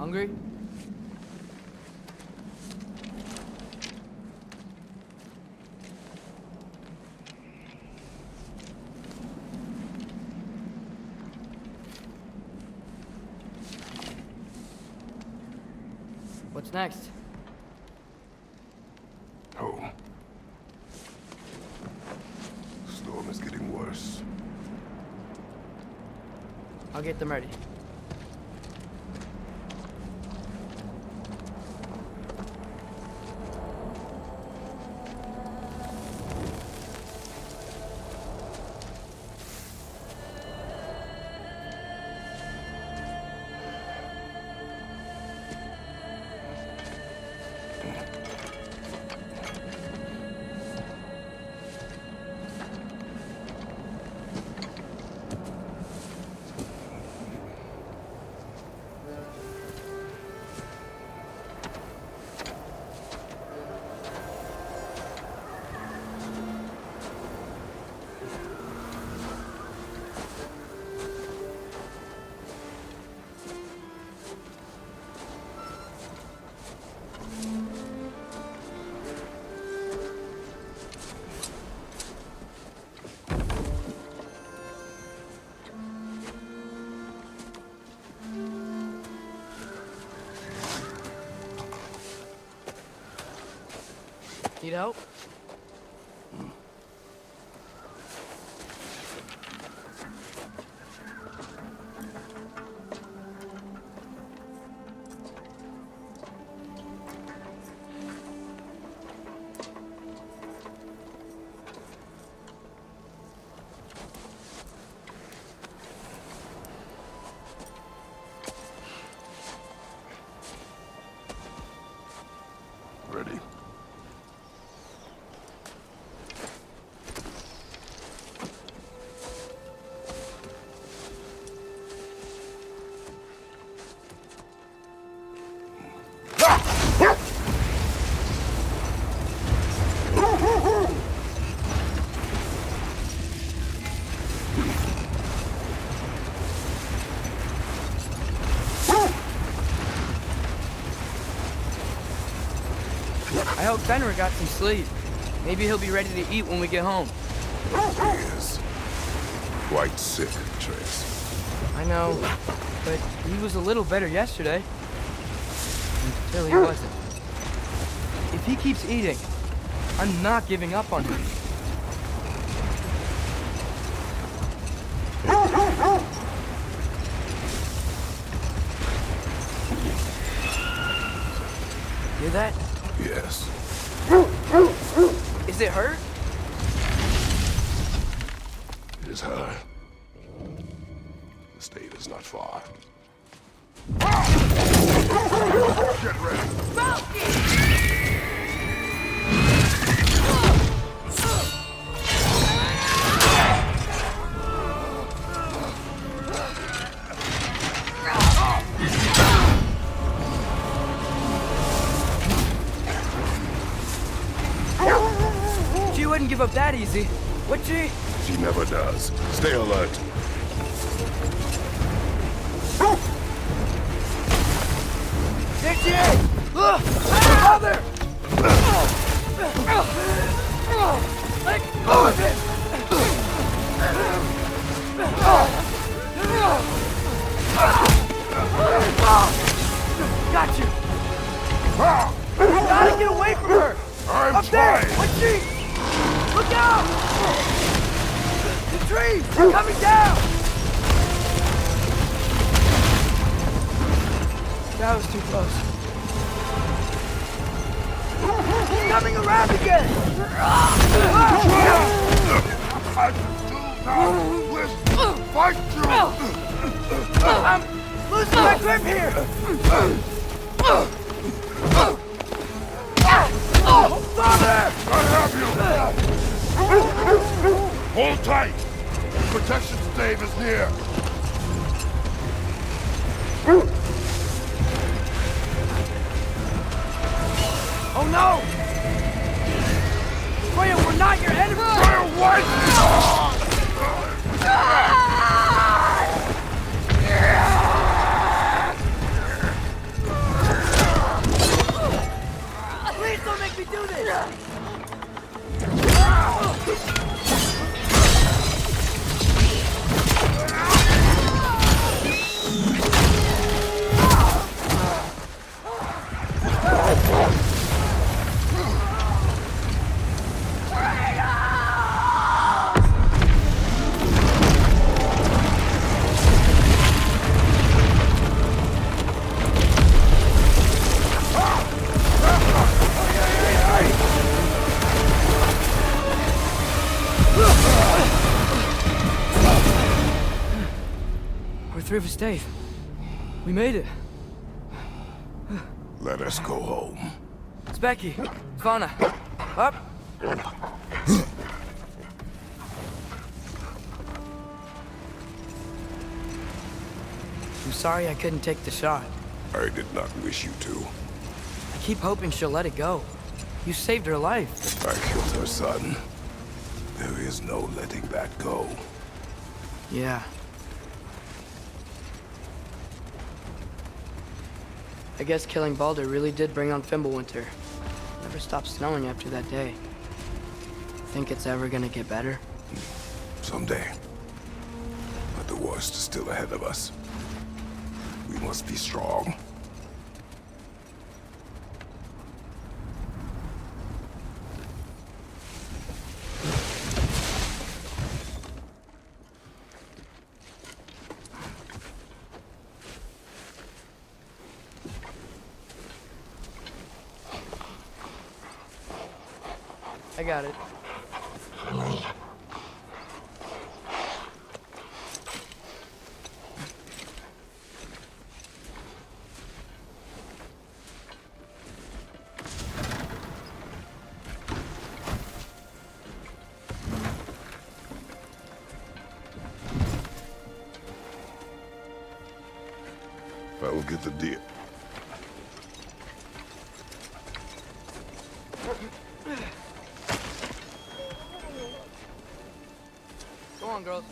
Hungry? What's next? Home. Storm is getting worse. I'll get them ready. Need help? Ready. I hope Fenrir got some sleep. Maybe he'll be ready to eat when we get home. He is quite sick, Atreus. I know, but he was a little better yesterday. Until he wasn't. If he keeps eating, I'm not giving up on him. Hear that? Yes. Is it hurt? It is her. The state is not far. Get ready. She wouldn't give up that easy, would she? She never does. Stay alert. There she is! Mother! Let go of it! Got you! Gotta get away from her! I'm Up there! trying. What's she? Look out! The trees! They're coming down! That was too close. He's coming around again! I do not wish to fight you! I'm losing my grip here! Father! I have you! Hold tight! Protection stave is near! Oh no! Freya, we're not your enemy! Freya, what? do this! We're through for Dave. We made it. Let us go home. It's Becky. Svana. Up. I'm sorry I couldn't take the shot. I did not wish you to. I keep hoping she'll let it go. You saved her life. I killed her son. There is no letting that go. Yeah. I guess killing Baldur really did bring on Fimbulwinter. Never stopped snowing after that day. Think it's ever gonna get better? Someday. But the worst is still ahead of us. We must be strong. I got it. I will get the deal. Go on, girls.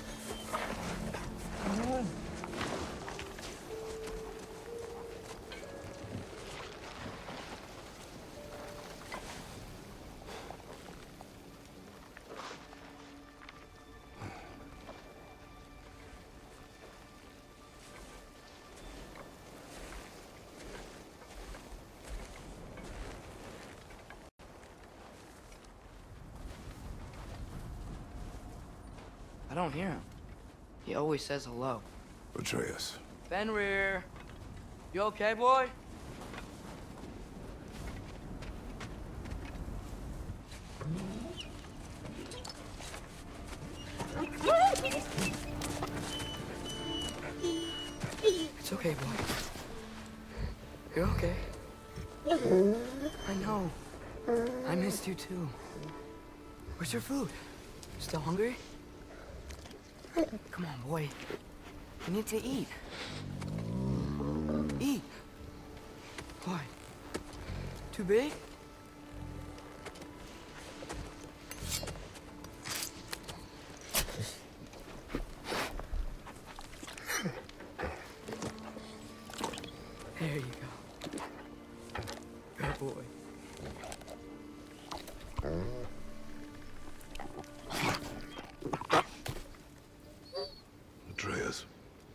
I don't hear him. He always says hello. Atreus. Fenrir. You okay, boy? It's okay, boy. You're okay. I know. I missed you too. Where's your food? Still hungry? Come on, boy. You need to eat. Eat. Why? Too big? There you go. Good boy. Atreus,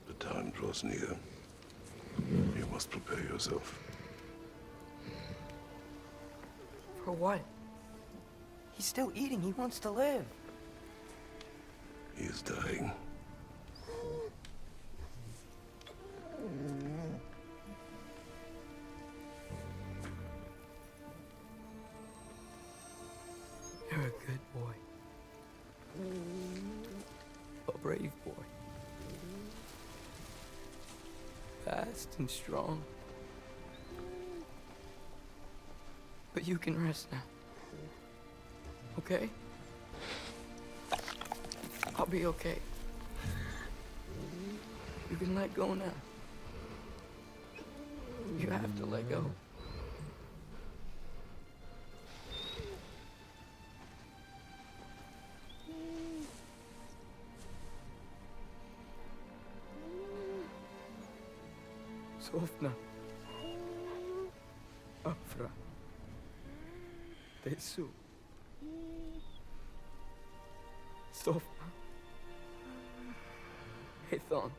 the time draws near. You must prepare yourself. For what? He's still eating. He wants to live. He is dying. You're a good boy. A brave boy. Fast and strong. But you can rest now. Okay? I'll be okay. You can let go now. You have to let go. Sofna. Afra. Tesu. Sofna. Hathon.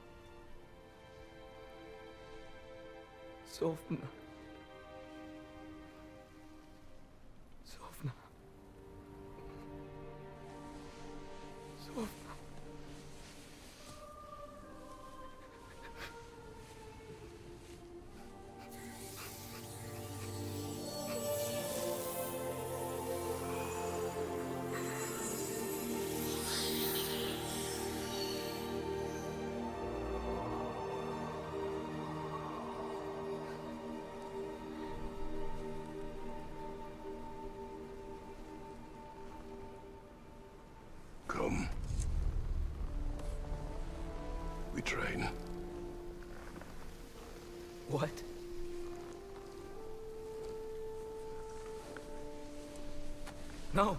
Sofna. Sofna. Sofna. Come. We train. What? No.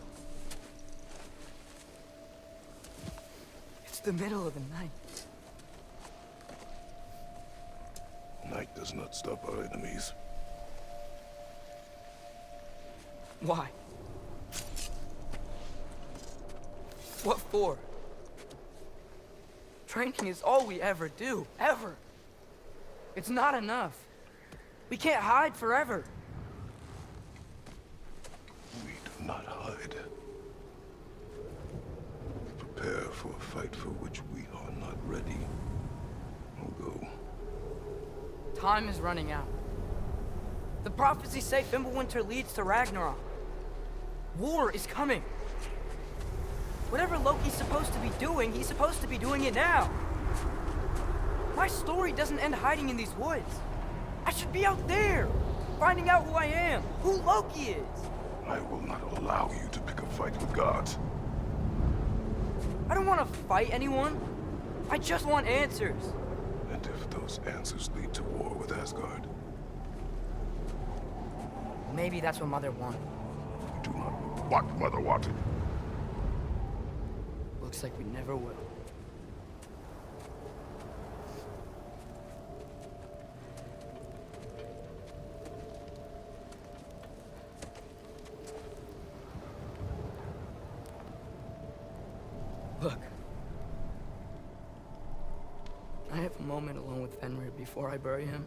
It's the middle of the night. Night does not stop our enemies. Why? What for? Training is all we ever do, ever. It's not enough. We can't hide forever. We do not hide. We prepare for a fight for which we are not ready. Although, Time is running out. The prophecies say Fimbulwinter leads to Ragnarok. War is coming. Whatever Loki's supposed to be doing, he's supposed to be doing it now. My story doesn't end hiding in these woods. I should be out there, finding out who I am, who Loki is. I will not allow you to pick a fight with gods. I don't want to fight anyone. I just want answers. And if those answers lead to war with Asgard, Maybe that's what Mother wanted. we do not know what Mother wanted. Looks like we never will. Look. I have a moment alone with Fenrir before I bury him.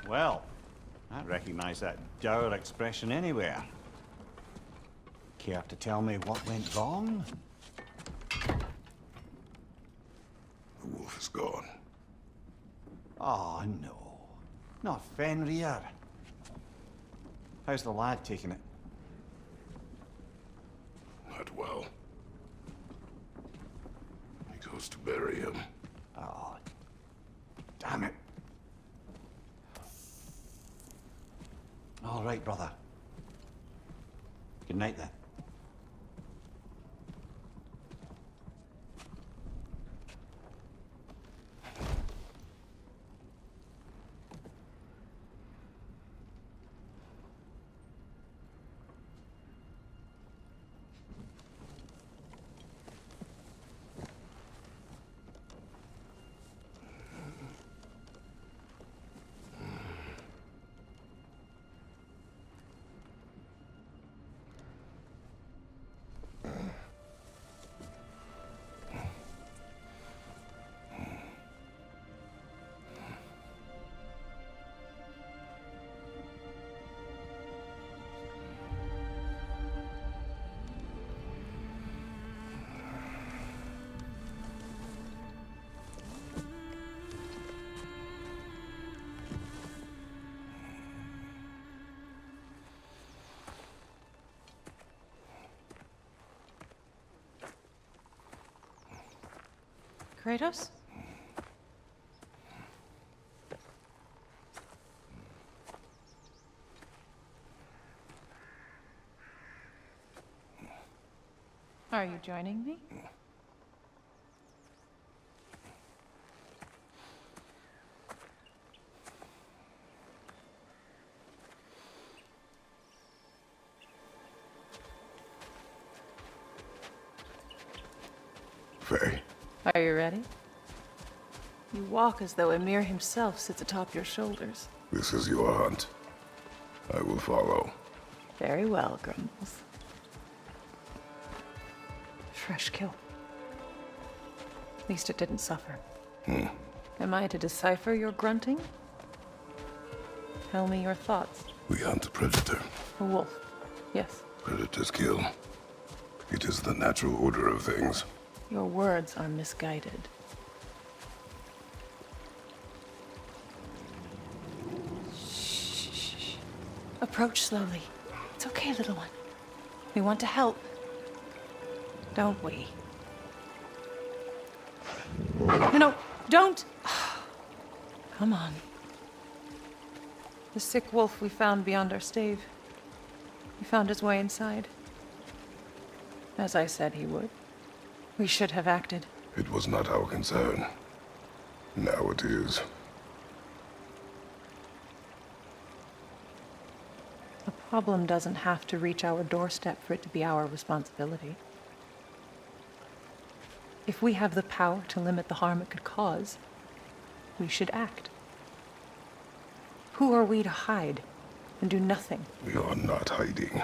Well, I recognize that dour expression anywhere. Care to tell me what went wrong? The wolf is gone. Oh, no. Not Fenrir. How's the lad taking it? Not well. He goes to bury him. Oh, damn it. All right, brother. Good night, then. Kratos? Are you joining me? Faye, Are you ready? You walk as though Emir himself sits atop your shoulders. this is your hunt. I will follow. Very well, Grumbles. Fresh kill. At least it didn't suffer. Am I to decipher your grunting? Tell me your thoughts. We hunt a predator. A wolf. Yes. Predators kill. It is the natural order of things. Your words are misguided. Shh. Approach slowly. It's okay, little one. We want to help. Don't we? No, don't! Come on. The sick wolf we found beyond our stave. He found his way inside. As I said he would. We should have acted. It was not our concern. Now it is. A problem doesn't have to reach our doorstep for it to be our responsibility. If we have the power to limit the harm it could cause, we should act. Who are we to hide and do nothing? We are not hiding.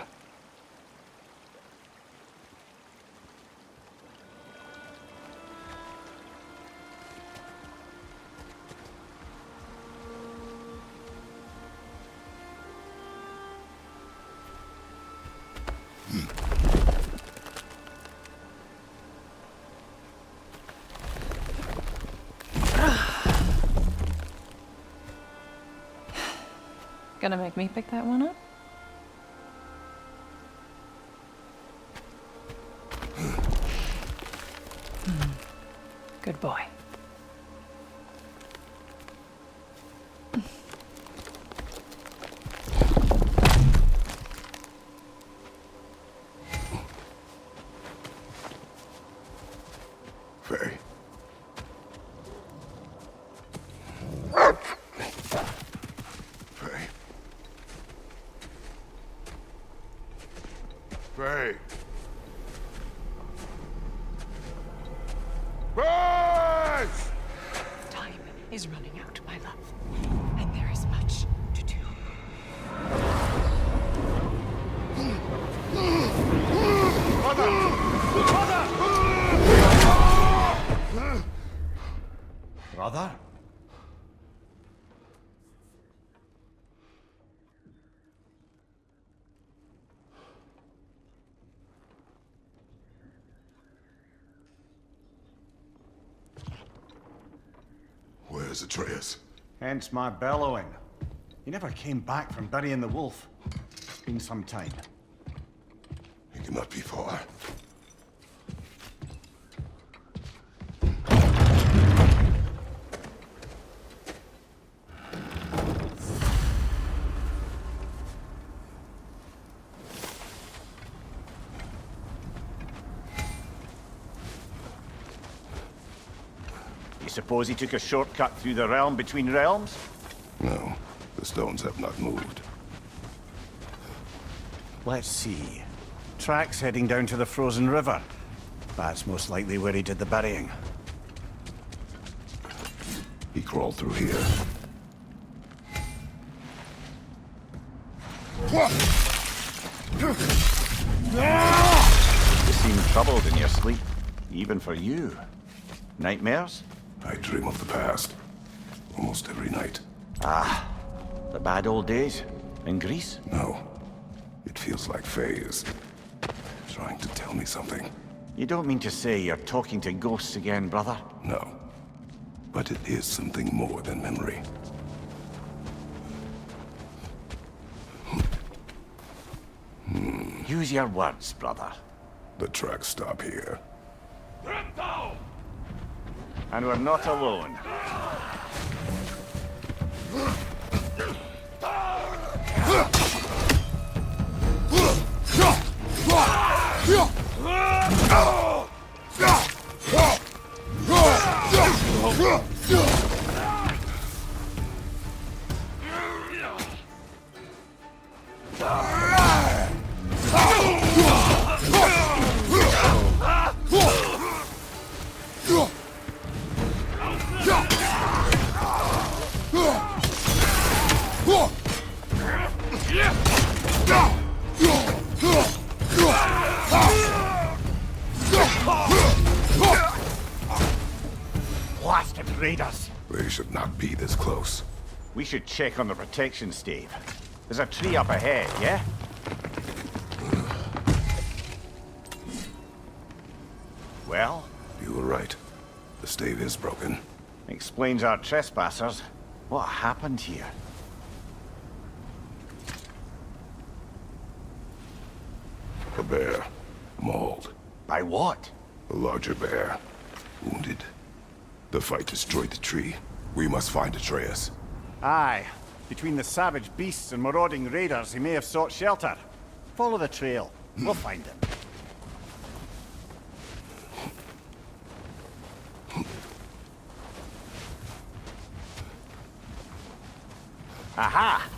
Gonna make me pick that one up? Good boy. Faye. Faye. Faye. Faye! Time is running out, my love. And there is much to do. Brother? Where's Atreus? Hence my bellowing. He never came back from burying the wolf. It's been some time. He cannot be far. You suppose he took a shortcut through the realm between realms? No, the stones have not moved. Let's see. Tracks heading down to the frozen river. That's most likely where he did the burying. He crawled through here. You seem troubled in your sleep, even for you. Nightmares? I dream of the past. Almost every night. The bad old days? In Greece? No. It feels like Faye is trying to tell me something. You don't mean to say you're talking to ghosts again, brother? No. But it is something more than memory. Use your words, brother. The tracks stop here. And we're not alone. Blasted raiders! They should not be this close. We should check on the protection stave. There's a tree up ahead, yeah? Well? You were right. The stave is broken. Explains our trespassers. What happened here? A bear. Mauled. By what? A larger bear. Wounded. The fight destroyed the tree. We must find Atreus. Aye. Between the savage beasts and marauding raiders, he may have sought shelter. Follow the trail. We'll find him. Aha!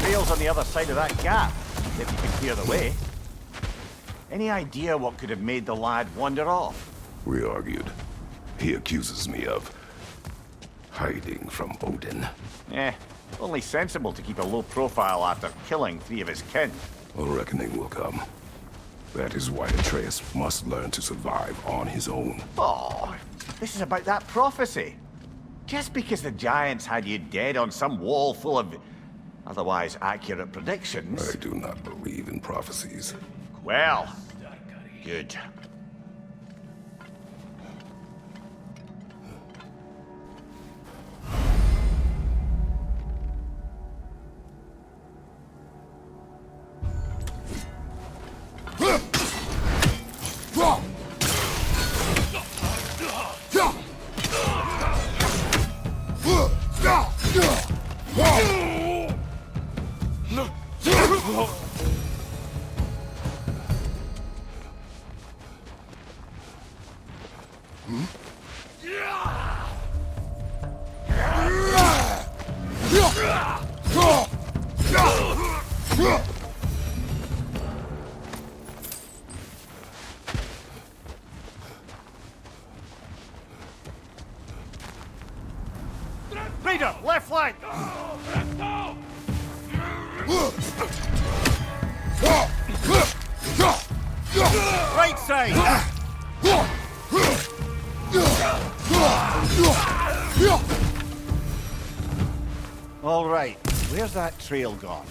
Trail's on the other side of that gap, if you can clear the way. Any idea what could have made the lad wander off? We argued. He accuses me of hiding from Odin. Only sensible to keep a low profile after killing 3 of his kin. A reckoning will come. That is why Atreus must learn to survive on his own. Oh, this is about that prophecy. Just because the giants had you dead on some wall full of otherwise accurate predictions. I do not believe in prophecies. Well, good. Raider, left flank! Right side! All right, where's that trail gone?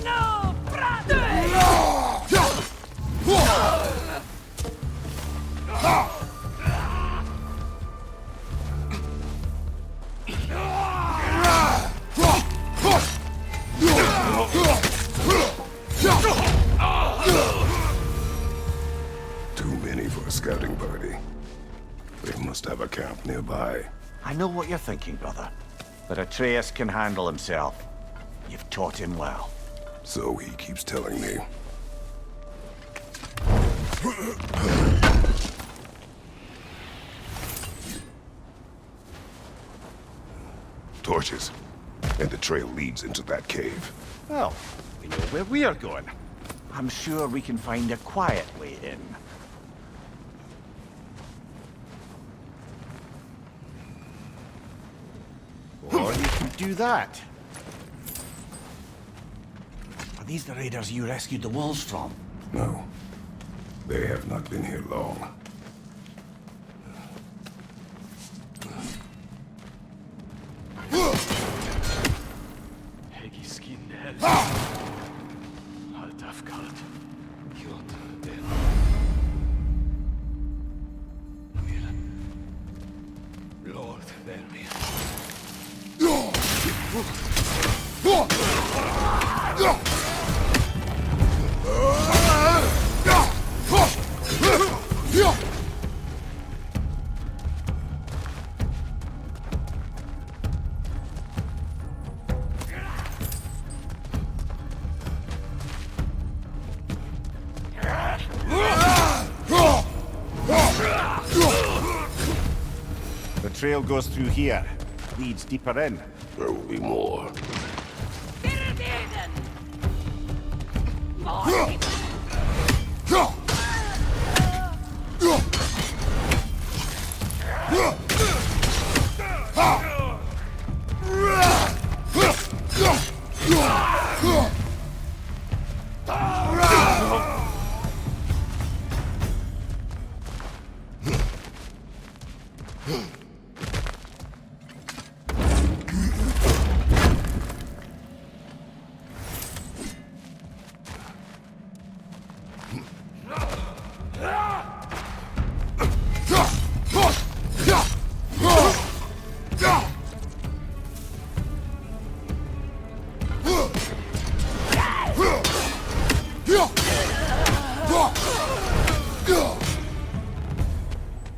No, brother! Too many for a scouting party. They must have a camp nearby. I know what you're thinking, brother. But Atreus can handle himself. You've taught him well. So he keeps telling me. Torches. And the trail leads into that cave. Well, we know where we are going. I'm sure we can find a quiet way in. Or you can do that. Are these the raiders you rescued the wolves from? No. They have not been here long. trail goes through here. Leads deeper in. There will be more.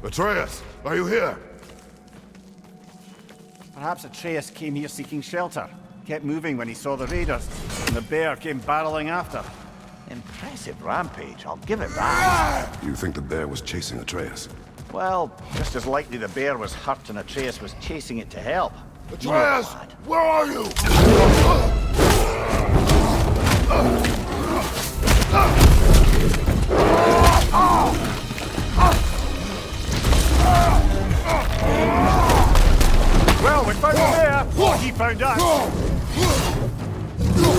Atreus, are you here? Perhaps Atreus came here seeking shelter. Kept moving when he saw the raiders, and the bear came barreling after. Impressive rampage, I'll give it that. You think the bear was chasing Atreus? Well, just as likely the bear was hurt and Atreus was chasing it to help. Atreus, where are you? Well, we found the bear. Or he found us.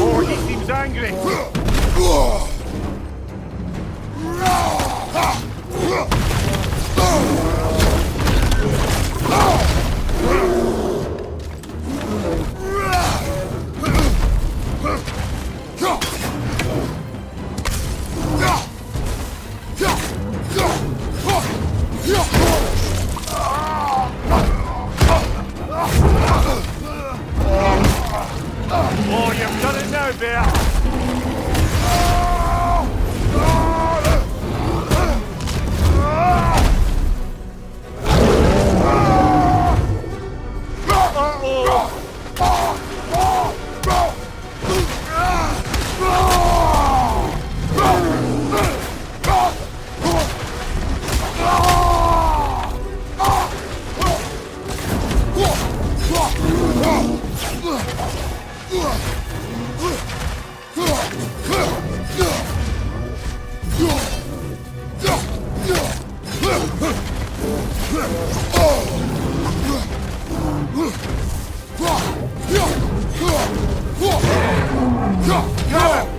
Or he seems angry. Oh, you've done it now, bear.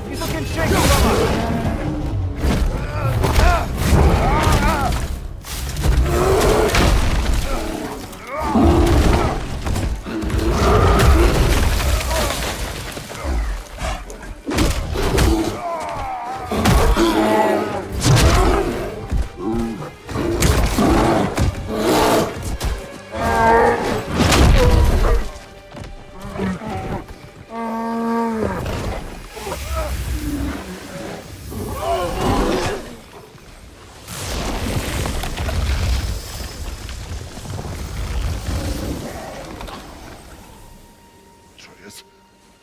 He's looking shaky, brother.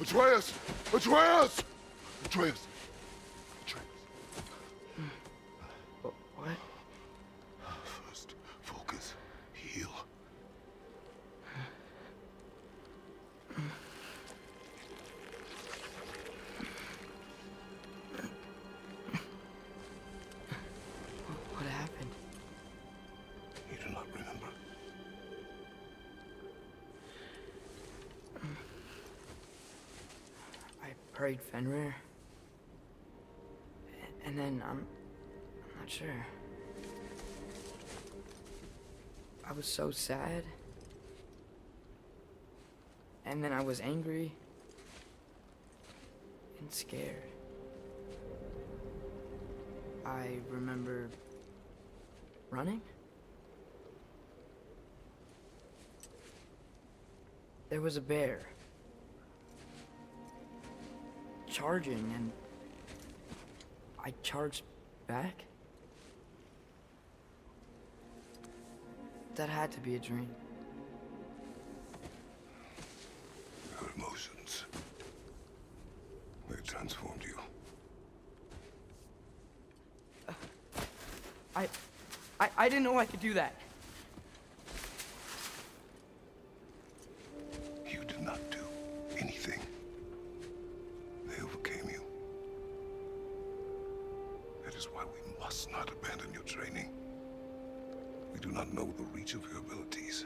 Atreus! Atreus! Atreus! Atreus. What? First, focus. Heal. What happened? You do not remember. I prayed Fenrir. And then I'm not sure. I was so sad. And then I was angry and scared. I remember running. There was a bear charging, and I charged back. That had to be a dream. Your emotions. They transformed you. I didn't know I could do that. That is why we must not abandon your training. We do not know the reach of your abilities.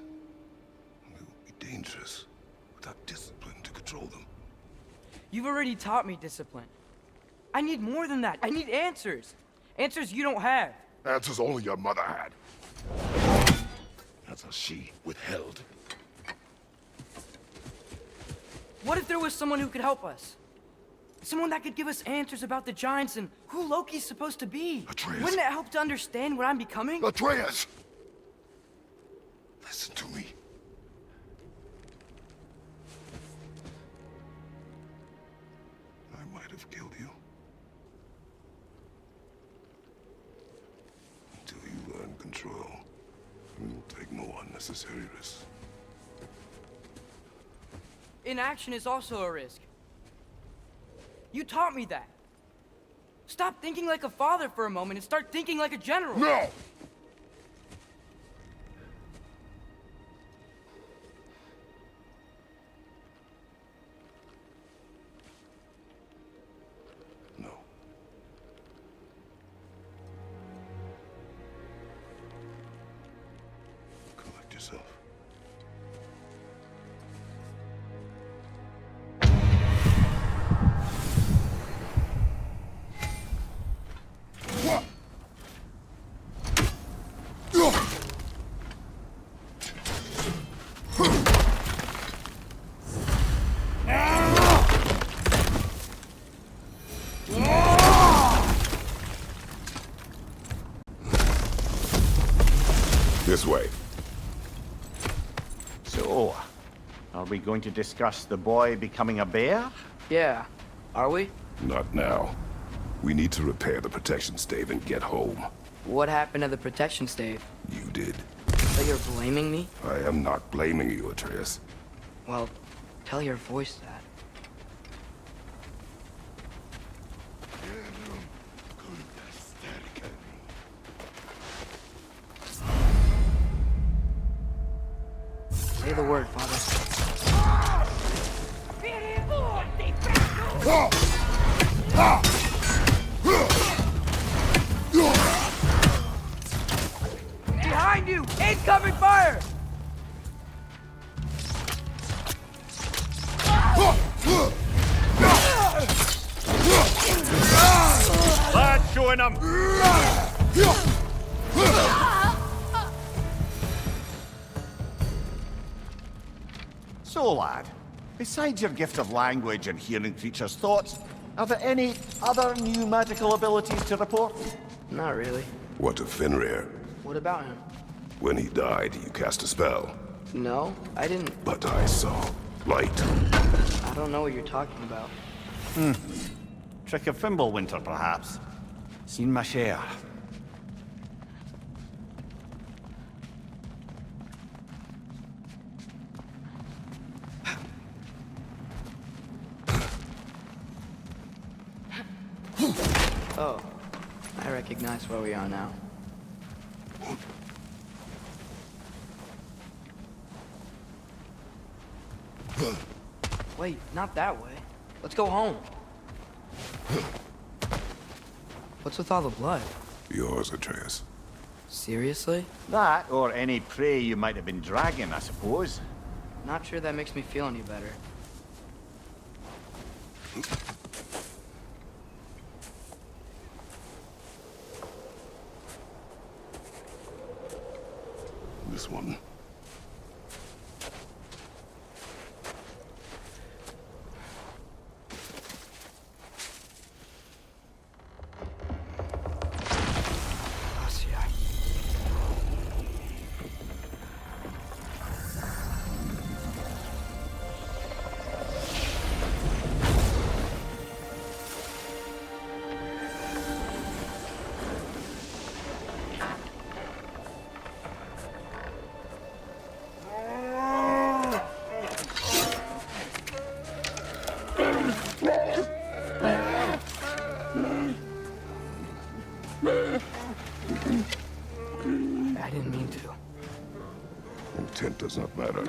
They will be dangerous without discipline to control them. You've already taught me discipline. I need more than that. I need answers. Answers you don't have. Answers only your mother had. Answers she withheld. What if there was someone who could help us? Someone that could give us answers about the giants and who Loki's supposed to be. Atreus. Wouldn't it help to understand what I'm becoming? Atreus! Listen to me. I might have killed you. Until you learn control, you will take no unnecessary risks. Inaction is also a risk. You taught me that. Stop thinking like a father for a moment and start thinking like a general. No! No. Collect yourself. This way. So, are we going to discuss the boy becoming a bear? Yeah. Are we? Not now. We need to repair the protection stave and get home. What happened to the protection stave? You did. So you're blaming me? I am not blaming you, Atreus. Well, tell your voice that. Say the word, Father. Behind you! Incoming fire! Lad, showing him! So, lad, besides your gift of language and hearing creatures' thoughts, are there any other new magical abilities to report? Not really. What of Fenrir? What about him? When he died, you cast a spell. No, I didn't. But I saw light. I don't know what you're talking about. Trick of Fimbulwinter, perhaps. Seen my share. Oh, I recognize where we are now. Wait, not that way. Let's go home. What's with all the blood? Yours, Atreus. Seriously? That, or any prey you might have been dragging, I suppose. Not sure that makes me feel any better. This one. I didn't mean to. Intent does not matter.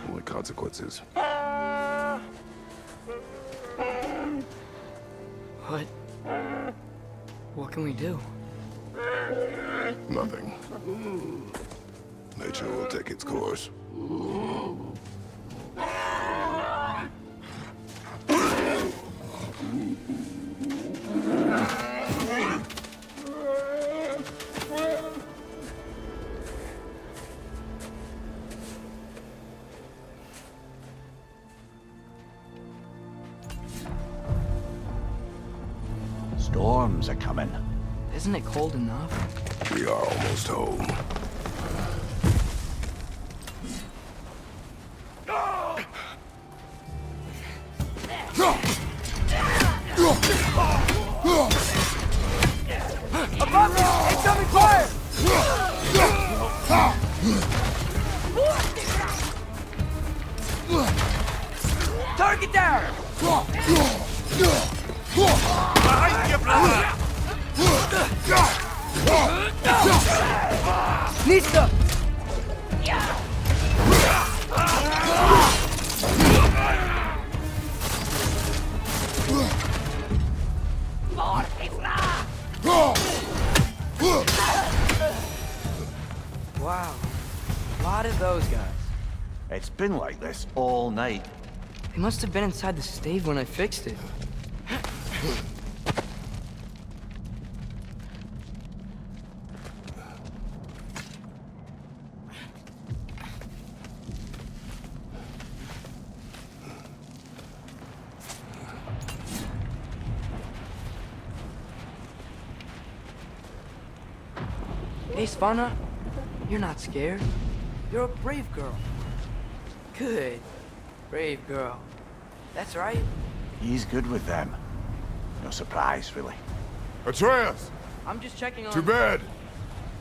Only consequences. What? What can we do? Nothing. Nature will take its course. Storms are coming. Isn't it cold enough? We are almost home. Above you! Incoming fire! Target down! Nista! Wow. A lot of those guys. It's been like this all night. They must have been inside the stave when I fixed it. Hey, Svanna, you're not scared. You're a brave girl. Good. Brave girl. That's right. He's good with them. No surprise, really. Atreus! I'm just checking on... To bed!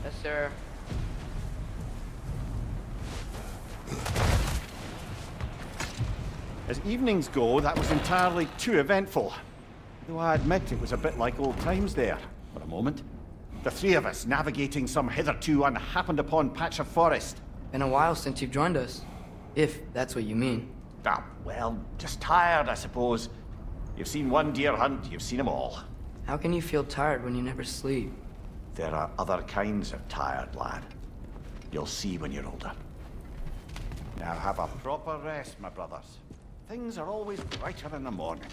Yes, sir. As evenings go, that was entirely too eventful. Though I admit it was a bit like old times there, for a moment. The three of us navigating some hitherto unhappened upon patch of forest. Been a while since you've joined us. If that's what you mean. Ah, well, just tired, I suppose. You've seen one deer hunt, you've seen them all. How can you feel tired when you never sleep? There are other kinds of tired, lad. You'll see when you're older. Now have a proper rest, my brothers. Things are always brighter in the morning.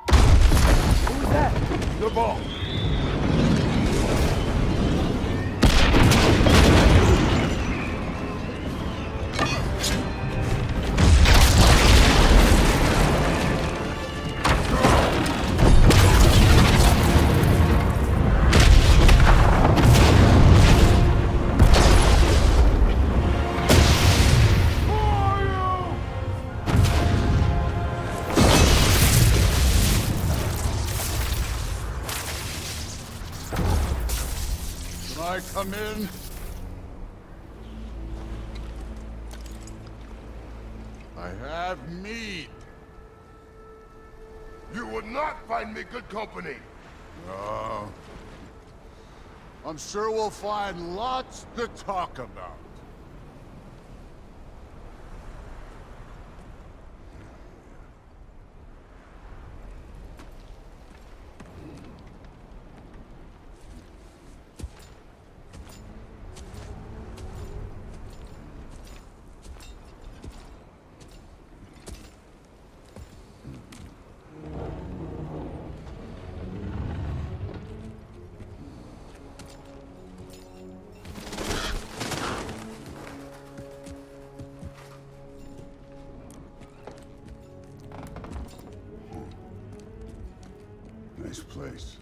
Who was that? The ball! I come in? I have mead. You would not find me good company. No. I'm sure we'll find lots to talk about. Nice place.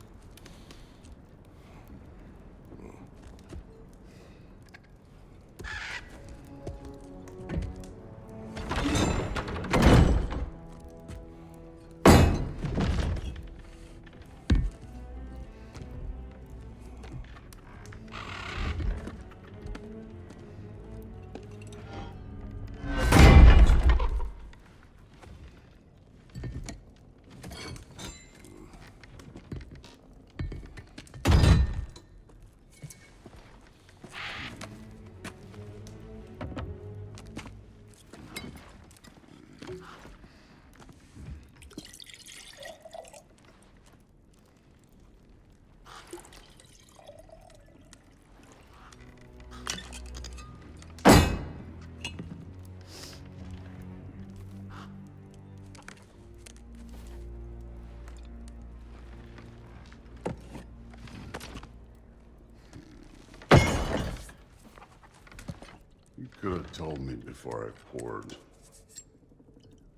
told me before I poured.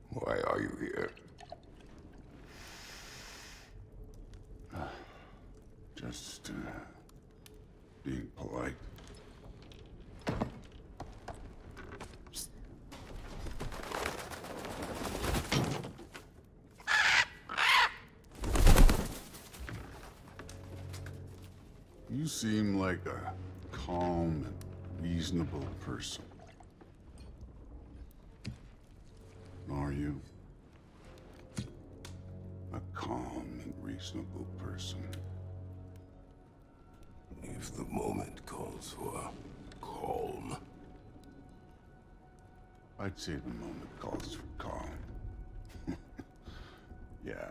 Why are you here? Just, being polite. You seem like a calm and reasonable person. Are you? A calm and reasonable person. If the moment calls for calm. I'd say the moment calls for calm. Yeah.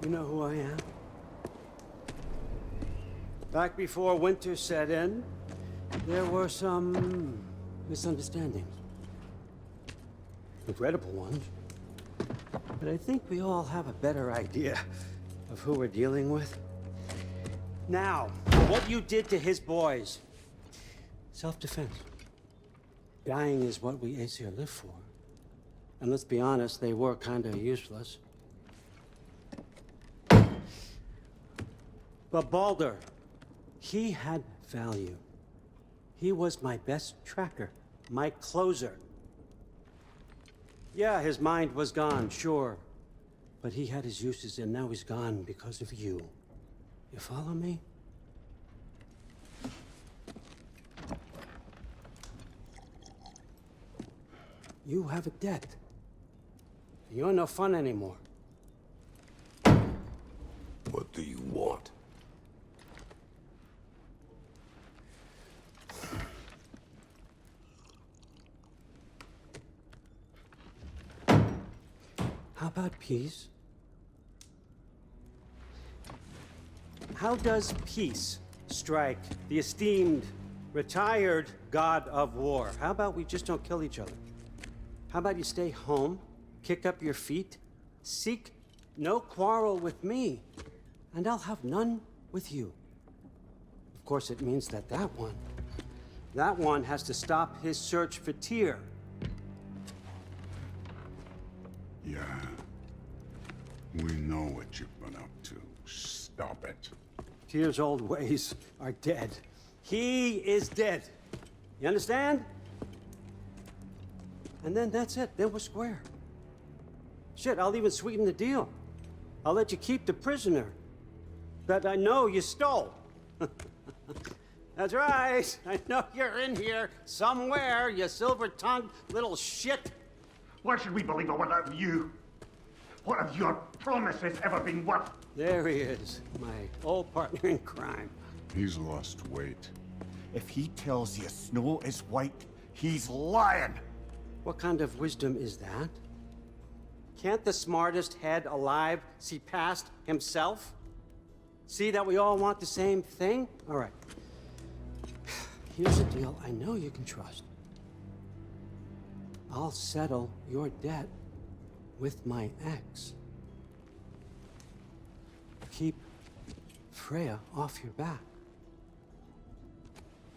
You know who I am? Back before winter set in, there were some misunderstandings. Regrettable ones. But I think we all have a better idea of who we're dealing with. Now, what you did to his boys. Self-defense. Dying is what we Aesir live for. And let's be honest, they were kinda useless. But Baldur, he had value. He was my best tracker, my closer. Yeah, his mind was gone, sure. But he had his uses, and now he's gone because of you. You follow me? You have a debt. You're no fun anymore. What do you want? How about peace? How does peace strike the esteemed, retired god of war? How about we just don't kill each other? How about you stay home, kick up your feet, seek no quarrel with me, and I'll have none with you. Of course, it means that that one has to stop his search for Tyr. Yeah. We know what you've been up to. Stop it. Tyr's old ways are dead. He is dead. You understand? And then that's it. Then we're square. Shit, I'll even sweeten the deal. I'll let you keep the prisoner that I know you stole. That's right. I know you're in here somewhere, you silver-tongued little shit. Why should we believe a word out of you? What have your promises ever been worth? There he is, my old partner in crime. He's lost weight. If he tells you snow is white, he's lying. What kind of wisdom is that? Can't the smartest head alive see past himself? See that we all want the same thing? All right. Here's a deal I know you can trust. I'll settle your debt with my ex. Keep Freya off your back.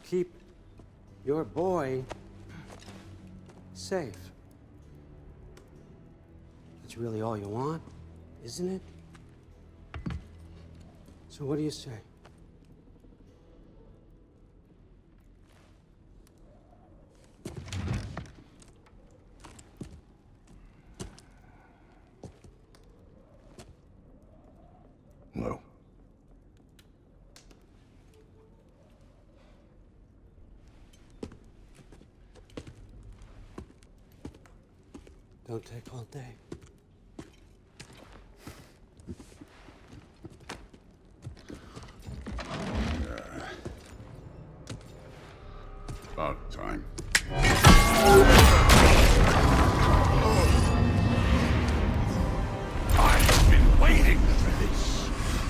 Keep your boy safe. That's really all you want, isn't it? So what do you say? No. Don't take all day.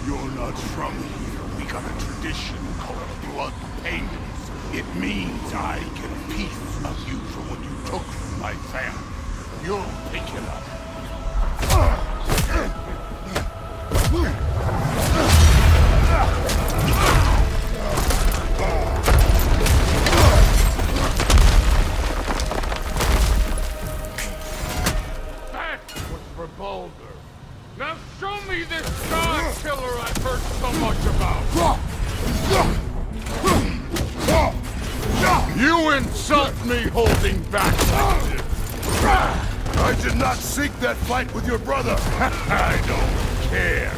You're not from here. We got a tradition called blood payments. It means I get a piece of you for what you took from my family. You'll pick it up. That was for Baldur. Now show me this god killer I've heard so much about. You insult me holding back like this. I did not seek that fight with your brother. I don't care.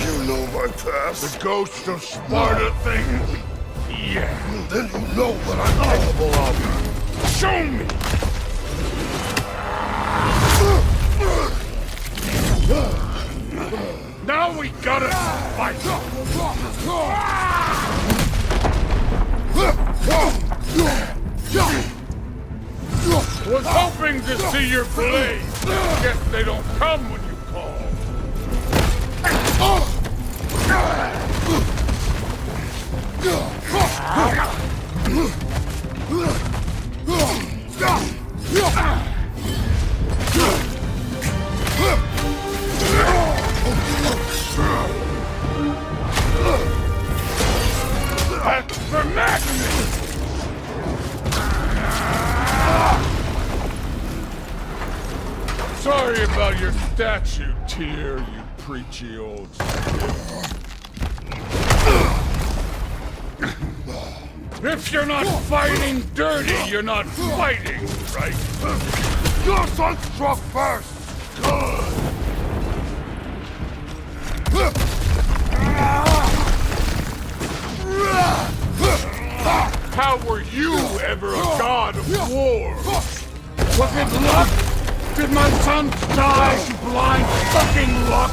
You know my past. The ghost of Sparta thing? Yeah. Then you know what I'm capable of. Show me! Now we gotta fight! Was hoping to see your blade. Guess they don't come when you call. That's for madness! Sorry about your statue, Tyr, you preachy old stick. If you're not fighting dirty, you're not fighting, right? Your son struck first. Good. How were you ever a god of war? Was it luck? Did my sons die to blind fucking luck?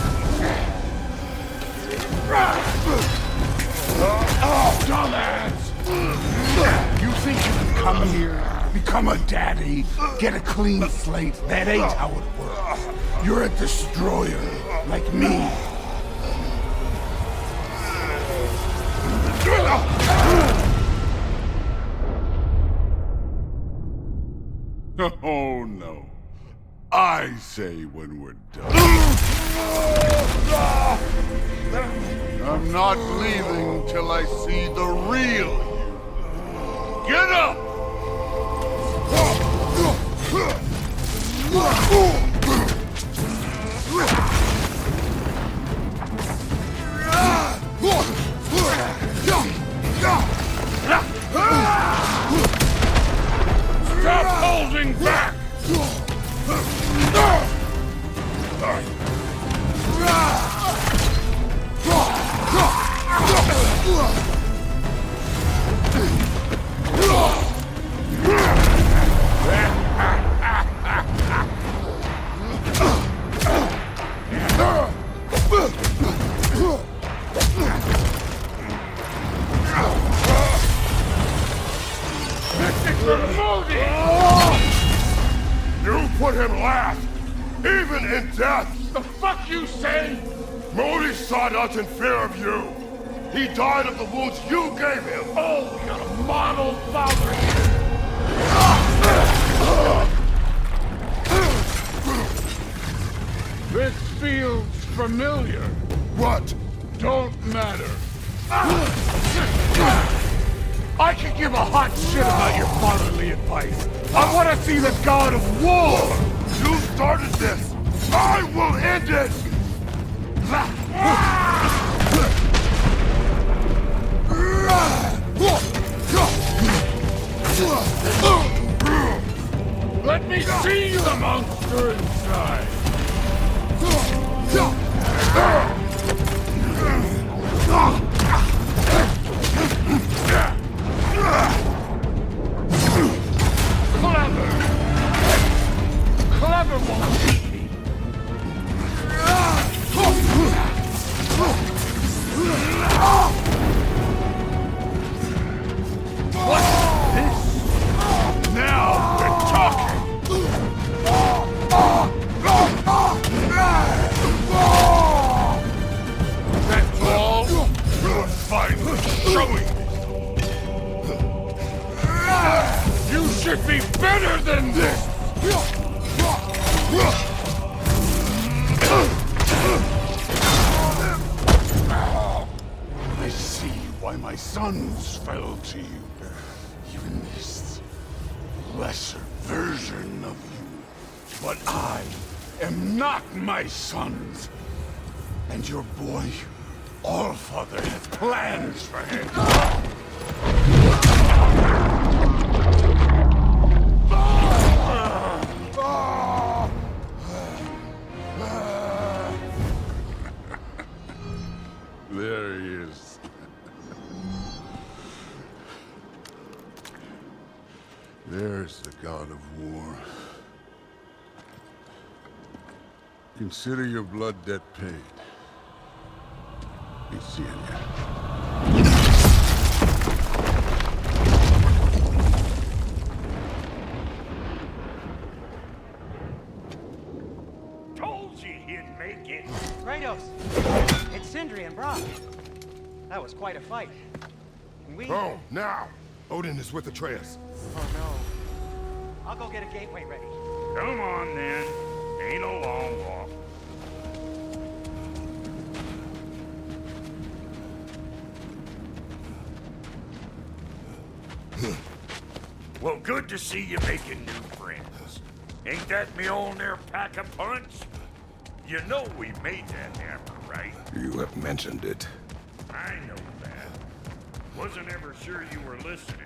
Dumbass! You think you can come here, become a daddy, get a clean slate? That ain't how it works. You're a destroyer, like me. Oh no. I say when we're done. I'm not leaving till I see the real you. Get up! Stop holding back! You put him last, even in death. The fuck you say? Modi sought out in fear of you. He died of the wounds you gave him. Oh, we got a model father here. This feels familiar. What? Don't matter. I could give a hot shit about your fatherly advice. I want to see the god of war! You started this! I will end it! Let me see the monster inside! Clever! Clever won't beat me! What's this? Now should be better than this! I see why my sons fell to you. Even this lesser version of you. But I am not my sons. And your boy, Allfather, has plans for him. There he is. There's the god of war. Consider your blood debt paid. Be seeing ya. Told you he'd make it. Kratos! It's Sindri and Brock. That was quite a fight. Can we... Oh, now! Odin is with Atreus. Oh, no. I'll go get a gateway ready. Come on, then. Ain't a long walk. Well, good to see you making new friends. Ain't that me old there pack a punch? You know we made that hammer, right? You have mentioned it. I know that. Wasn't ever sure you were listening.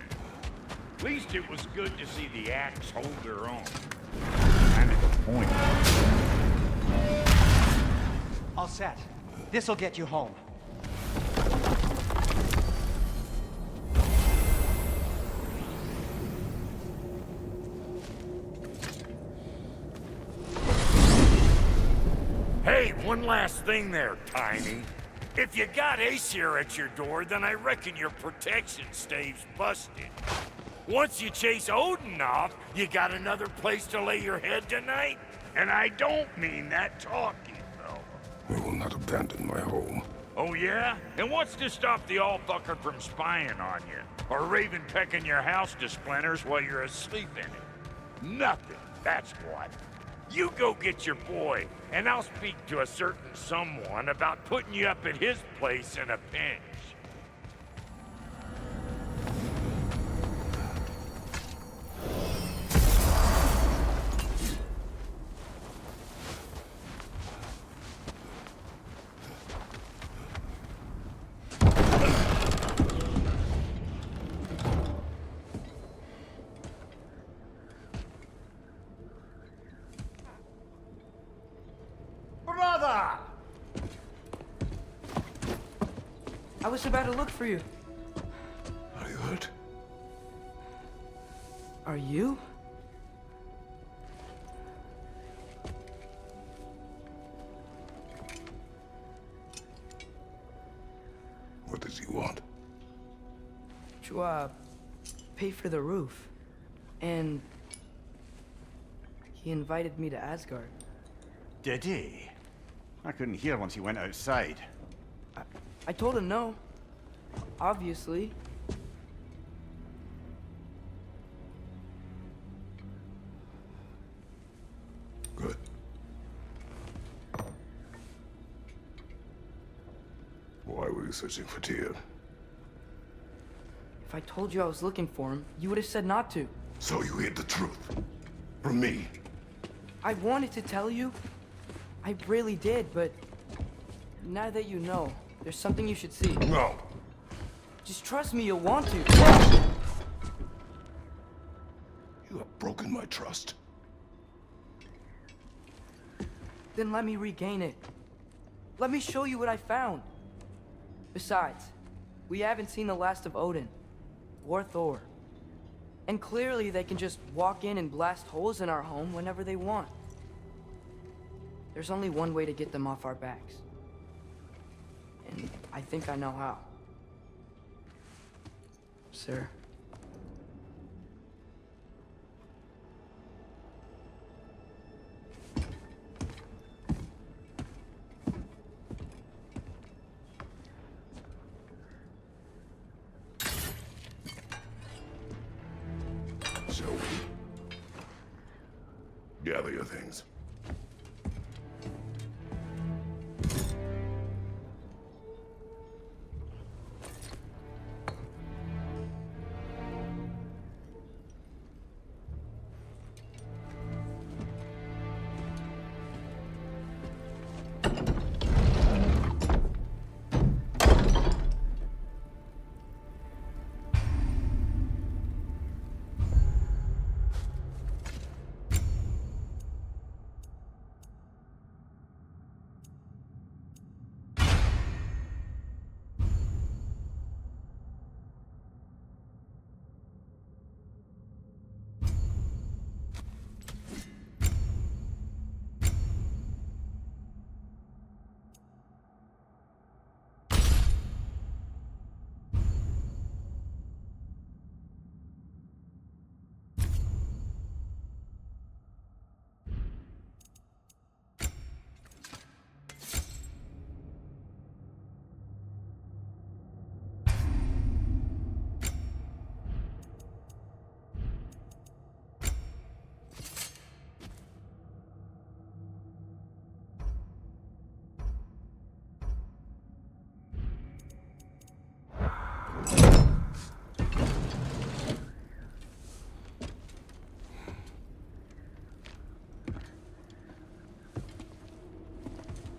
At least it was good to see the axe hold their own. Kind of the point. All set. This'll get you home. Hey, one last thing there, Tiny. If you got Aesir at your door, then I reckon your protection stave's busted. Once you chase Odin off, you got another place to lay your head tonight? And I don't mean that talky, though. I will not abandon my home. Oh, yeah? And what's to stop the all-fucker from spying on you? Or Raven pecking your house to splinters while you're asleep in it? Nothing, that's what. You go get your boy, and I'll speak to a certain someone about putting you up at his place in a pinch. Brother! I was about to look for you. Are you hurt? Are you? What does he want? To, pay for the roof. And he invited me to Asgard. Did he? I couldn't hear once he went outside. I told him no. Obviously. Good. Why were you searching for Tyr? If I told you I was looking for him, you would have said not to. So you hid the truth. From me. I wanted to tell you. I really did, but now that you know, there's something you should see. No. Just trust me, you'll want to. You have broken my trust. Then let me regain it. Let me show you what I found. Besides, we haven't seen the last of Odin or Thor. And clearly they can just walk in and blast holes in our home whenever they want. There's only one way to get them off our backs. And I think I know how. Sir. So we Gather your things.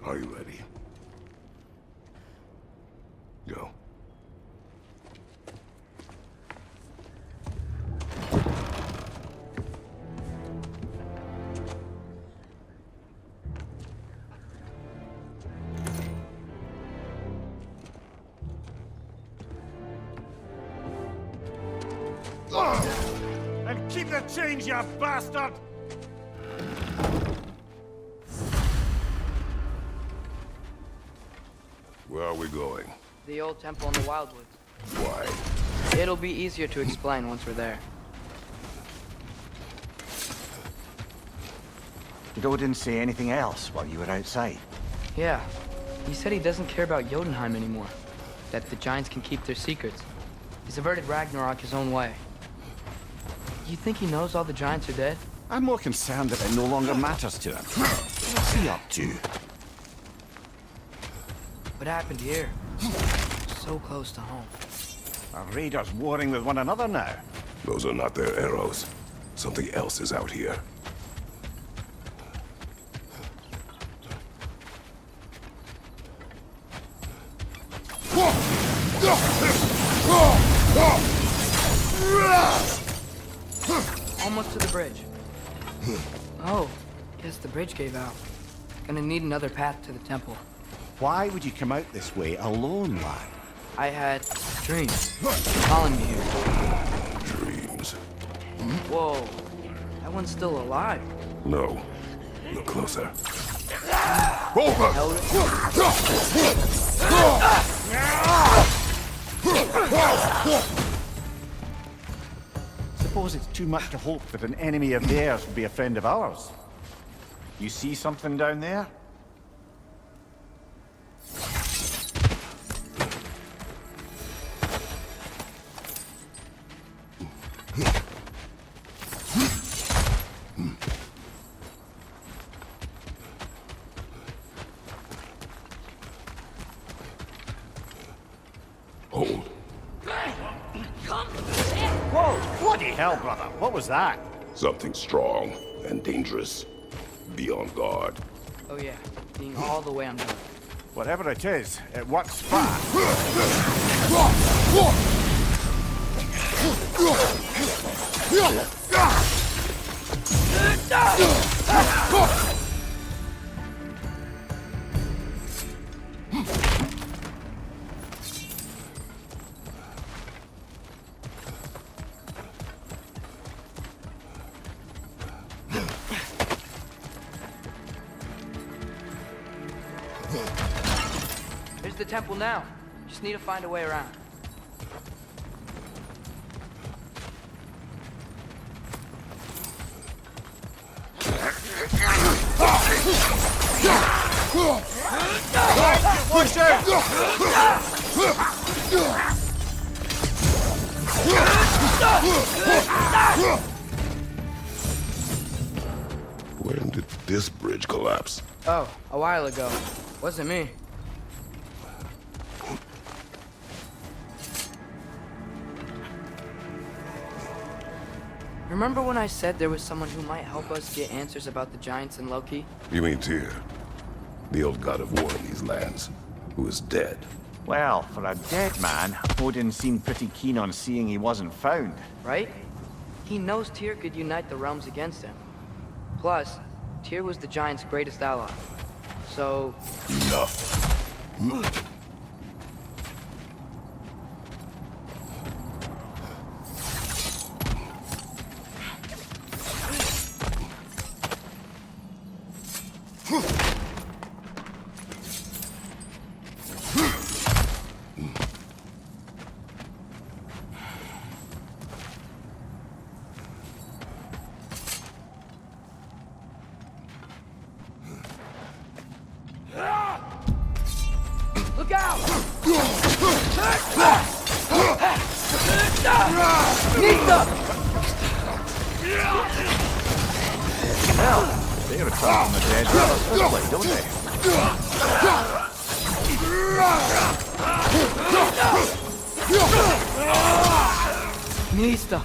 Are you ready? Go. And keep the change, you bastard! Where are we going? The old temple in the Wildwoods. Why? It'll be easier to explain once we're there. Did Odin say anything else while you were outside? Yeah. He said he doesn't care about Jotunheim anymore. That the giants can keep their secrets. He's averted Ragnarok his own way. You think he knows all the giants are dead? I'm more concerned that it no longer matters to him. What's he up to? What happened here? So close to home. Are raiders warring with one another now? Those are not their arrows. Something else is out here. Almost to the bridge. Oh, guess the bridge gave out. Gonna need another path to the temple. Why would you come out this way alone, lad? I had dreams calling me here. Dreams. Whoa, that one's still alive. No. Look closer. Suppose it's too much to hope that an enemy of theirs would be a friend of ours. You see something down there? Hold. Whoa! Bloody hell, brother! What was that? Something strong and dangerous. Be on guard. Oh yeah, being all the way on board. Whatever it is, it works fast. There's the temple now. Just need to find a way around. Watch out! this bridge collapse? Oh, a while ago. Wasn't me. Remember when I said there was someone who might help us get answers about the giants and Loki? You mean Tyr, the old god of war in these lands, who is dead? Well, for a dead man, Odin seemed pretty keen on seeing he wasn't found. Right? He knows Tyr could unite the realms against him. Plus, Tyr was the giant's greatest ally. So... Enough. Look out! Well, they return from the dead rather swiftly, don't they? Nista.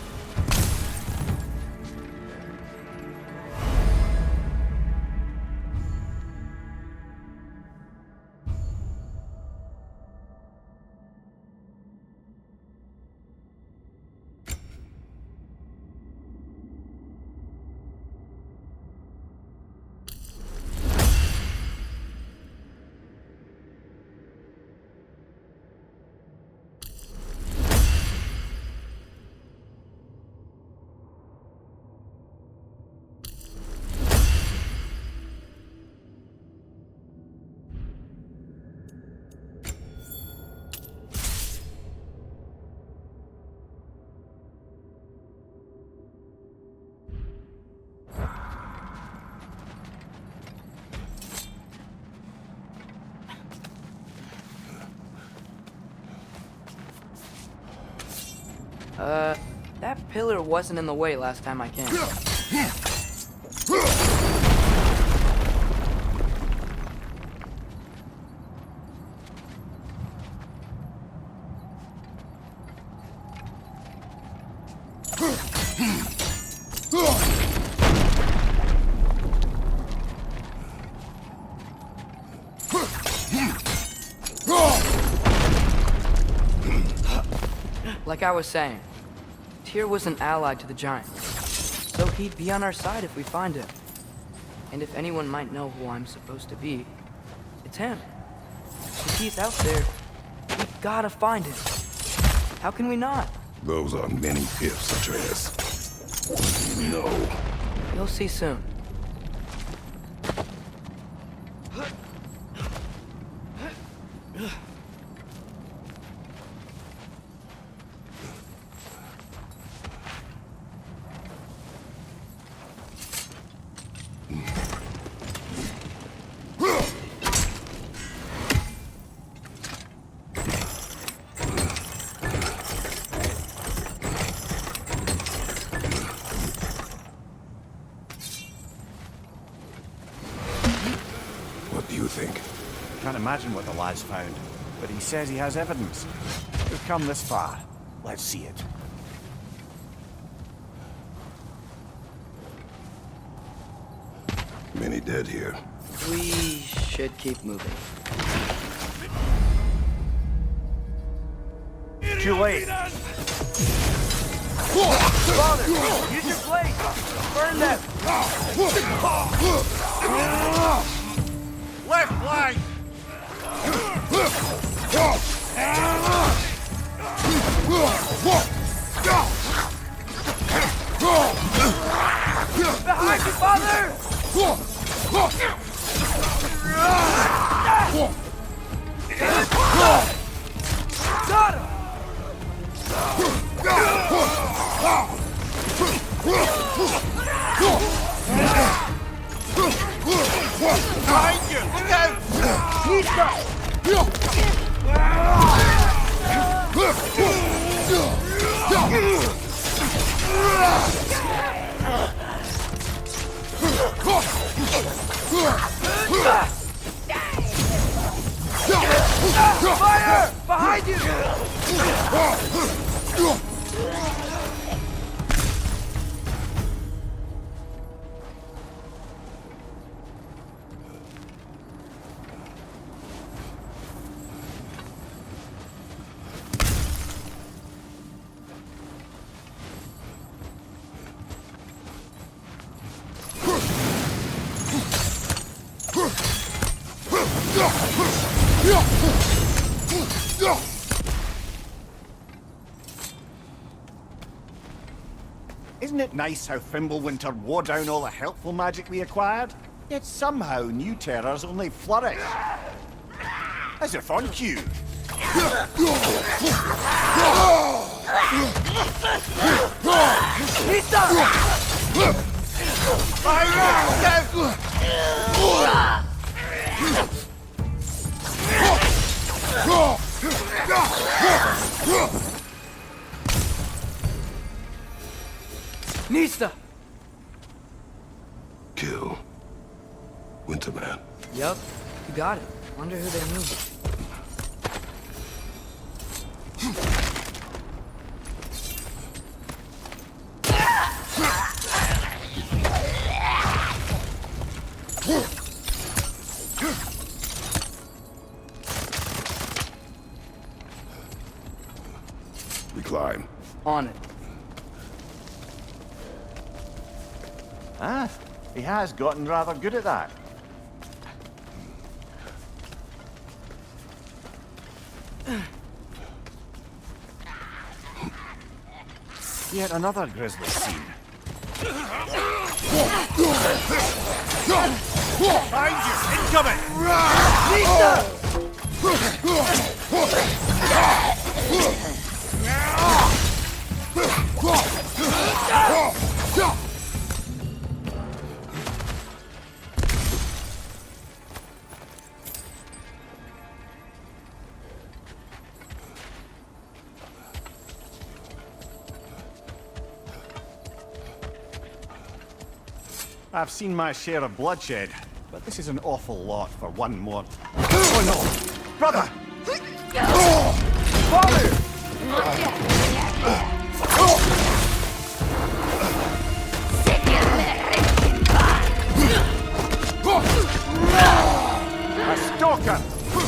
That pillar wasn't in the way last time I came. Like I was saying, Tyr was an ally to the giants, so he'd be on our side if we find him. And if anyone might know who I'm supposed to be, it's him. If he's out there, we gotta find him. How can we not? Those are many ifs, Atreus. No. You'll see soon. What do you think? Can't imagine what the lad's found, but he says he has evidence. We've come this far. Let's see it. Many dead here. We should keep moving. Too late. Father, use your blade! Burn them! Left flank! Behind you, Father! Got him! Behind you! Look out! Fire! Behind you! Isn't it nice how Fimbulwinter wore down all the helpful magic we acquired? Yet somehow new terrors only flourish. As if on cue. Nista! Kill Winterman. Yup, you got it. Wonder who they knew. We climb. On it. Ah, he has gotten rather good at that. Yet another grisly scene. Behind you! Incoming! I've seen my share of bloodshed, but this is an awful lot for one more. Oh no! Brother! Father! A stalker!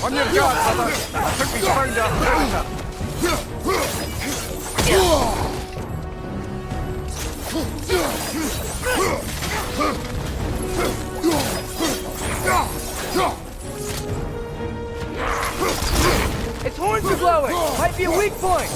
On your guard, brother! I think we found our Its horns are blowing! Might be a weak point!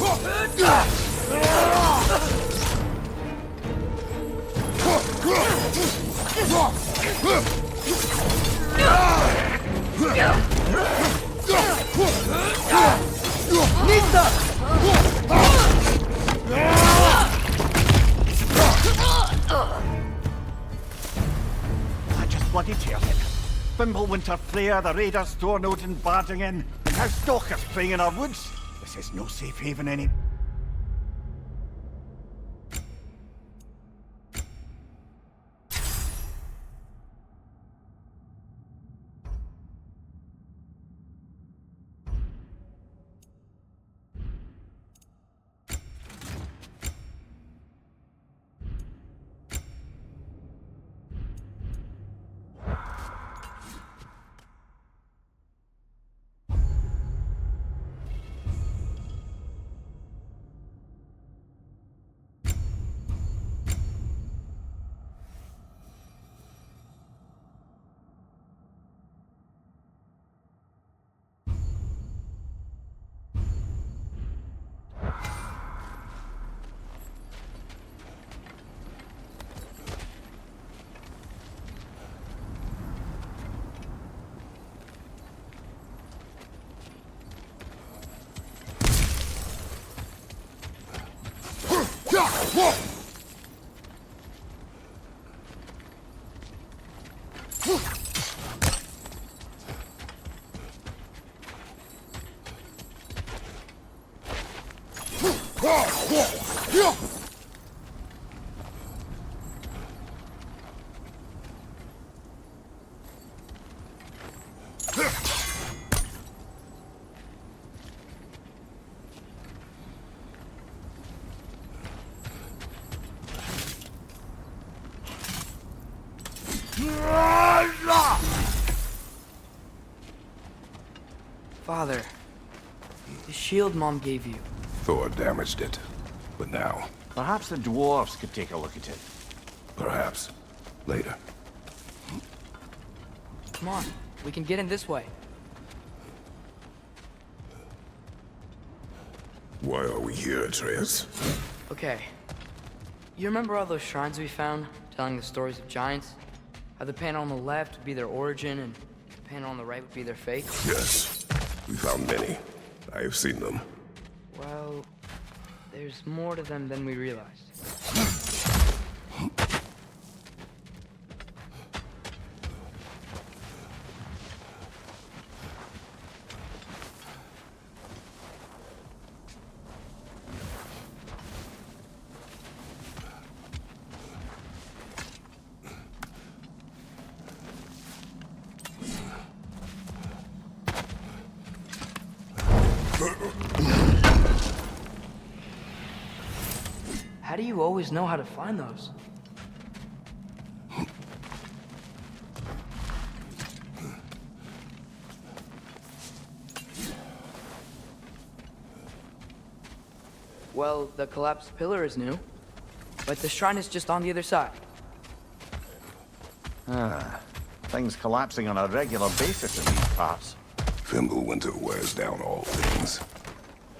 Nista! I just bloody teared it. Fimbulwinter, Freya, the raiders, Thornode and barging in, and now stalkers playing in our woods. This is no safe haven any. Father, the shield Mom gave you. Thor damaged it. But now, Perhaps the dwarves could take a look at it. perhaps, later. Come on, we can get in this way. Why are we here, Atreus? Okay. You remember all those shrines we found, telling the stories of giants? How the panel on the left would be their origin, and the panel on the right would be their fate? Yes. We found many. I have seen them. Well, there's more to them than we realized. How do you always know how to find those? Well, the collapsed pillar is new, but the shrine is just on the other side. Things collapsing on a regular basis in these parts. Fimbulwinter wears down all things,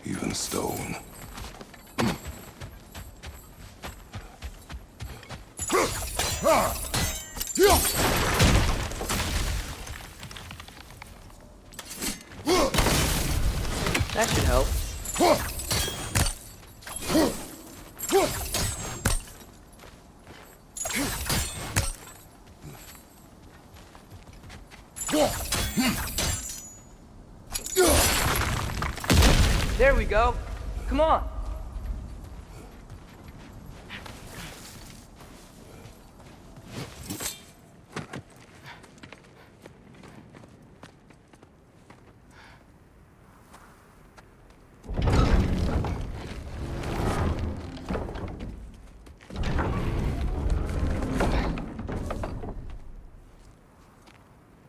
even stone. That should help. There we go. Come on.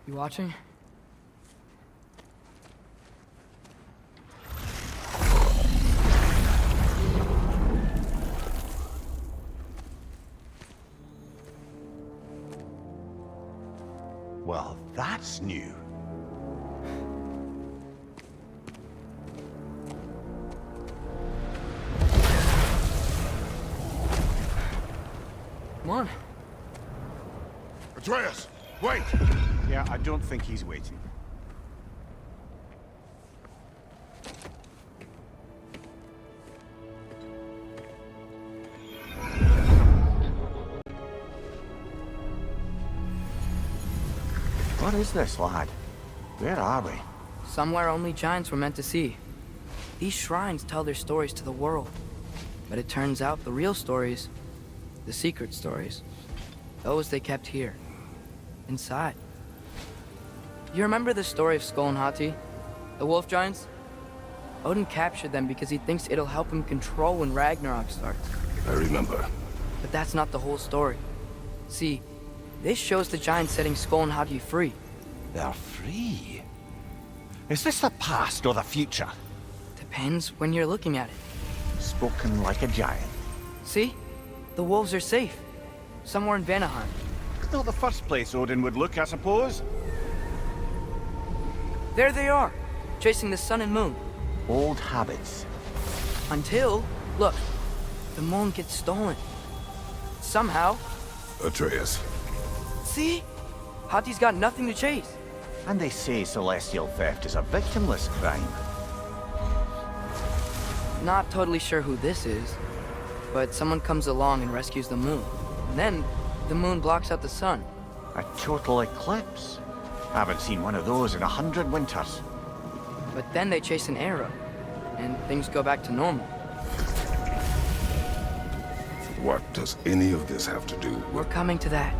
You watching? Well, that's new. Come on. Atreus, wait! Yeah, I don't think he's waiting. What is this, lad? Where are we? Somewhere only giants were meant to see. These shrines tell their stories to the world. But it turns out the real stories, the secret stories, those they kept here, inside. You remember the story of Skull and Hati? The wolf giants? Odin captured them because he thinks it'll help him control when Ragnarok starts. I remember. But that's not the whole story. See, this shows the giants setting Skull and Hati free. They're free. Is this the past or the future? Depends when you're looking at it. Spoken like a giant. See? The wolves are safe. Somewhere in Vanaheim. Not the first place Odin would look, I suppose. There they are, chasing the sun and moon. Old habits. Until, look, the moon gets stolen. Somehow. Atreus. See? Hati's got nothing to chase. And they say celestial theft is a victimless crime. Not totally sure who this is, but someone comes along and rescues the moon. And then, the moon blocks out the sun. A total eclipse. Haven't seen one of those in 100 winters. But then they chase an arrow, and things go back to normal. What does any of this have to do with... We're coming to that.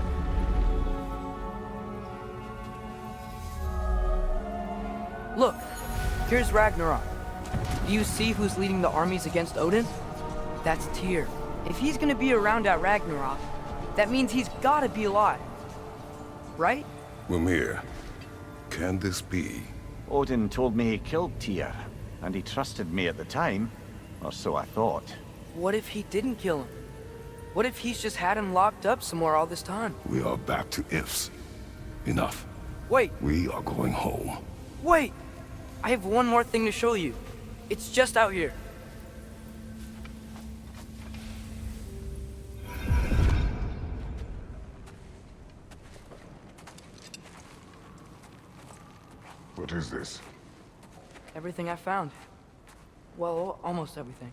Look, here's Ragnarok. Do you see who's leading the armies against Odin? That's Tyr. If he's gonna be around at Ragnarok, that means he's gotta be alive. right? Mimir, can this be? Odin told me he killed Tyr, and he trusted me at the time, or so I thought. What if he didn't kill him? What if he's just had him locked up somewhere all this time? We are back to ifs. Enough. Wait, We are going home. wait! I have one more thing to show you. It's just out here. What is this? Everything I found. Well, almost everything.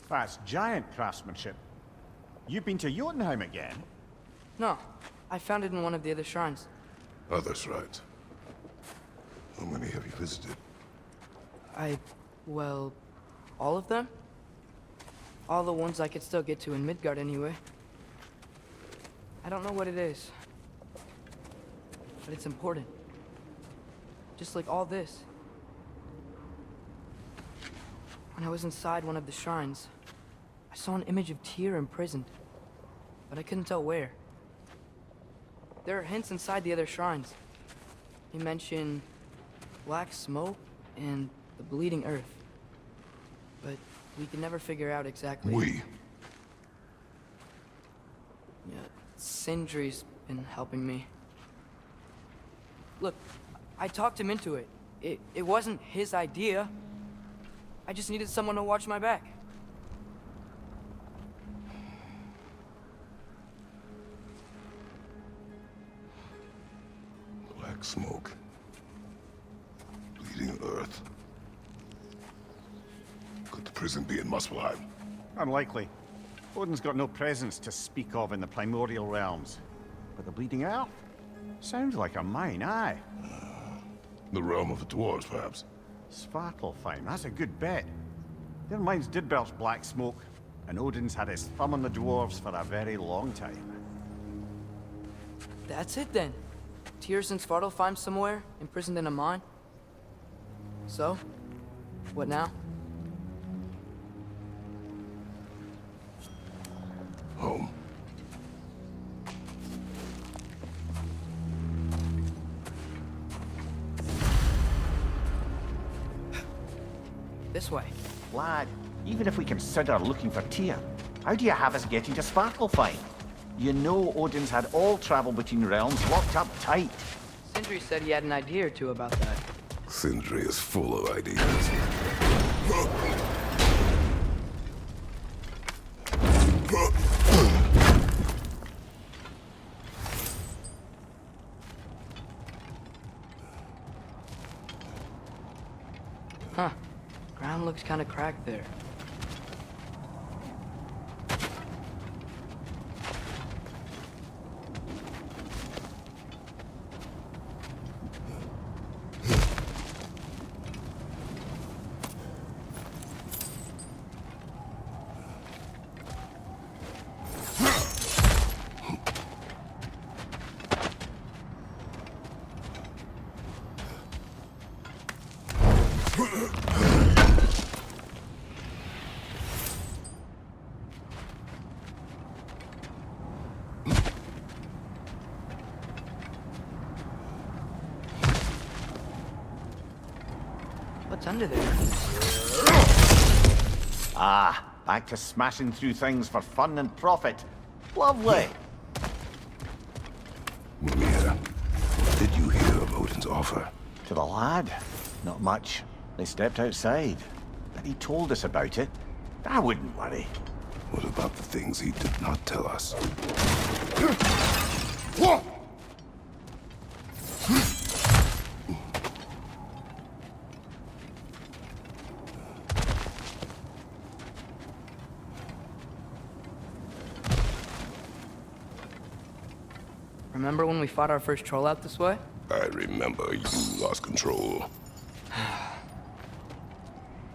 That's giant craftsmanship. You've been to Jotunheim again? No, I found it in one of the other shrines. Others, right? How many have you visited? Well, all of them? All the ones I could still get to in Midgard anyway. I don't know what it is, but it's important. Just like all this. When I was inside one of the shrines, I saw an image of Tyr imprisoned, but I couldn't tell where. There are hints inside the other shrines. He mentioned black smoke and the bleeding earth, but we could never figure out exactly. We. Yeah, Sindri's been helping me. Look, I talked him into it. It wasn't his idea. I just needed someone to watch my back. Black smoke. Bleeding earth. Could the prison be in Muspelheim? Unlikely. Odin's got no presence to speak of in the primordial realms. But the Bleeding Earth? Sounds like a mine, aye. The realm of the dwarves, perhaps? Svartalfheim, that's a good bet. Their mines did belch black smoke, and Odin's had his thumb on the dwarves for a very long time. That's it then. Tyr's in Svartalfheim somewhere, imprisoned in a mine. So, what now? Home. This way. Lad, even if we consider looking for Tyr, how do you have us getting to Svartalfheim? You know Odin's had all travel between realms locked up tight. Sindri said he had an idea or two about that. Sindri is full of ideas. Huh. Ground looks kind of cracked there. What's under there? Ah, back to smashing through things for fun and profit. Lovely. Mimir, did you hear of Odin's offer? To the lad? Not much. They stepped outside. But he told us about it. I wouldn't worry. What about the things he did not tell us? Remember when we fought our first troll out this way? I remember you lost control.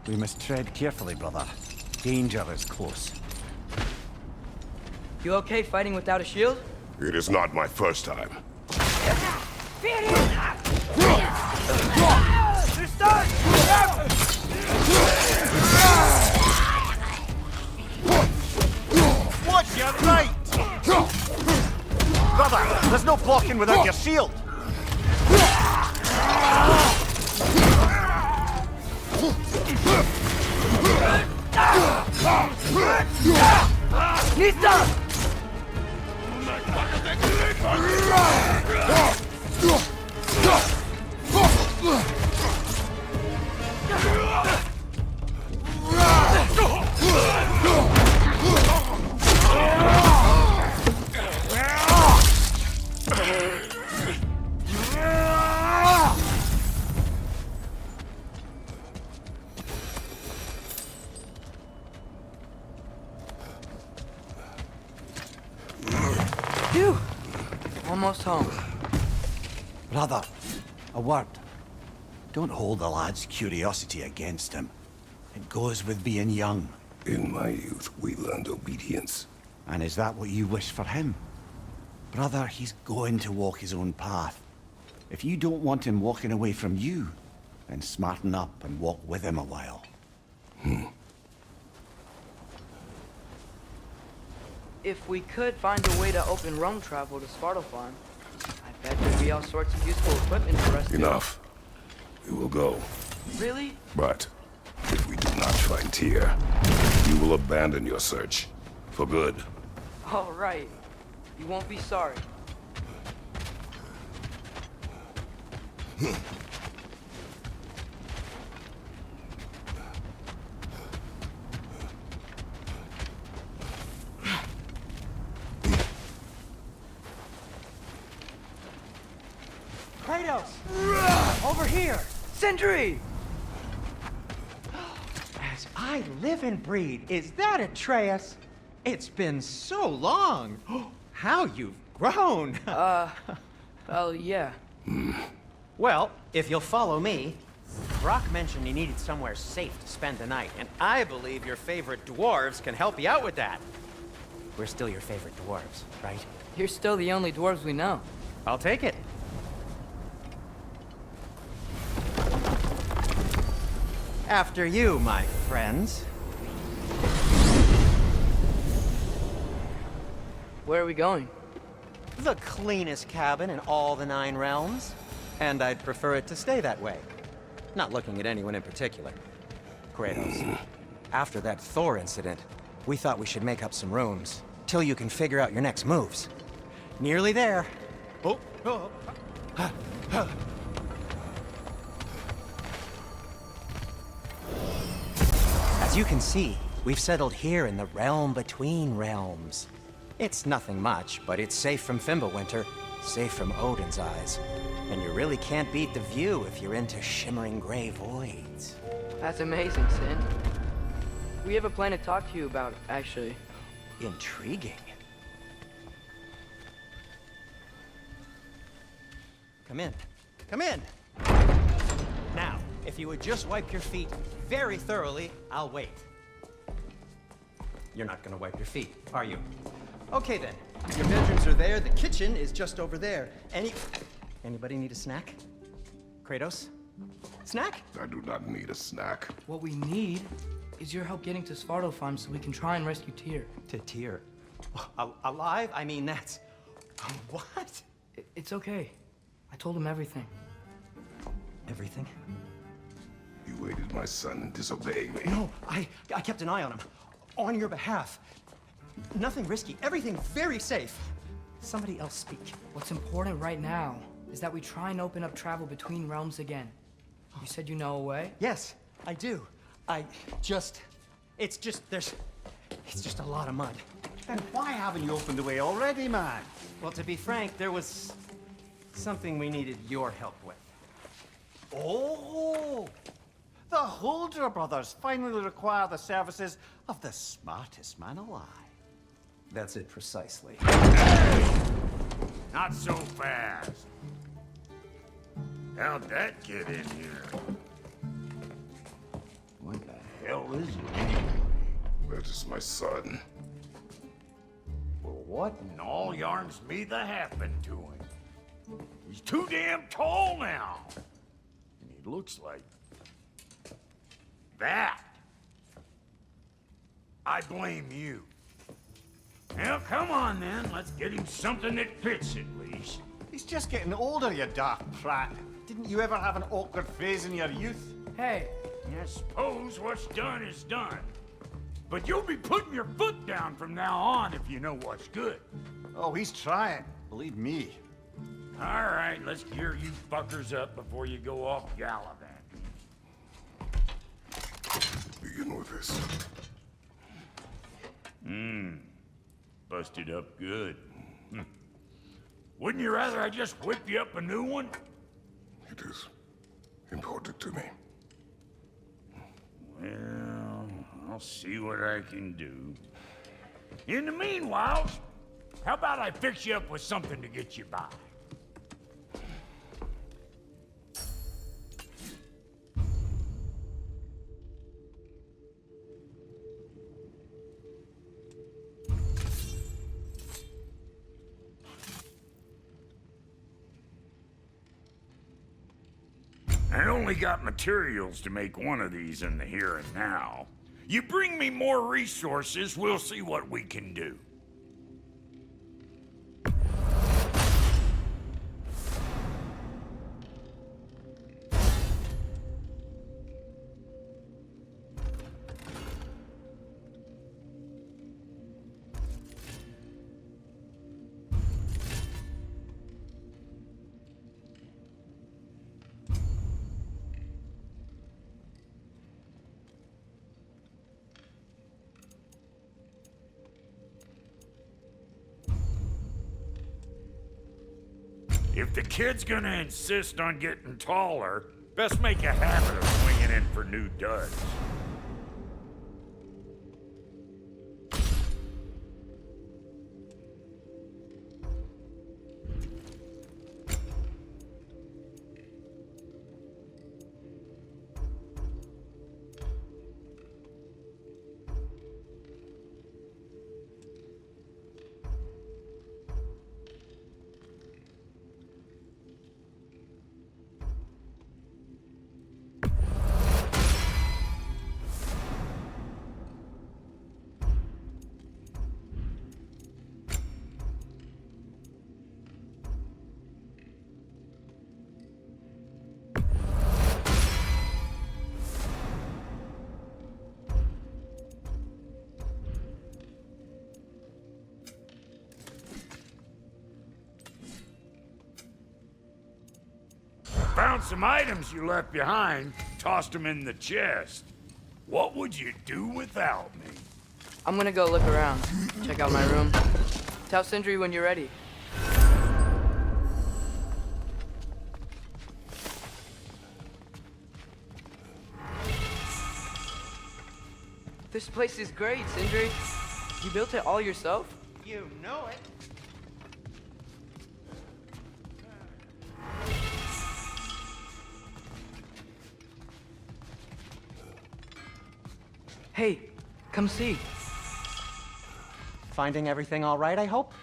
We must tread carefully, brother. Danger is close. You okay fighting without a shield? It is not my first time. They're stuck! There's no blocking without your shield! Nista! Phew! Almost home. Brother, a word. Don't hold the lad's curiosity against him. It goes with being young. In my youth, we learned obedience. And is that what you wish for him? Brother, he's going to walk his own path. If you don't want him walking away from you, then smarten up and walk with him a while. If we could find a way to open Rome travel to Svartalfheim, I bet there'd be all sorts of useful equipment for us. Enough. We will go. Really? But if we do not find Tyr, you will abandon your search. For good. All right. You won't be sorry. Kratos! Over here! Sindri! As I live and breathe, is that Atreus? It's been so long. How you've grown. Well, yeah. Well, if you'll follow me, Brock mentioned you needed somewhere safe to spend the night, and I believe your favorite dwarves can help you out with that. We're still your favorite dwarves, right? You're still the only dwarves we know. I'll take it. After you, my friends. Where are we going? The cleanest cabin in all the 9 realms. And I'd prefer it to stay that way. Not looking at anyone in particular. Kratos, after that Thor incident, we thought we should make up some rooms, till you can figure out your next moves. Nearly there. Oh. As you can see, we've settled here in the realm between realms. It's nothing much, but it's safe from Fimbulwinter, safe from Odin's eyes. And you really can't beat the view if you're into shimmering gray voids. That's amazing, Sin. We have a plan to talk to you about, actually. Intriguing. Come in. Come in! Now, if you would just wipe your feet very thoroughly, I'll wait. You're not gonna wipe your feet, are you? Okay then. Your bedrooms are there, the kitchen is just over there. Anybody need a snack? Kratos? Snack? I do not need a snack. What we need is your help getting to Svartalfheim so we can try and rescue Tyr. To Tyr? Alive? I mean, that's... What? It's okay. I told him everything. Everything? You aided my son in disobeying me. No, I kept an eye on him. On your behalf. Nothing risky. Everything very safe. Somebody else speak. What's important right now is that we try and open up travel between realms again. You said you know a way? Yes, I do. It's just a lot of mud. Then why haven't you opened the way already, man? Well, to be frank, there was something we needed your help with. Oh! The Holder brothers finally require the services of the smartest man alive. That's it precisely. Not so fast. How'd that get in here? What the hell is it? That is my son. Well, what in all yarns me that happened to him? He's too damn tall now. And he looks like that. I blame you. Well, come on then. Let's get him something that fits at least. He's just getting older, you daft prat. Didn't you ever have an awkward phase in your youth? Hey, I suppose what's done is done. But you'll be putting your foot down from now on if you know what's good. Oh, he's trying. Believe me. All right, let's gear you fuckers up before you go off gallivanting. Begin with this. Busted up good. Wouldn't you rather I just whip you up a new one? It is important to me. Well, I'll see what I can do. In the meanwhile, how about I fix you up with something to get you by? I only got materials to make one of these in the here and now. You bring me more resources, we'll see what we can do. If the kid's gonna insist on getting taller, best make a habit of swinging in for new duds. Found some items you left behind, tossed them in the chest. What would you do without me? I'm gonna go look around. Check out my room. Tell Sindri when you're ready. This place is great, Sindri. You built it all yourself? You know it. Hey, come see. Finding everything all right, I hope?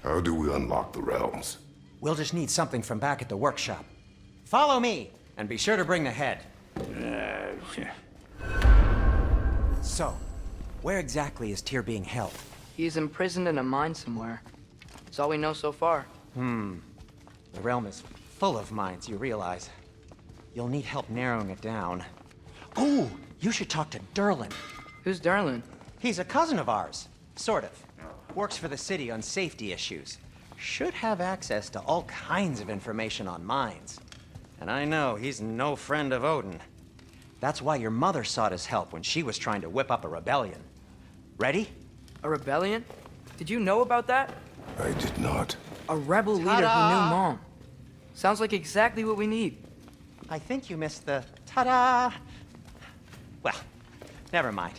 How do we unlock the realms? We'll just need something from back at the workshop. Follow me, and be sure to bring the head. So, where exactly is Tyr being held? He's imprisoned in a mine somewhere. That's all we know so far. The realm is full of mines, you realize. You'll need help narrowing it down. Oh, you should talk to Derlin. Who's Darlin? He's a cousin of ours, sort of. Works for the city on safety issues. Should have access to all kinds of information on mines. And I know he's no friend of Odin. That's why your mother sought his help when she was trying to whip up a rebellion. Ready? A rebellion? Did you know about that? I did not. A rebel leader who knew Mom. Sounds like exactly what we need. I think you missed the ta-da. Well, Never mind.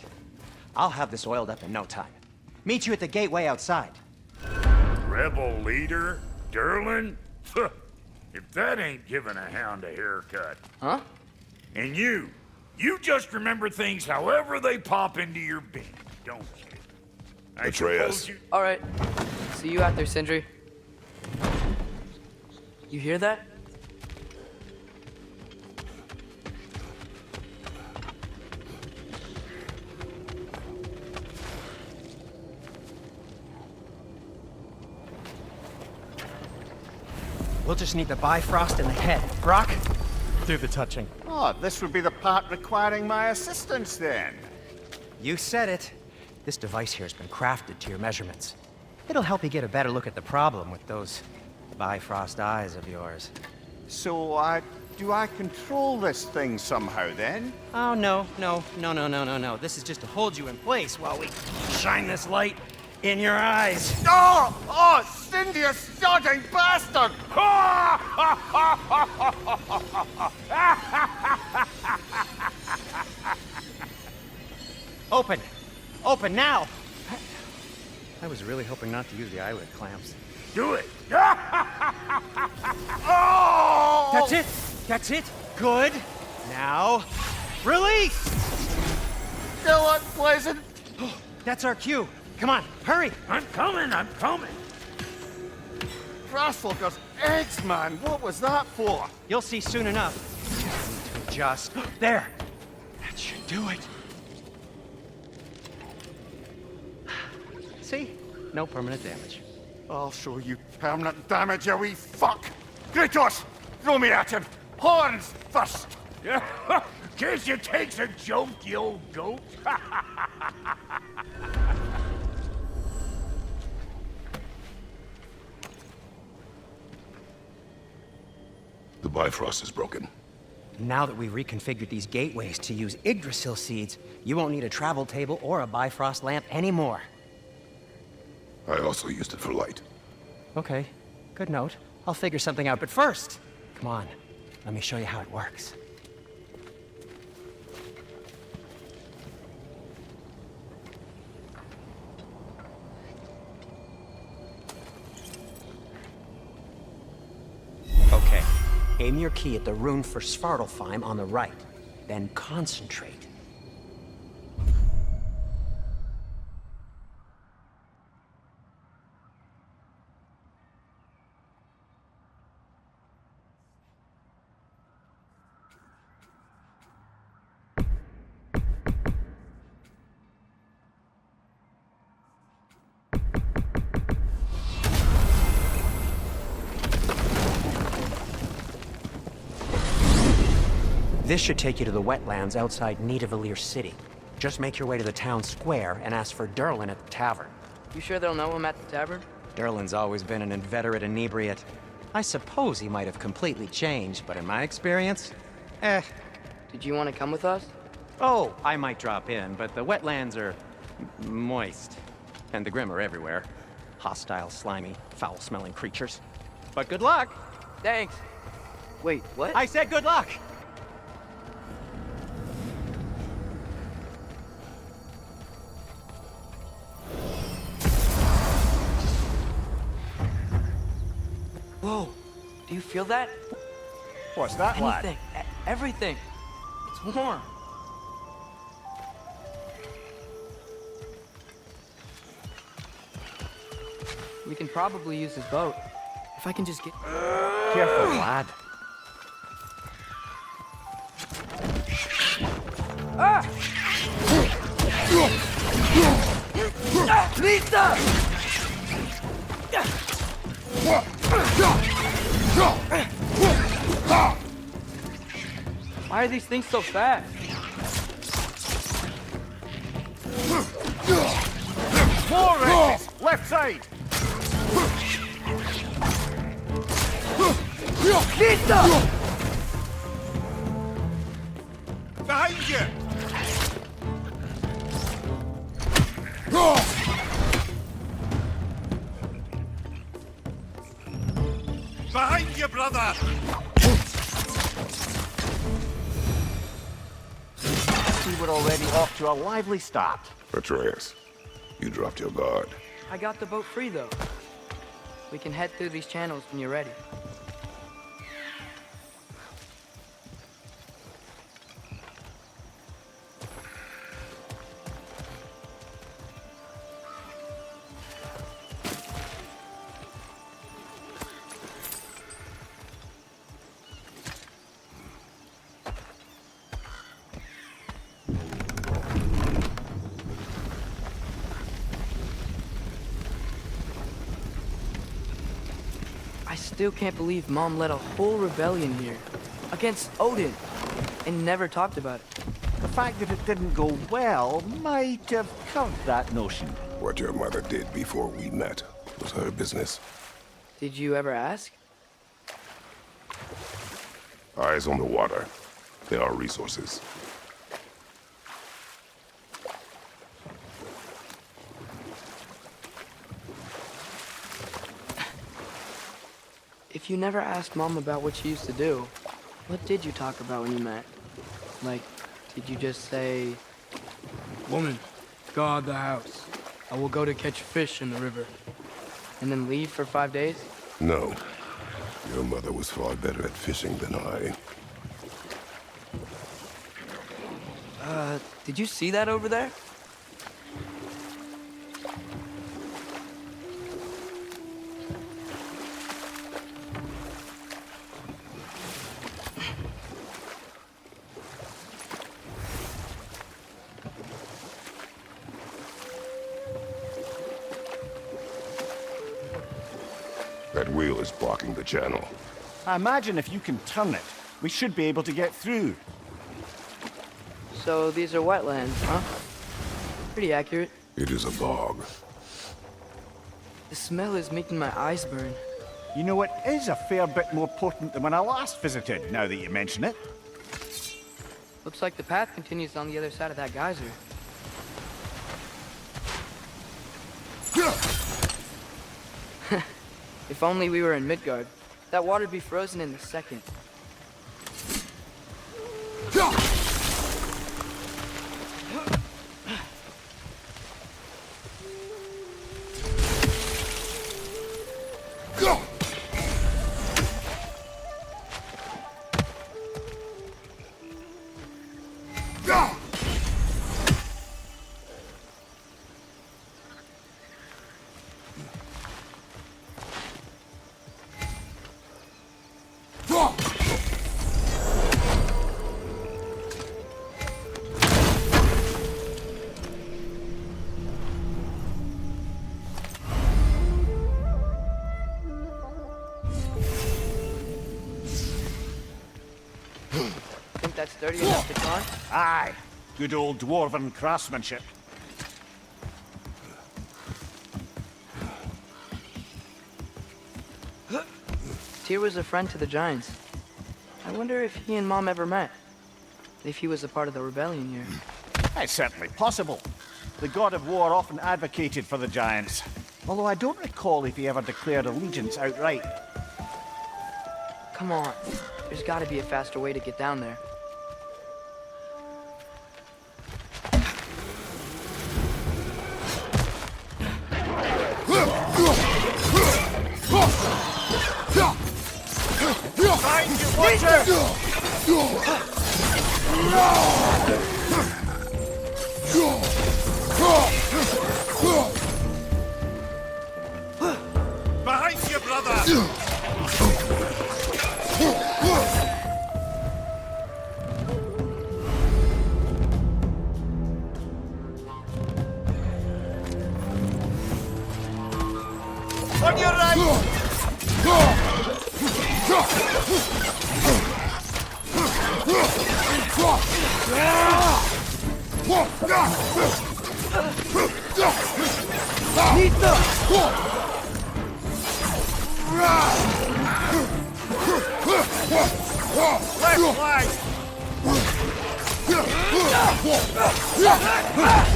I'll have this oiled up in no time. Meet you at the gateway outside. Rebel leader? Durlin? If that ain't giving a hound a haircut. Huh? And you just remember things however they pop into your bean, don't you? I Atreus. suppose you... All right. See you out there, Sindri. You hear that? We'll just need the Bifrost in the head. Brock, do the touching. Oh, this would be the part requiring my assistance then. You said it. This device here has been crafted to your measurements. It'll help you get a better look at the problem with those Bifrost eyes of yours. So, do I control this thing somehow then? Oh, no. This is just to hold you in place while we shine this light in your eyes. Oh, Cindy, you sodding bastard! Open! Open now! I was really hoping not to use the eyelid clamps. Do it! Oh! That's it! That's it! Good! Now, release! Still unpleasant. That's our cue. Come on, hurry! I'm coming! Grasslockers, eggs, man. What was that for? You'll see soon enough. Just there. That should do it. See? No permanent damage. I'll show you permanent damage, you wee fuck. Kratos, throw me at him. Horns first. Guess you takes a joke, you old goat. The Bifrost is broken. Now that we've reconfigured these gateways to use Yggdrasil seeds, you won't need a travel table or a Bifrost lamp anymore. I also used it for light. Okay, good note. I'll figure something out, but first, come on, let me show you how it works. Okay, aim your key at the rune for Svartalfheim on the right, then concentrate. This should take you to the wetlands outside Nidavellir City. Just make your way to the town square and ask for Durlin at the tavern. You sure they'll know him at the tavern? Durlin's always been an inveterate inebriate. I suppose he might have completely changed, but in my experience, Did you want to come with us? Oh, I might drop in, but the wetlands are moist. And the Grim are everywhere. Hostile, slimy, foul-smelling creatures. But good luck! Thanks. Wait, what? I said good luck! Whoa, do you feel that? What's that, lad? Anything, everything. It's warm. We can probably use his boat. If I can just get... Careful, lad. Ah! Lisa! Why are these things so fast? More races! Left side! Lisa! Behind you! Behind you, brother! See we're already off to a lively start. Atreus, you dropped your guard. I got the boat free, though. We can head through these channels when you're ready. I still can't believe Mom led a whole rebellion here against Odin and never talked about it. The fact that it didn't go well might have curved that notion. What your mother did before we met was her business. Did you ever ask? Eyes on the water. There are resources. If you never asked Mom about what she used to do, what did you talk about when you met? Like, did you just say, "Woman, guard the house. I will go to catch fish in the river," and then leave for 5 days? No. Your mother was far better at fishing than I. Did you see that over there? That wheel is blocking the channel. I imagine if you can turn it, we should be able to get through. So these are wetlands, huh? Pretty accurate. It is a bog. The smell is making my eyes burn. You know, it is a fair bit more potent than when I last visited, now that you mention it. Looks like the path continues on the other side of that geyser. If only we were in Midgard. That water'd be frozen in a second. Think that's sturdy enough to climb? Aye, good old dwarven craftsmanship. Tyr was a friend to the Giants. I wonder if he and Mom ever met. If he was a part of the rebellion here. It's certainly possible. The god of war often advocated for the giants. Although I don't recall if he ever declared allegiance outright. Come on. There's gotta be a faster way to get down there. Find you, Watcher! Behind you, brother! On your right! Left flank!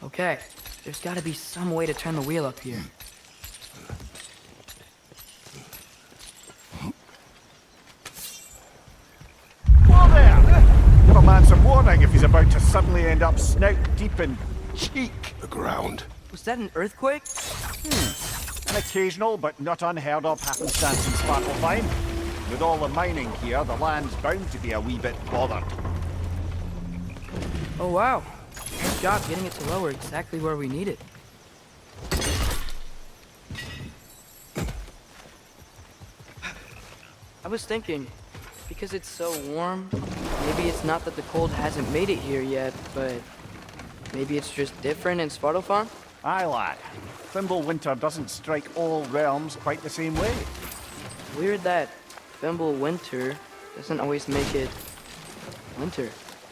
Okay, there's gotta be some way to turn the wheel up here. Whoa there! Give a man some warning if he's about to suddenly end up snout deep in cheek. The ground. Was that an earthquake? An occasional but not unheard of happenstance in Sparklefine. With all the mining here, the land's bound to be a wee bit bothered. Oh wow. Good job getting it to lower exactly where we need it. I was thinking, because it's so warm, maybe it's not that the cold hasn't made it here yet, but maybe it's just different in Svartalfheim? Aye, lad. Winter doesn't strike all realms quite the same way. Weird that Winter doesn't always make it winter.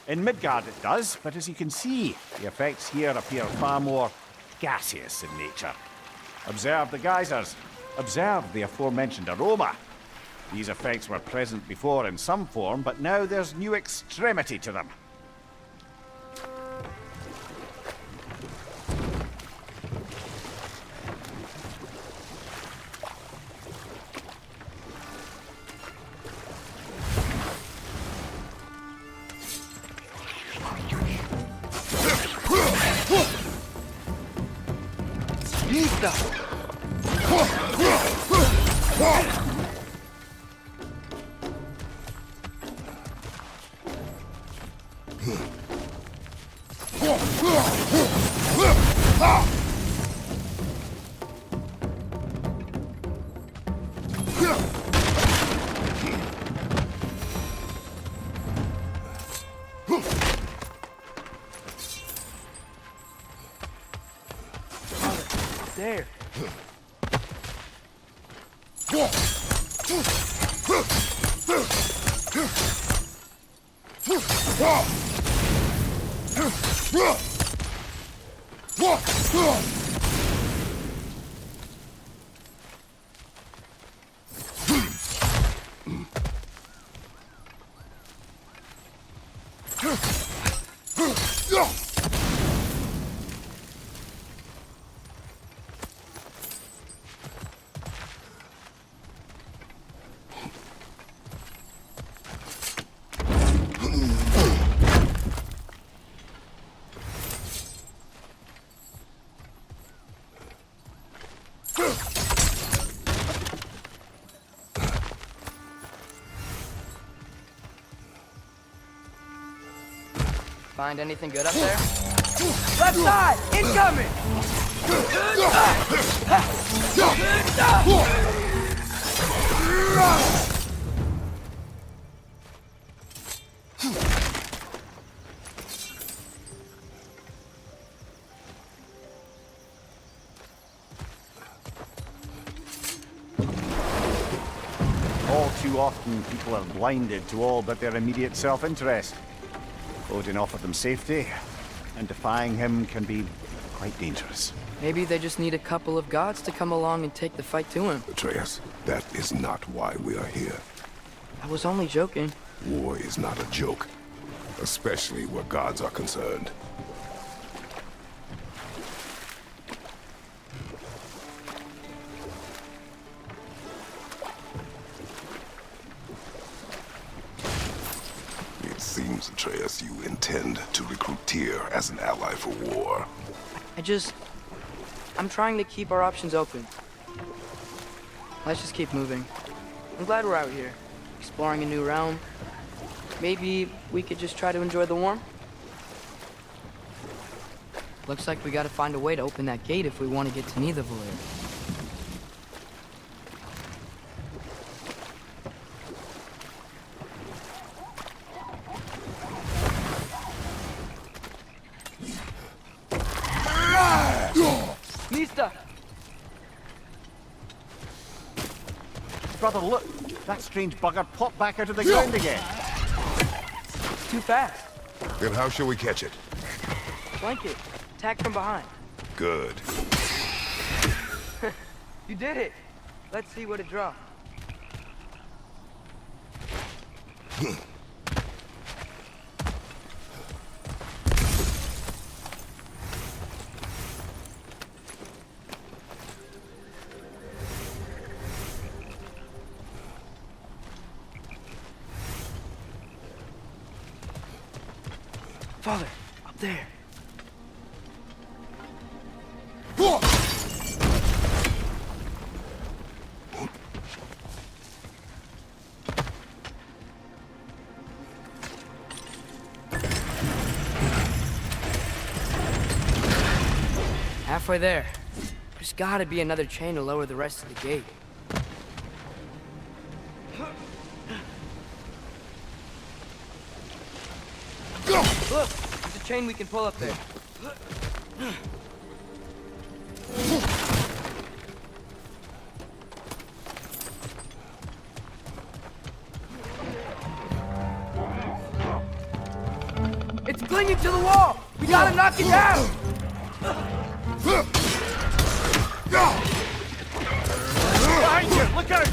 In Midgard it does, but as you can see, the effects here appear far more gaseous in nature. Observe the geysers. Observe the aforementioned aroma. These effects were present before in some form, but now there's new extremity to them. There. Find anything good up there? Left side! Incoming! All too often, people are blinded to all but their immediate self-interest. Odin offered them safety, and defying him can be quite dangerous. Maybe they just need a couple of gods to come along and take the fight to him. Atreus, that is not why we are here. I was only joking. War is not a joke, especially where gods are concerned. It seems, Atreus, you intend to recruit Tyr as an ally for war. I'm trying to keep our options open. Let's just keep moving. I'm glad we're out here, exploring a new realm. Maybe we could just try to enjoy the warmth? Looks like we gotta find a way to open that gate if we want to get to Nidavellir. Nista! Brother, look! That strange bugger popped back out of the ground again. It's too fast. Then how shall we catch it? Flank it. Attack from behind. Good. You did it! Let's see what it dropped. Father, up there. Halfway there. There's gotta be another chain to lower the rest of the gate. Look, there's a chain we can pull up there. It's clinging to the wall! We gotta knock it down! Behind you! Look out!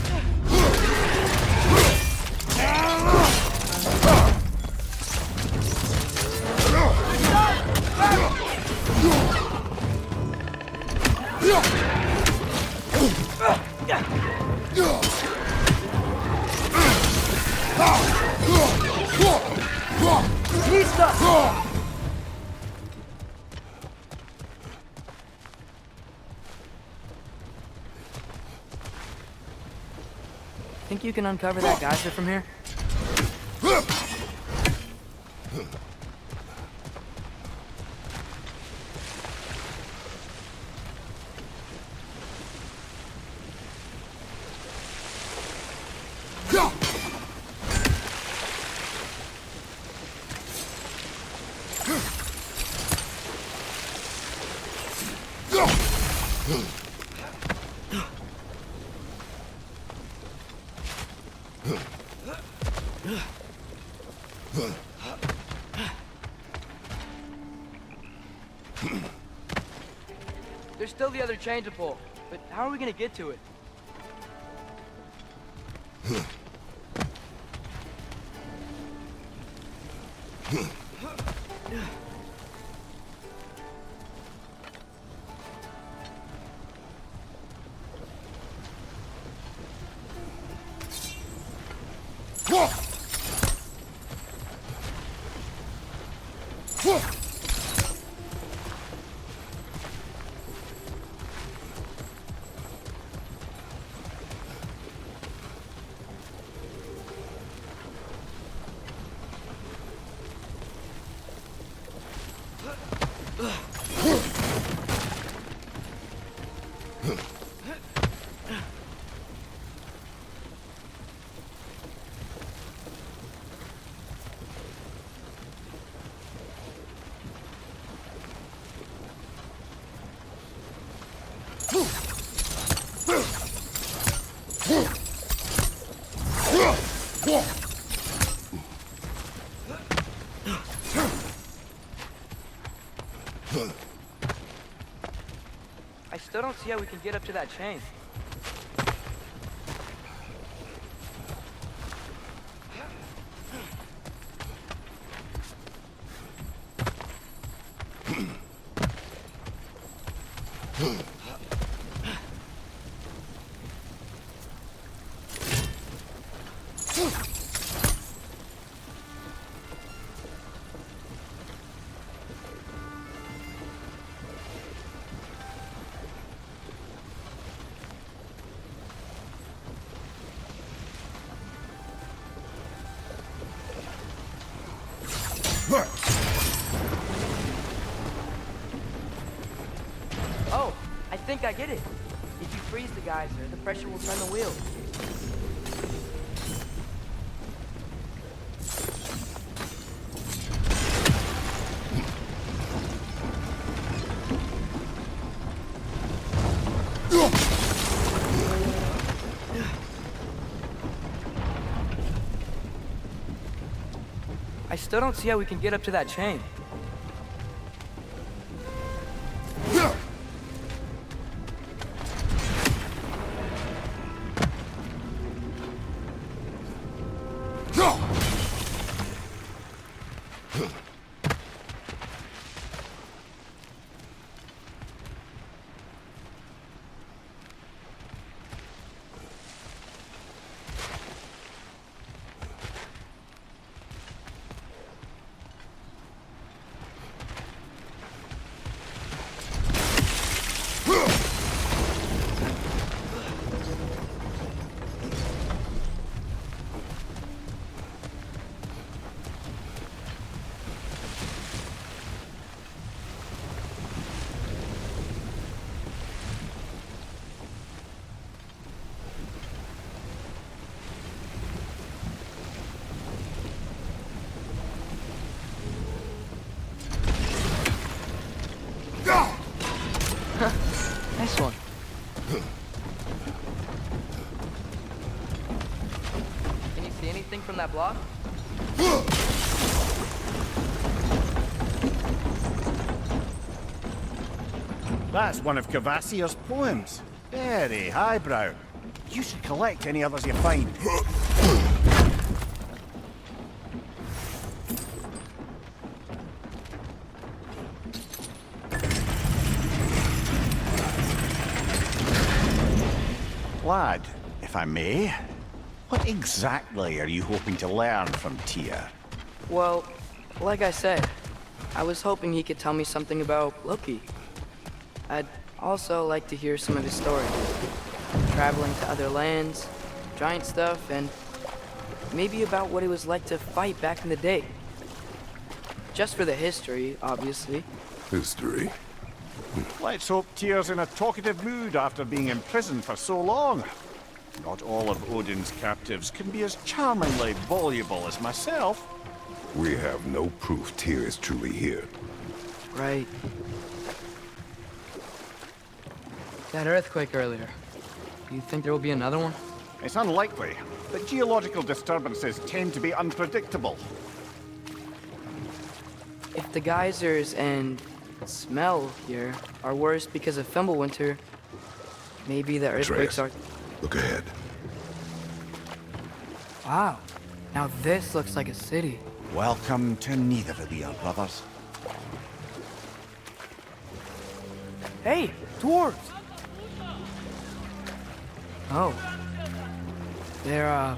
Think you can uncover that geyser from here? There's still the other chain to pull, but how are we gonna get to it? I still don't see how we can get up to that chain. Oh, I think I get it. If you freeze the geyser, the pressure will turn the wheel. I still don't see how we can get up to that chain. anything from that block? That's one of Kvasir's poems. Very highbrow. You should collect any others you find. Lad, if I may, what exactly are you hoping to learn from Tyr? Well, like I said, I was hoping he could tell me something about Loki. I'd also like to hear some of his story. Traveling to other lands, giant stuff, and maybe about what it was like to fight back in the day. Just for the history, obviously. History. Let's hope Tyr's in a talkative mood after being in prison for so long. Not all of Odin's captives can be as charmingly voluble as myself. We have no proof Tyr is truly here. Right. That earthquake earlier. Do you think there will be another one? It's unlikely, but geological disturbances tend to be unpredictable. If the geysers and smell here are worse because of Fimbulwinter, maybe the earthquakes Atreus, are... look ahead. Wow. Now this looks like a city. Welcome to Neither brothers. Hey, dwarves! Oh. They're,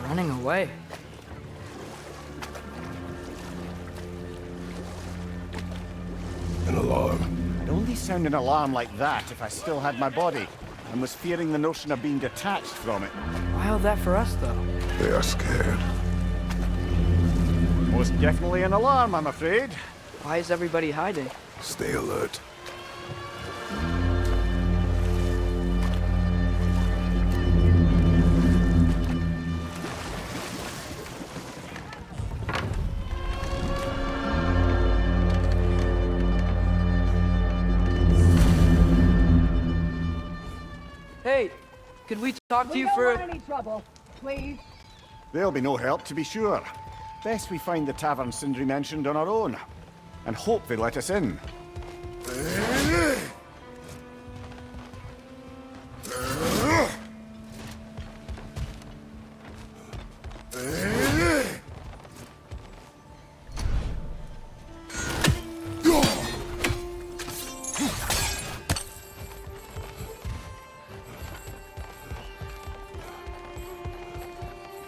running away. An alarm. I'd only sound an alarm like that if I still had my body, and was fearing the notion of being detached from it. Wild that for us, though. They are scared. Most definitely an alarm, I'm afraid. Why is everybody hiding? Stay alert. Hey, could we talk to you We for... don't want any trouble, please. There'll be no help, to be sure. Best we find the tavern Sindri mentioned on our own, and hope they let us in.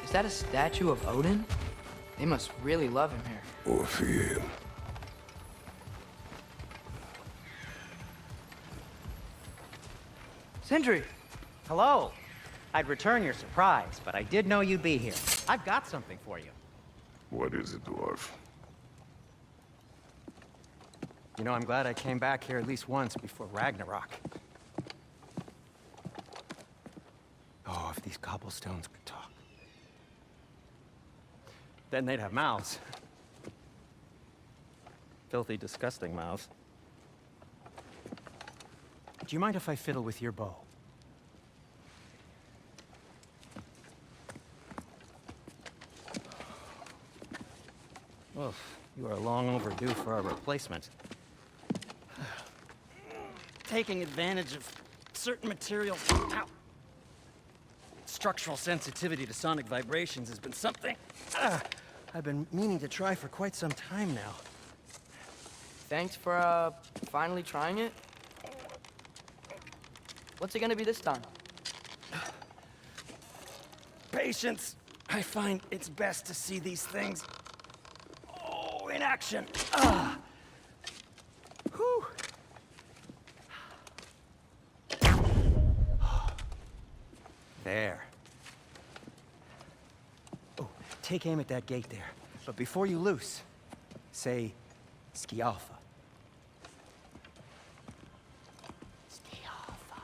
Is that a statue of Odin? They must really love him here. Or fear him. Sindri! Hello. I'd return your surprise, but I did know you'd be here. I've got something for you. What is it, dwarf? You know, I'm glad I came back here at least once before Ragnarok. Oh, if these cobblestones could talk. Then they'd have mouths. Filthy, disgusting mouths. Do you mind if I fiddle with your bow? Well, you are long overdue for a replacement. Taking advantage of certain materials. Ow. Structural sensitivity to sonic vibrations has been something I've been meaning to try for quite some time now. Thanks for, finally trying it. What's it gonna be this time? Patience. I find it's best to see these things, in action. Whew. There. Oh, take aim at that gate there. But before you loose, say, Skialfa. Skialfa.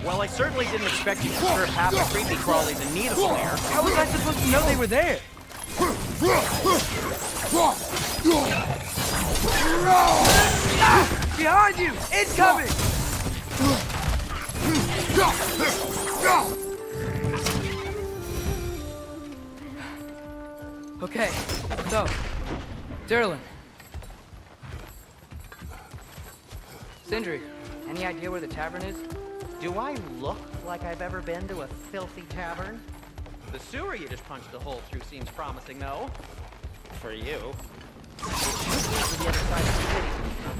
Well, I certainly didn't expect you to serve half the creepy crawlies in need of there. How was I supposed to know they were there? Behind you! Incoming! Okay, so, Derlin. Sindri, any idea where the tavern is? Do I look like I've ever been to a filthy tavern? The sewer you just punched a hole through seems promising, though. For you. To the other side of the city.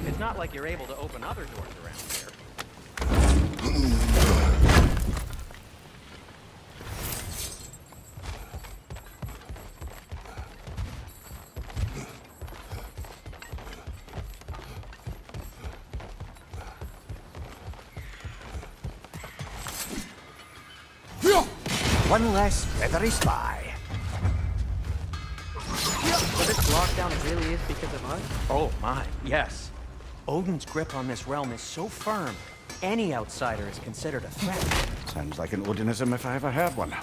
It's not like you're able to open other doors around here. One less feathery spy. So this lockdown really is because of us? Oh my, yes. Odin's grip on this realm is so firm, any outsider is considered a threat. Sounds like an Odinism if I ever heard one.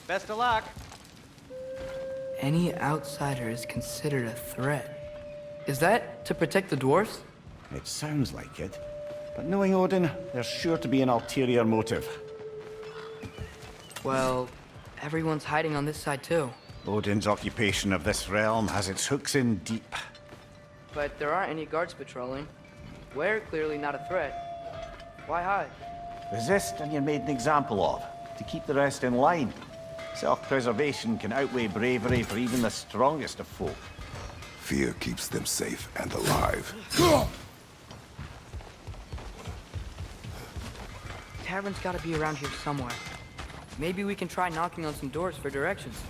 Best of luck. Any outsider is considered a threat. Is that to protect the dwarves? It sounds like it. But knowing Odin, there's sure to be an ulterior motive. Well, everyone's hiding on this side too. Odin's occupation of this realm has its hooks in deep. But there aren't any guards patrolling. We're clearly not a threat. Why hide? Resist and you're made an example of, to keep the rest in line. Self-preservation can outweigh bravery for even the strongest of folk. Fear keeps them safe and alive. Tavern's gotta be around here somewhere. Maybe we can try knocking on some doors for directions.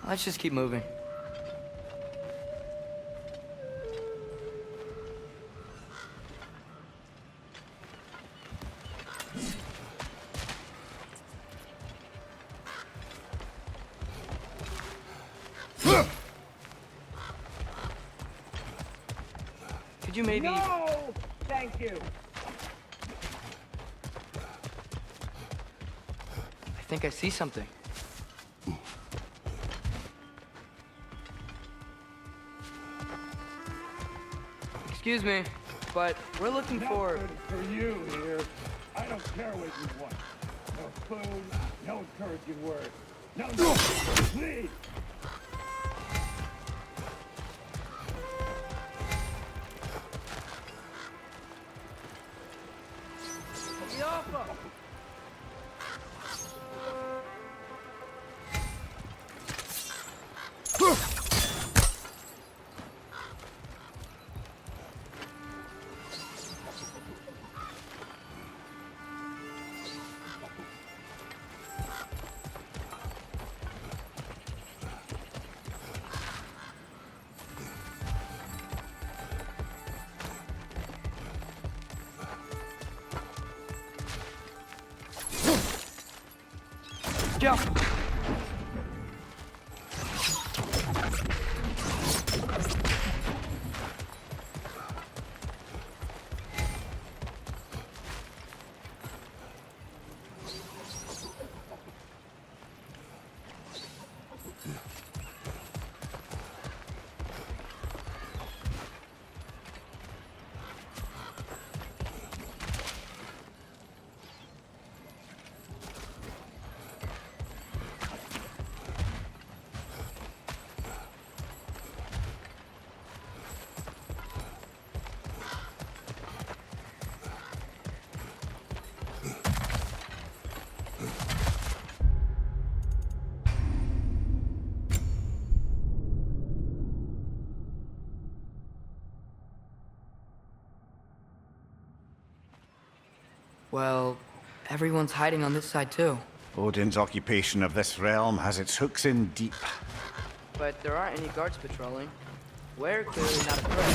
Let's just keep moving. Could you maybe... No! Thank you. I think I see something. Excuse me, but we're looking for... For you here. I don't care what you want. No food, no encouraging words. No, please. Go! Well, everyone's hiding on this side too. Odin's occupation of this realm has its hooks in deep. But there aren't any guards patrolling. We're clearly not a threat.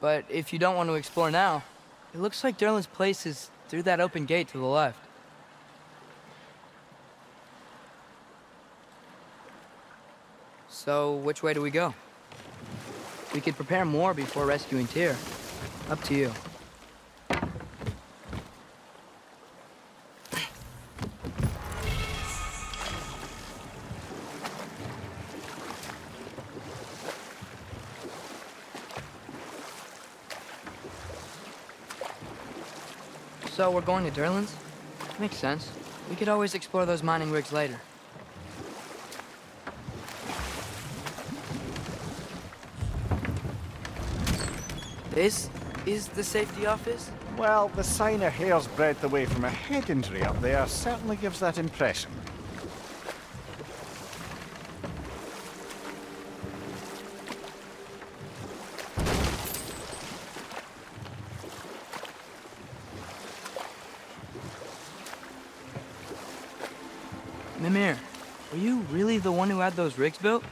But if you don't want to explore now, it looks like Derlin's place is through that open gate to the left. So, which way do we go? We could prepare more before rescuing Tyr. Up to you. So, we're going to Derlin's? Makes sense. We could always explore those mining rigs later. This is the safety office? Well, the sign a hair's breadth away from a head injury up there certainly gives that impression. Mimir, were you really the one who had those rigs built?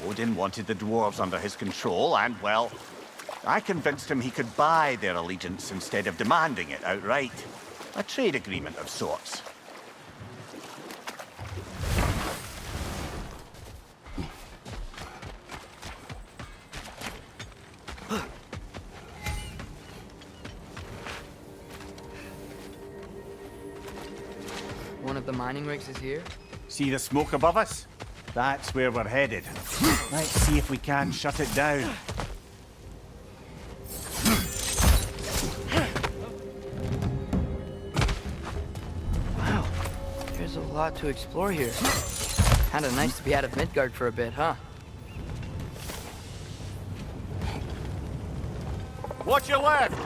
Odin wanted the dwarves under his control, and, well, I convinced him he could buy their allegiance instead of demanding it outright. A trade agreement of sorts. One of the mining rigs is here? See the smoke above us? That's where we're headed. Let's see if we can shut it down. Wow, there's a lot to explore here. Kinda nice to be out of Midgard for a bit, huh? Watch your left!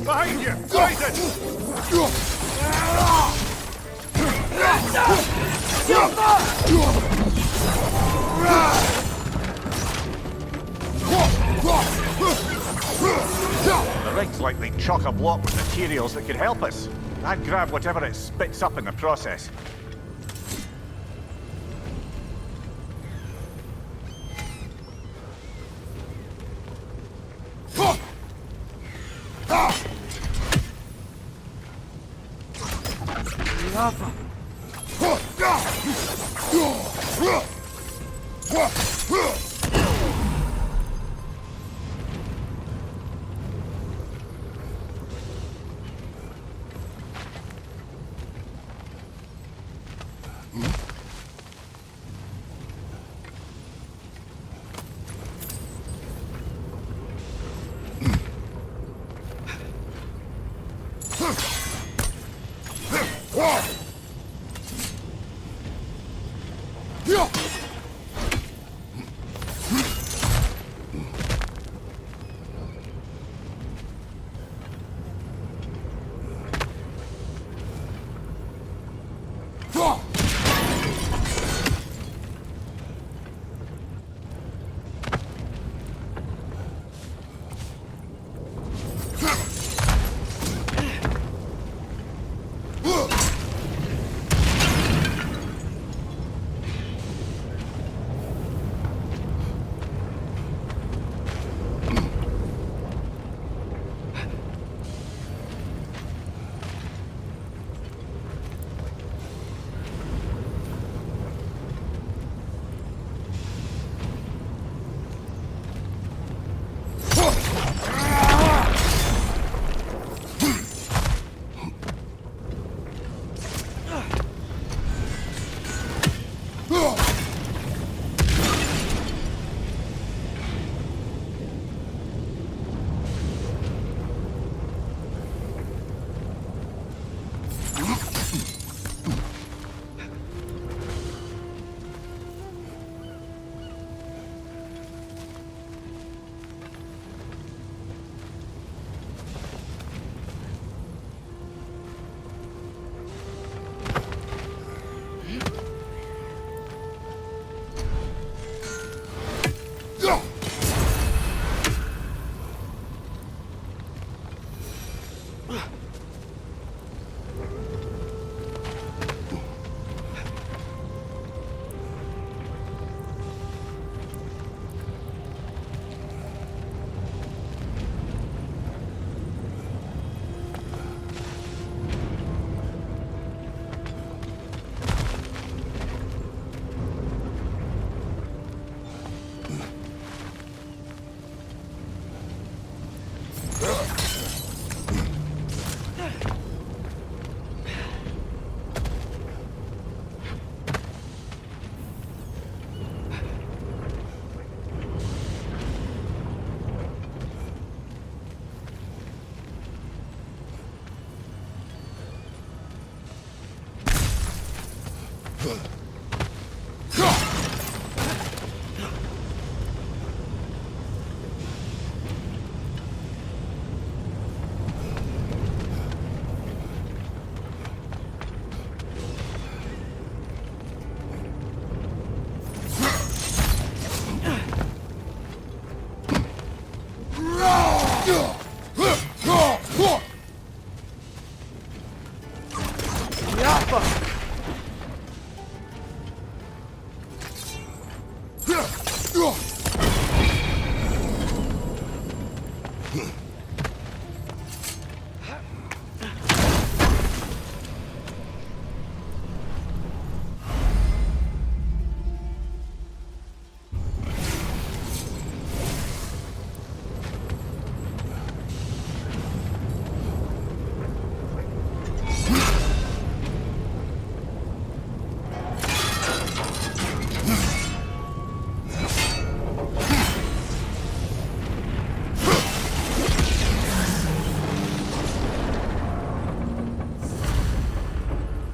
Behind you! Poison! The rig's likely chock-a-block with materials that could help us. I'd grab whatever it spits up in the process.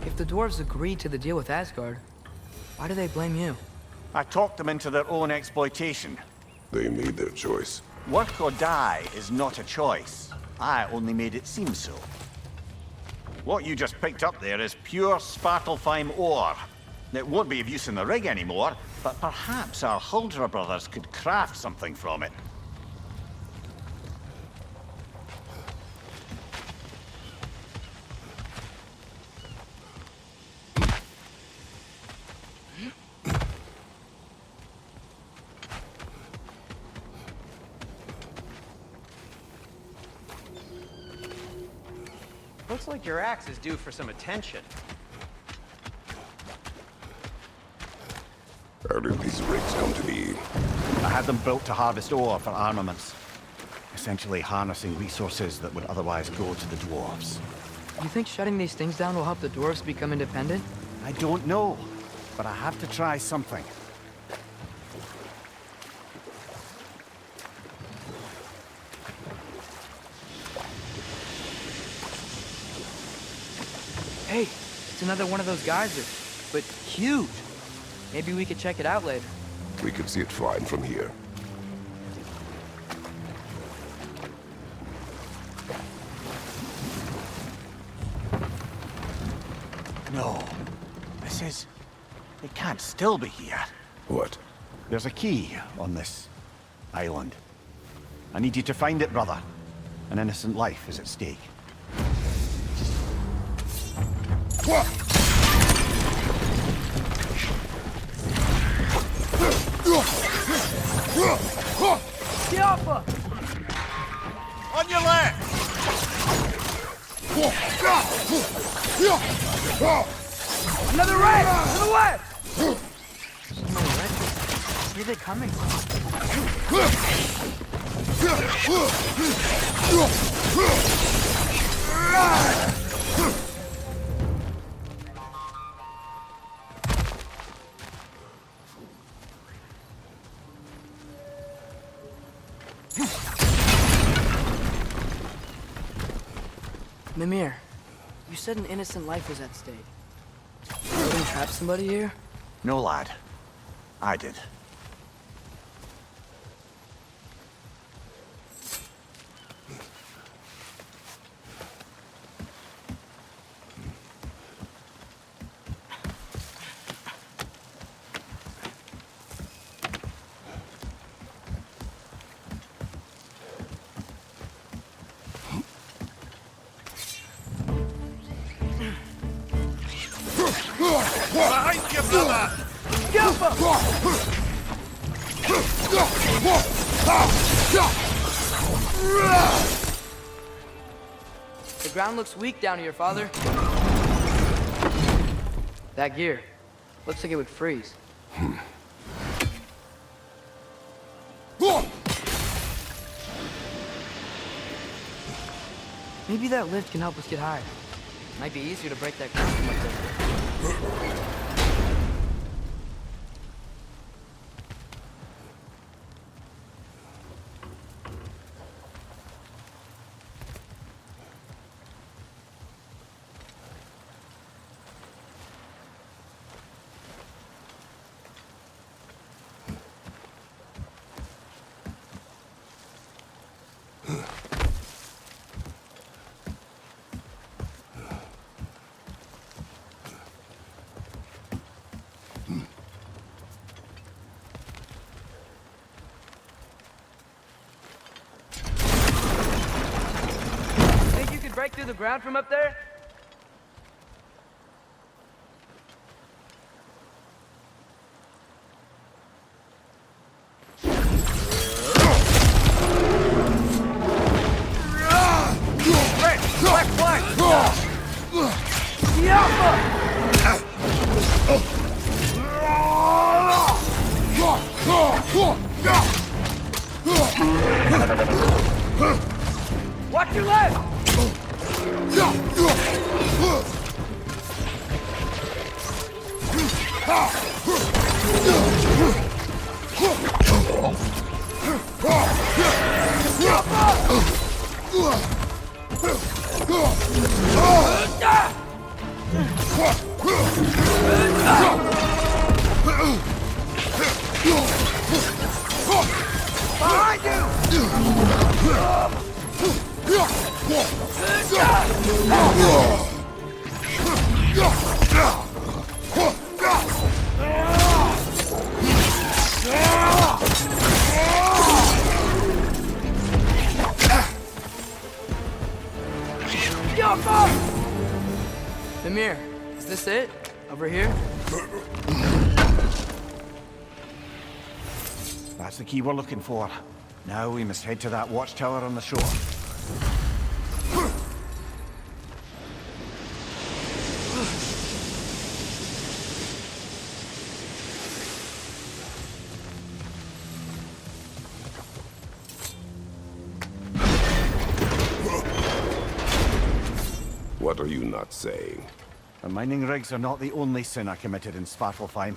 If the dwarves agreed to the deal with Asgard, why do they blame you? I talked them into their own exploitation. They made their choice. Work or die is not a choice. I only made it seem so. What you just picked up there is pure Svartalfheim ore. It won't be of use in the rig anymore, but perhaps our Huldra brothers could craft something from it. Looks like your axe is due for some attention. How did these rigs come to be? I had them built to harvest ore for armaments. Essentially harnessing resources that would otherwise go to the dwarves. You think shutting these things down will help the dwarves become independent? I don't know, but I have to try something. Hey, it's another one of those geysers, but huge. Maybe we could check it out later. We could see it fine from here. No. This is... It can't still be here. What? There's a key on this island. I need you to find it, brother. An innocent life is at stake. Alpha! On your left! Another ray! To the left! No red. Where are they coming Mimir, you said an innocent life was at stake. You didn't trap somebody here? No, lad. I did. The ground looks weak down here, Father. That gear. Looks like it would freeze. Maybe that lift can help us get higher. Might be easier to break that ground from up there. Break through the ground from up there? Watch your left! Behind you! Mimir, is this it? Over here? That's the key we're looking for. Now we must head to that watchtower on the shore. What are you not saying? The mining rigs are not the only sin I committed in Svartalfheim.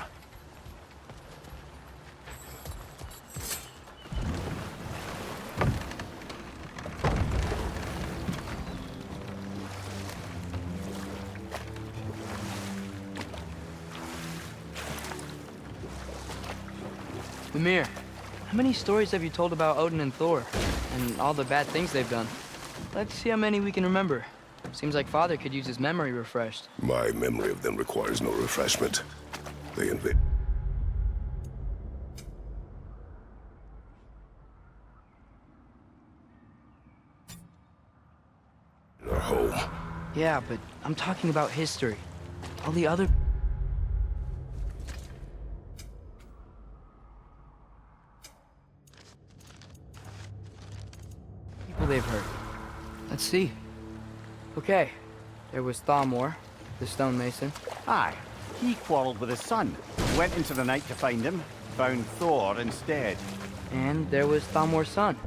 Mimir, how many stories have you told about Odin and Thor? And all the bad things they've done? Let's see how many we can remember. Seems like Father could use his memory refreshed. My memory of them requires no refreshment. They invade our home. Yeah, but I'm talking about history. All the other people they've hurt. Let's see. Okay, there was Thamor, the stonemason. Aye, he quarreled with his son. Went into the night to find him, found Thor instead. And there was Thamor's son.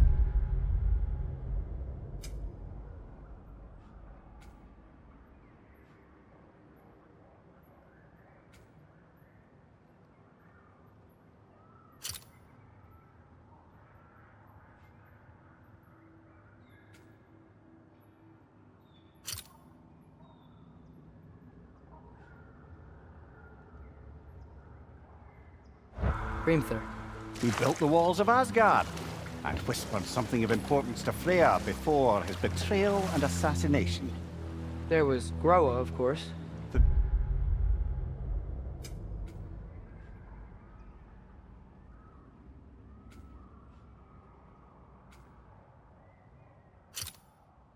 Grimthur. He built the walls of Asgard and whispered something of importance to Freya before his betrayal and assassination. There was Groa, of course.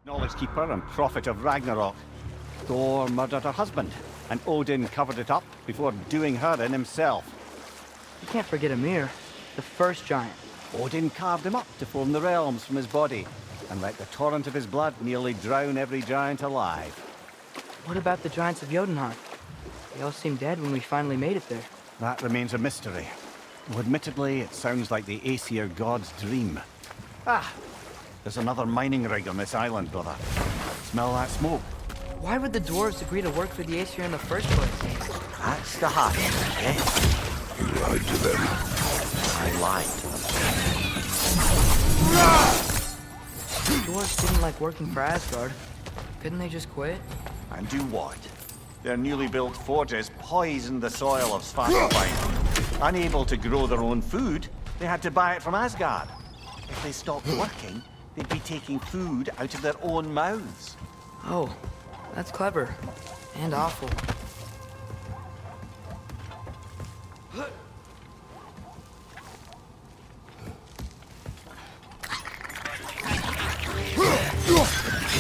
Knowledge keeper and prophet of Ragnarok. Thor murdered her husband, and Odin covered it up before doing her in himself. You can't forget Ymir, the first giant. Odin carved him up to form the realms from his body, and let the torrent of his blood nearly drown every giant alive. What about the giants of Jotunheim? They all seemed dead when we finally made it there. That remains a mystery. Though admittedly, it sounds like the Aesir god's dream. Ah! There's another mining rig on this island, brother. Smell that smoke? Why would the dwarves agree to work for the Aesir in the first place? That's the heart, eh? You lied to them. I lied to them. The dwarves didn't like working for Asgard. Couldn't they just quit? And do what? Their newly built forges poisoned the soil of Svartalfheim. Unable to grow their own food, they had to buy it from Asgard. If they stopped working, they'd be taking food out of their own mouths. Oh, that's clever. And awful.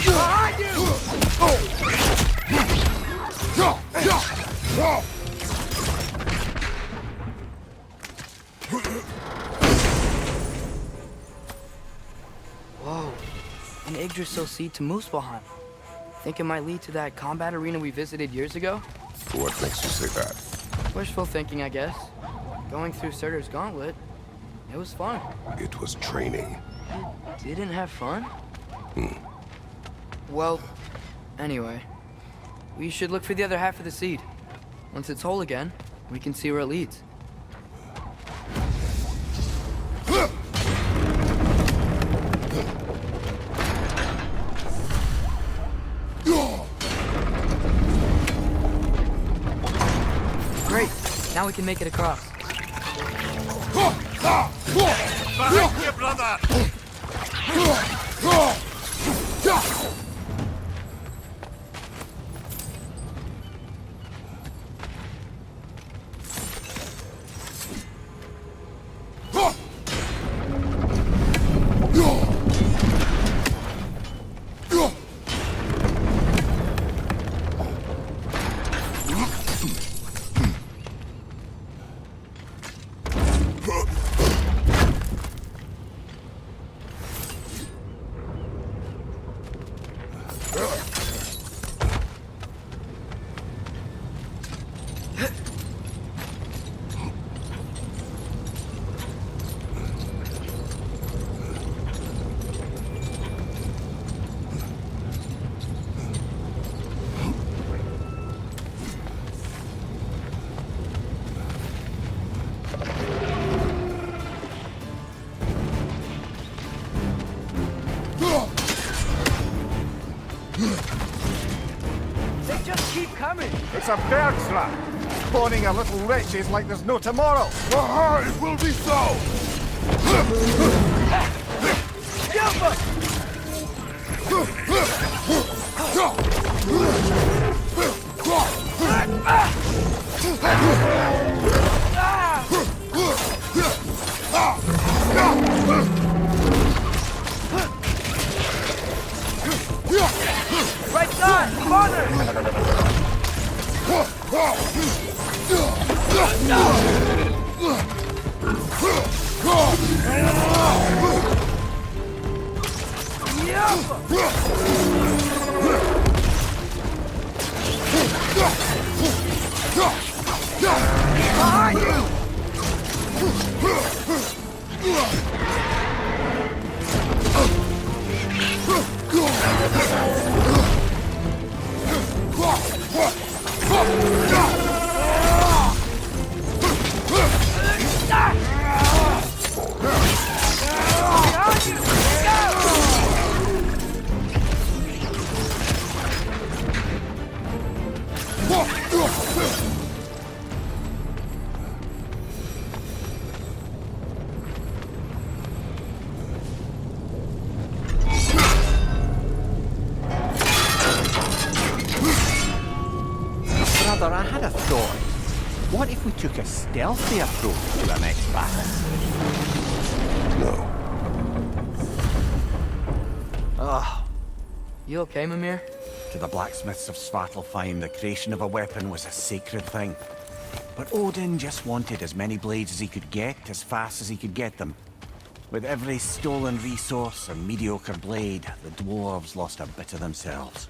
Behind you! Whoa. An Yggdrasil seed to Muspelheim. Think it might lead to that combat arena we visited years ago? What makes you say that? Wishful thinking, I guess. Going through Surtur's gauntlet, it was fun. It was training. Didn't have fun? Well, anyway. We should look for the other half of the seed. Once it's whole again, we can see where it leads. Great! Now we can make it across. Behind you, brother! They just keep coming! It's a bird trap! Spawning our little wretches like there's no tomorrow! For her, it will be so! Right side! Father! Behind you! Brother, I had a thought. What if we took a stealthy approach to the next battle? No. Ah, You okay, Mimir? to the blacksmiths of Svartalfheim, the creation of a weapon was a sacred thing. But Odin just wanted as many blades as he could get, as fast as he could get them. With every stolen resource and mediocre blade, the dwarves lost a bit of themselves.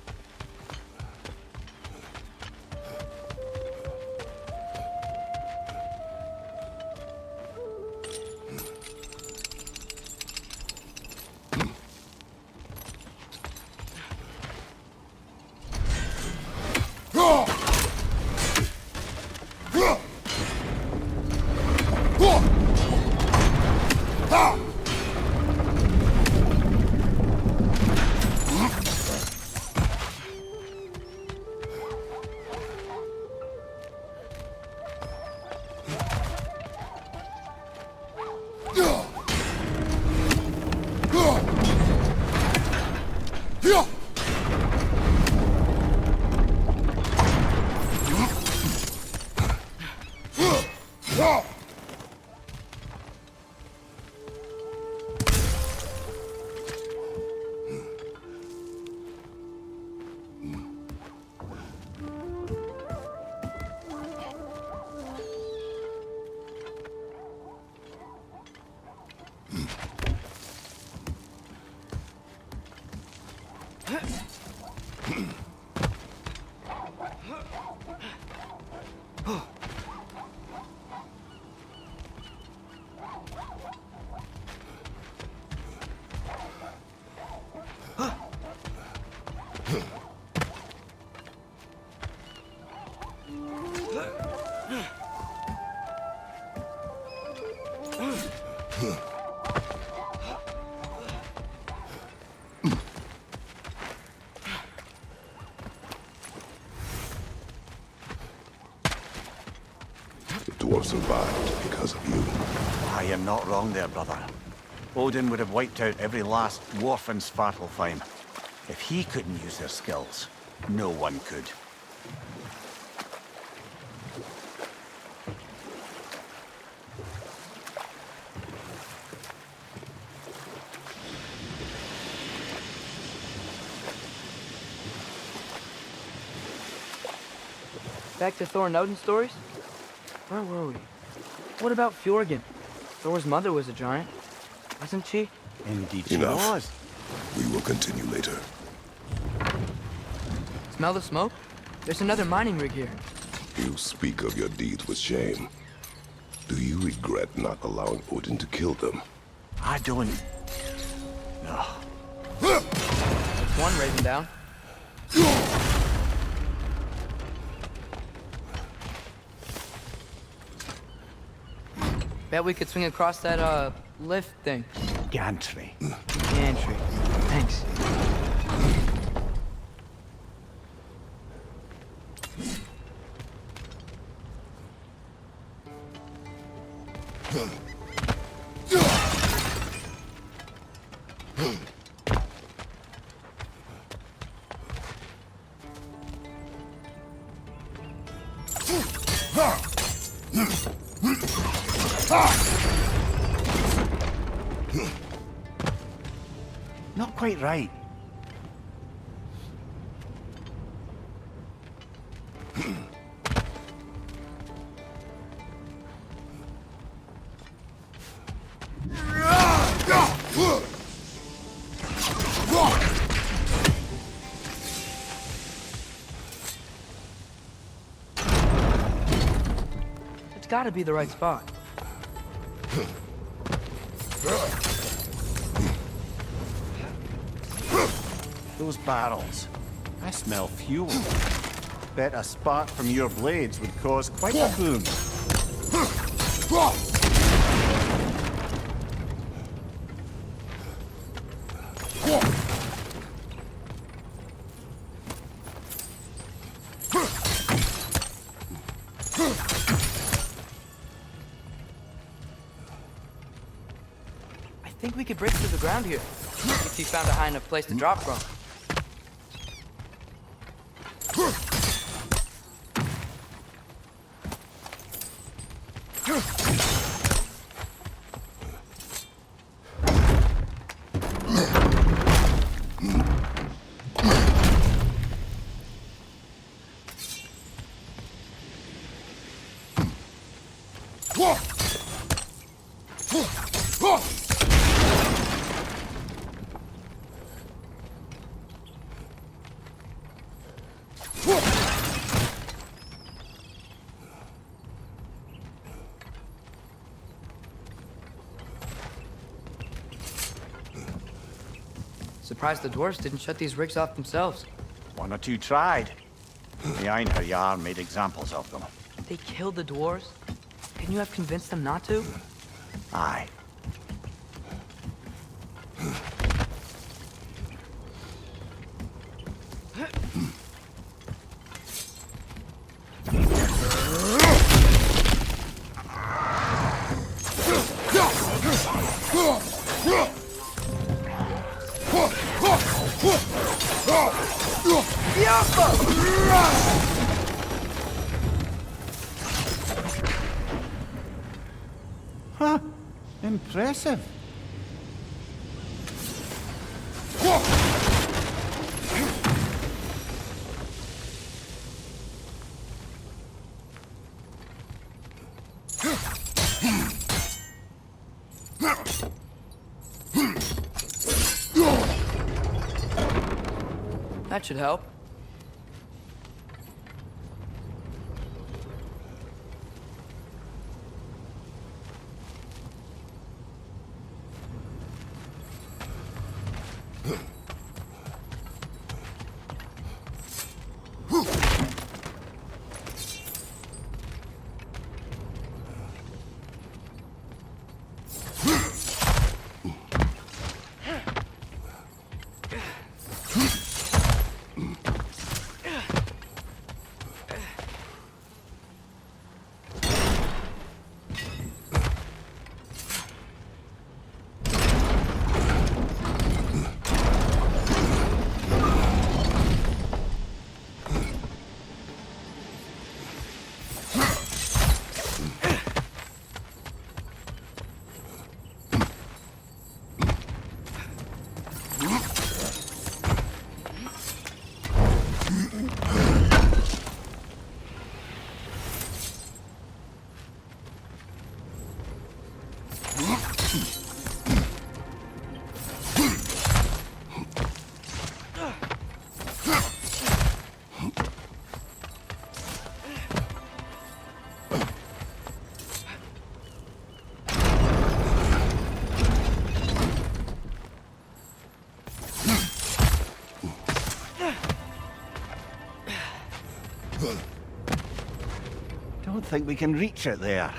The dwarf survived because of you. I am not wrong there, brother. Odin would have wiped out every last dwarf in Svartalfheim. If he couldn't use their skills, no one could. Back to Thor and Odin stories? Where were we? What about Fjorgen? Thor's mother was a giant, wasn't she? Indeed she Enough. was. We will continue later. Smell the smoke? There's another mining rig here. You speak of your deeds with shame. Do you regret not allowing Odin to kill them? I don't... No. That's one raven down. Bet we could swing across that, lift thing. Gantry. Gantry. Thanks. Not quite right. It's gotta be the right spot. Those barrels. I smell fuel. Bet a spark from your blades would cause quite a boom. I think we could break through the ground here. If you found a high enough place to drop from. Surprised the dwarves didn't shut these rigs off themselves. One or two tried. The Einherjar made examples of them. They killed the dwarves? Couldn't you have convinced them not to? Aye. Huh. Impressive. That should help. Don't think we can reach it there.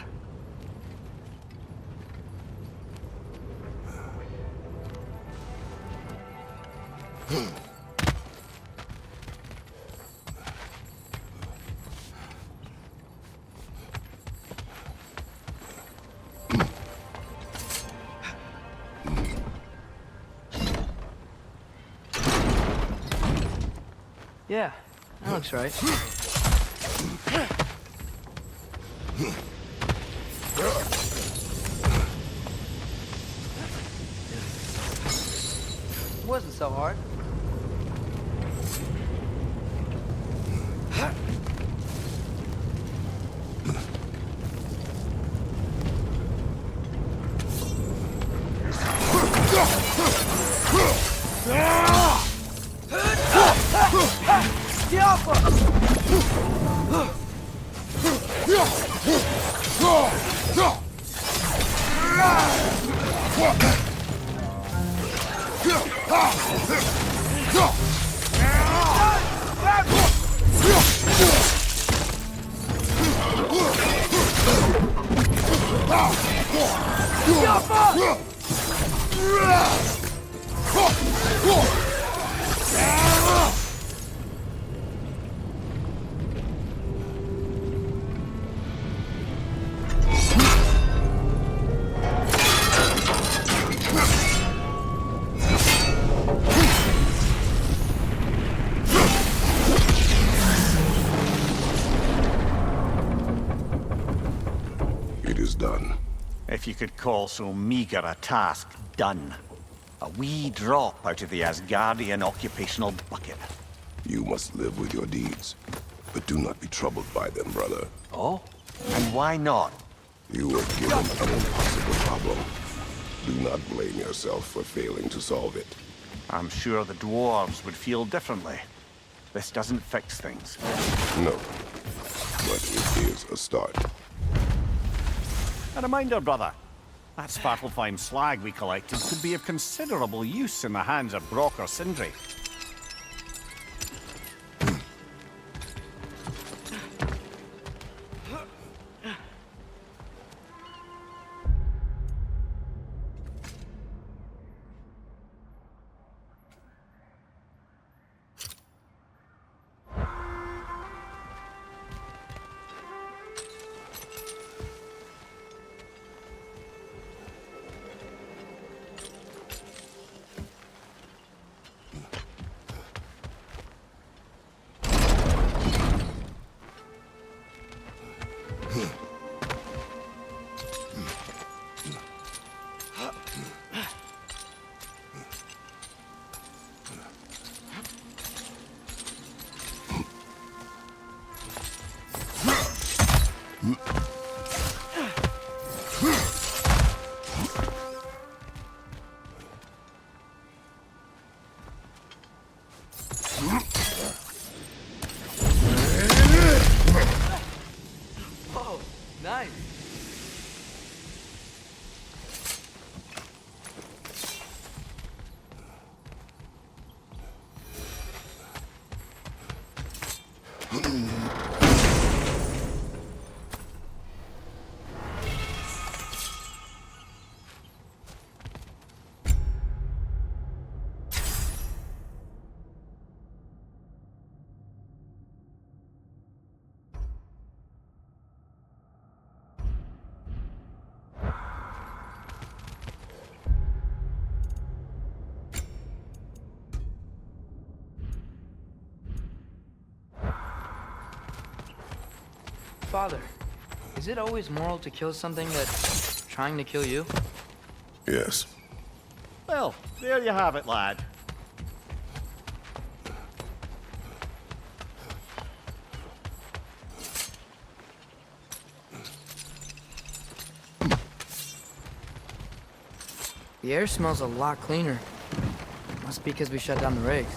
Yeah, that looks right. It wasn't so hard. It is done. If you could call so meager a task done. A wee drop out of the Asgardian occupational bucket. You must live with your deeds, but do not be troubled by them, brother. Oh? And why not? You were given an impossible problem. Do not blame yourself for failing to solve it. I'm sure the dwarves would feel differently. This doesn't fix things. No. But it is a start. A reminder, brother. That Svartalfheim slag we collected could be of considerable use in the hands of Brock or Sindri. Oh, nice. Father, is it always moral to kill something that's trying to kill you? Yes. Well, there you have it, lad. The air smells a lot cleaner. Must be because we shut down the rigs.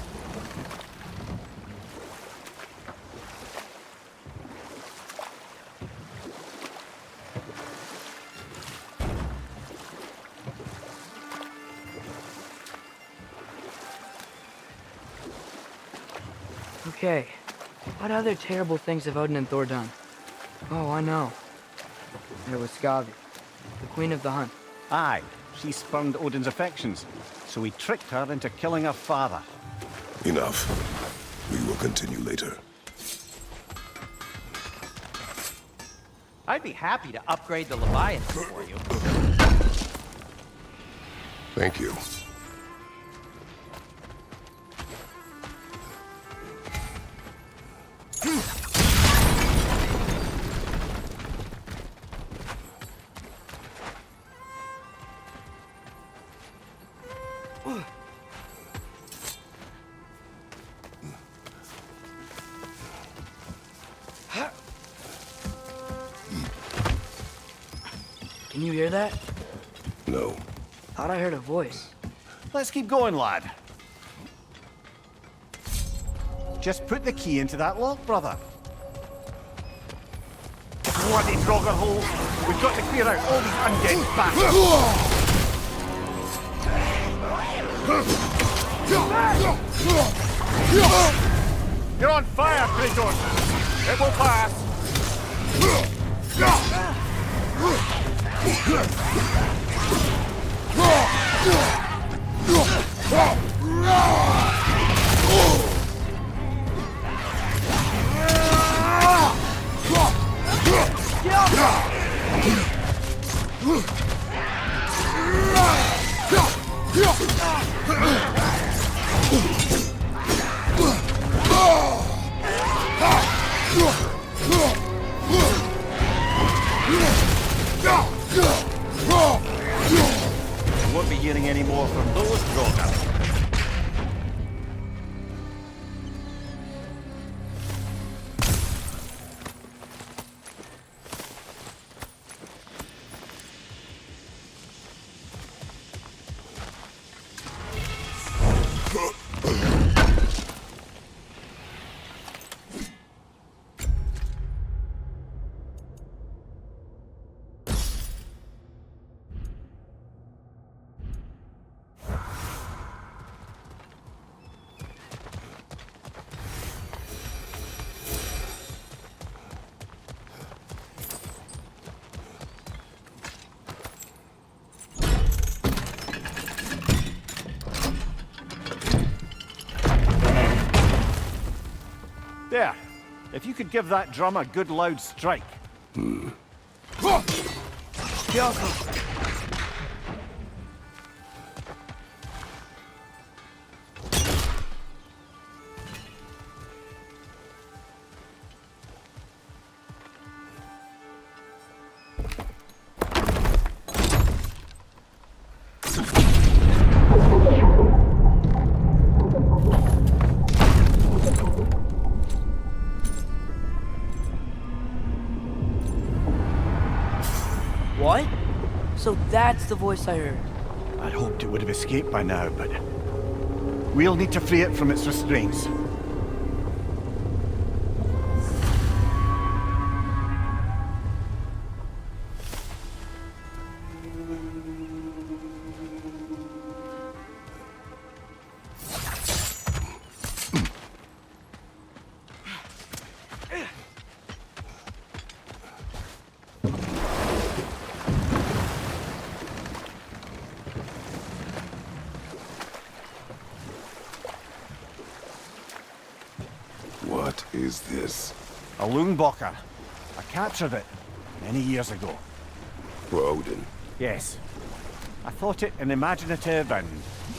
Okay, what other terrible things have Odin and Thor done? Oh, I know. There was Skavi, the queen of the hunt. Aye, she spurned Odin's affections, so he tricked her into killing her father. Enough. We will continue later. I'd be happy to upgrade the Leviathan for you. Thank you. Can you hear that? No. Thought I heard a voice. Let's keep going, lad. Just put the key into that lock, brother. Bloody Draugr holes! We've got to clear out all these undead bastards! You're on fire, Kratos! It will pass! You won't be hearing any more from those Draugr. There. If you could give that drum a good loud strike. What? So that's the voice I heard. I'd hoped it would have escaped by now, but we'll need to free it from its restraints. What is this? A Lungbocker. I captured it many years ago. For Odin. Yes. I thought it an imaginative and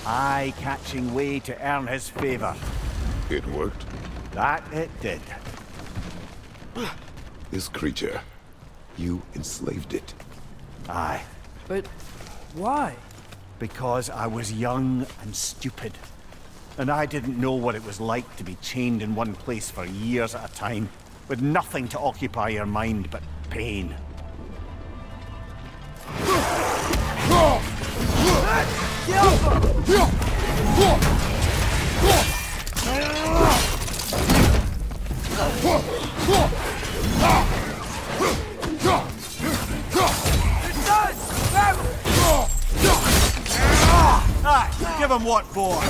eye-catching way to earn his favor. It worked? That it did. This creature, you enslaved it. Aye. But why? Because I was young and stupid. And I didn't know what it was like to be chained in one place for years at a time, with nothing to occupy your mind but pain. Aye, give him what for?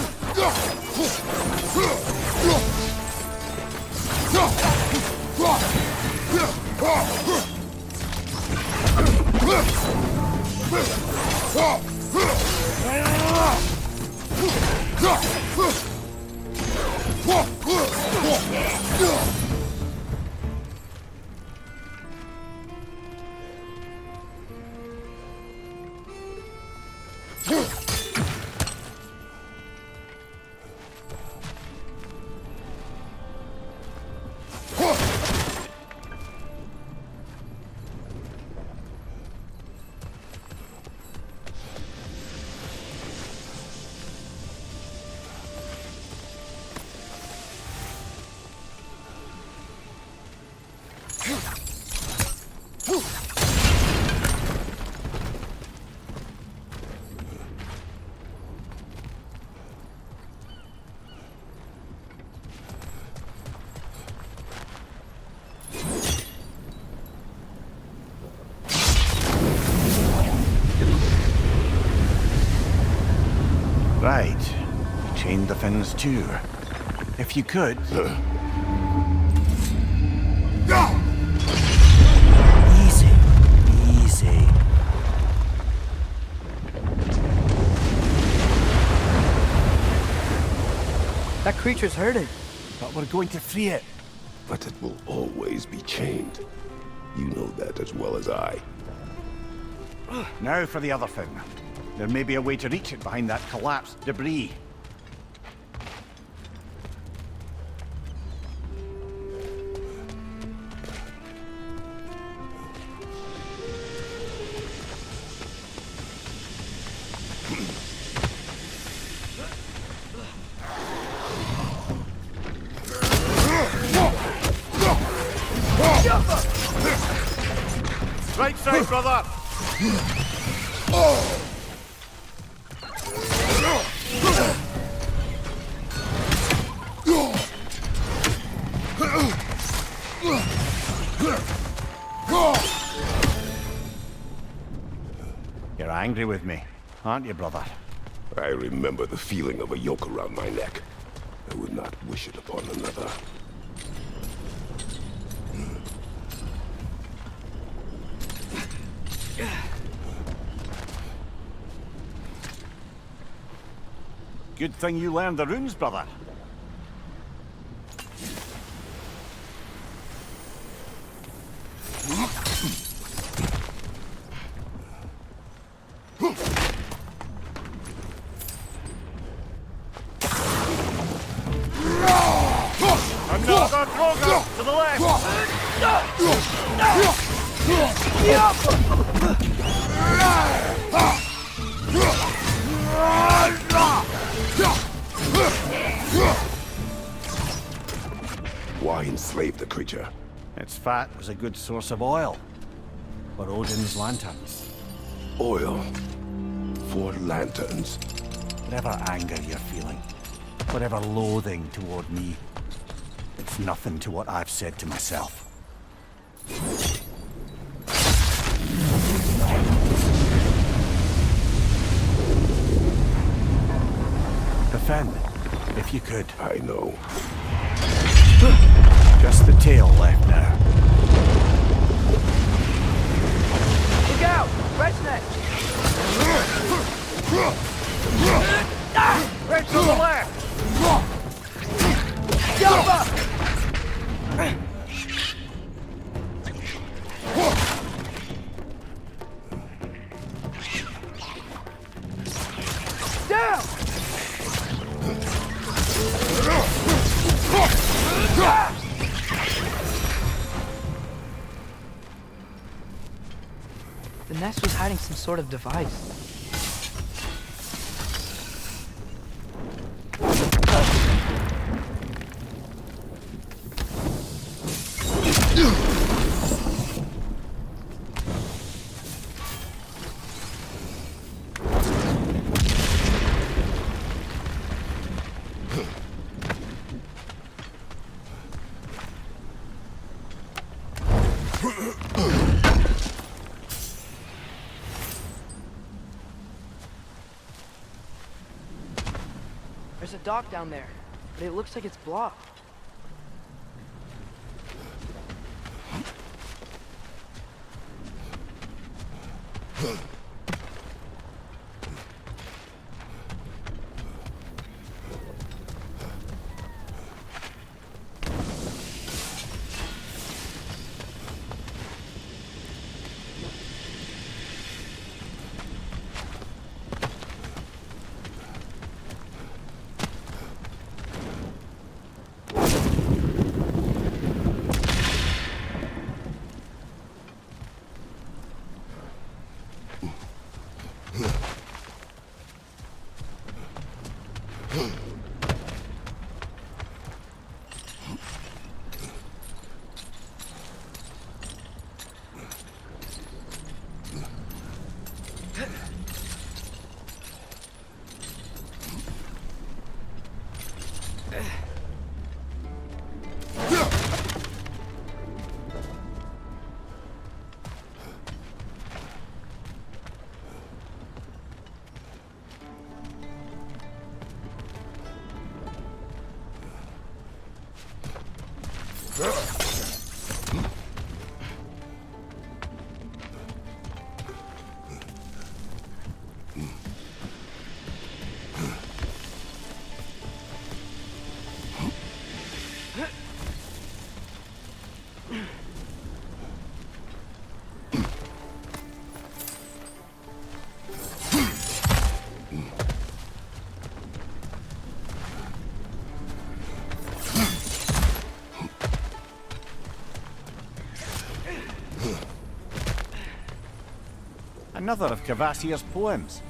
Right. Chain the fins too. If you could. Easy. Easy. That creature's hurting. But we're going to free it. But it will always be chained. You know that as well as I. Now for the other fin. There may be a way to reach it behind that collapsed debris. Right side, brother! You're angry with me, aren't you, brother? I remember the feeling of a yoke around my neck. I would not wish it upon another. Good thing you learned the runes, brother. Another Drogo to the left! Why enslave the creature? Its fat was a good source of oil for Odin's lanterns. Oil. For lanterns. Whatever anger you're feeling, whatever loathing toward me, it's nothing to what I've said to myself. Defend, if you could. I know. Just the tail left now. Look out! Redneck! Right to the left! Jump up! Down! The nest was hiding some sort of device. There's a dock down there, but it looks like it's blocked. Another of Kvasir's poems.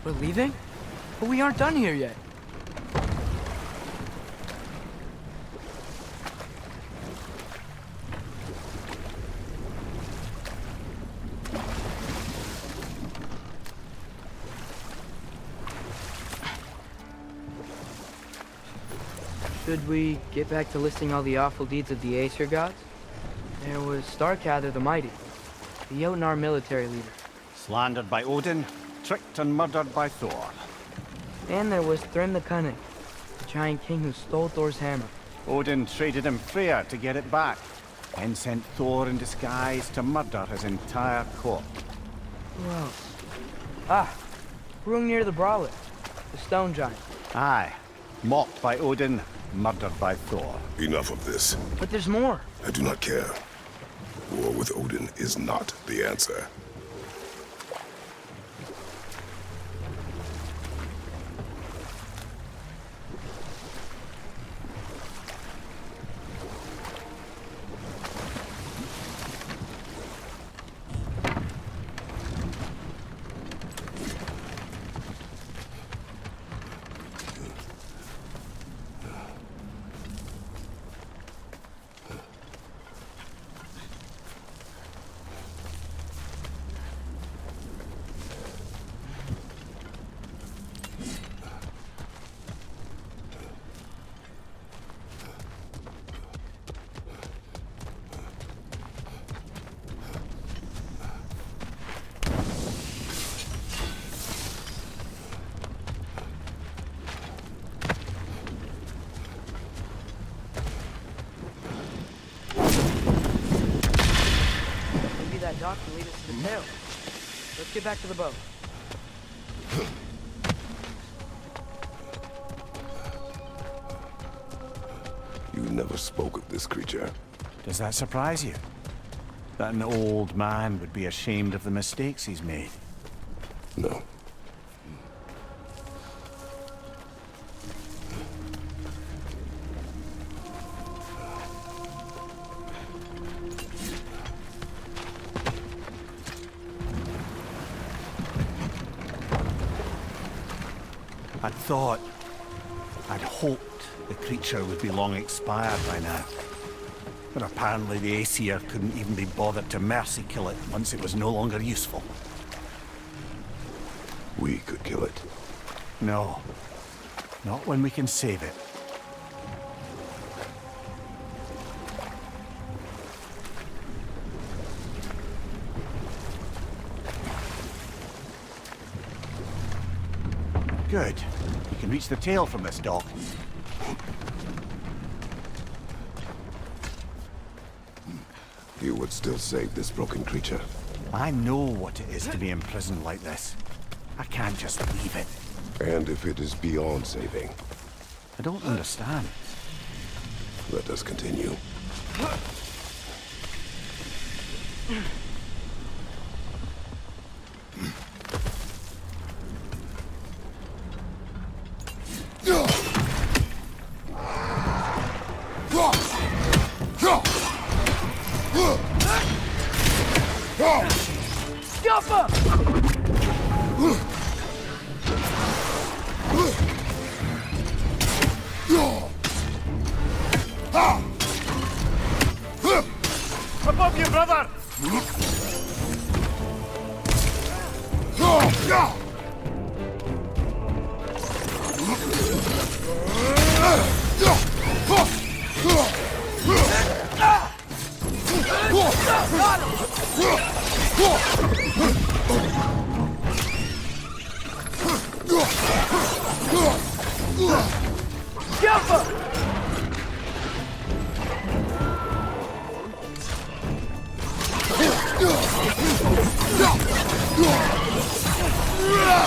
We're leaving? But we aren't done here yet. Should we get back to listing all the awful deeds of the Aesir gods? There was Starkather the Mighty, the Jotnar military leader. Slandered by Odin, tricked and murdered by Thor. And there was Thrym the Cunning, the giant king who stole Thor's hammer. Odin traded him Freya to get it back, then sent Thor in disguise to murder his entire court. Who else? Ah, Hrungnir the Brawler, the stone giant. Aye, mocked by Odin, murdered by Thor. Enough of this. But there's more. I do not care. War with Odin is not the answer. That dock can lead us to the tail. Let's get back to the boat. You never spoke of this creature. Does that surprise you? That an old man would be ashamed of the mistakes he's made? No. I'd hoped the creature would be long expired by now. But apparently the Aesir couldn't even be bothered to mercy kill it once it was no longer useful. We could kill it. No. Not when we can save it. Good. You can reach the tail from this dock. You would still save this broken creature. I know what it is to be imprisoned like this. I can't just leave it. And if it is beyond saving, I don't understand. let us continue. Above you, brother!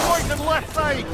Right and left side!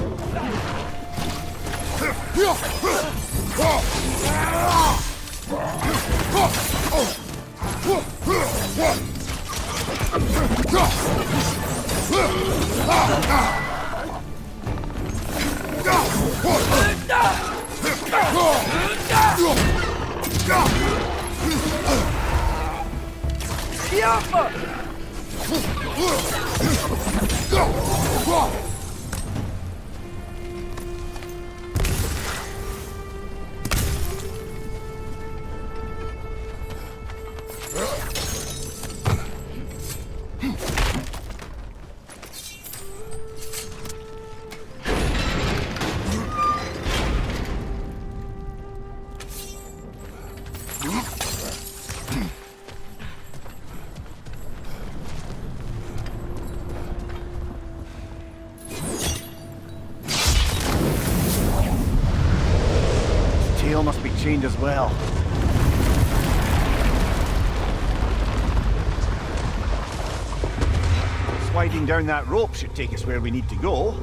Tail must be chained as well. Sliding down that rope should take us where we need to go.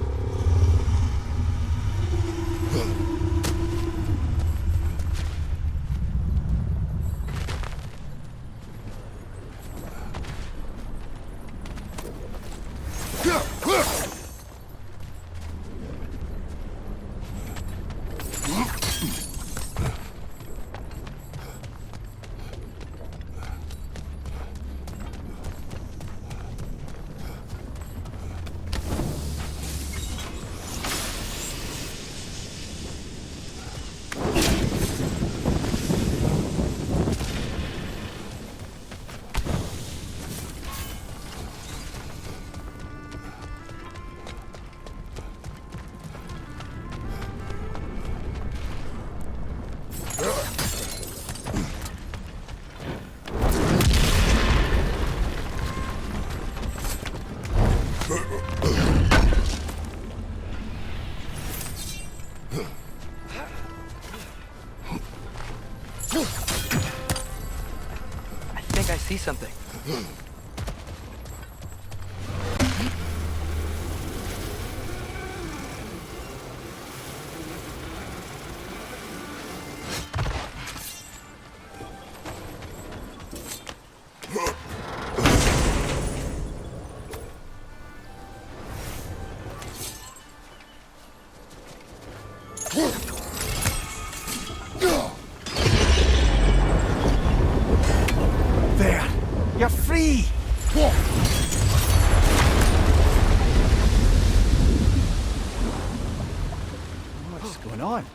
I think I see something. There! You're free! going on?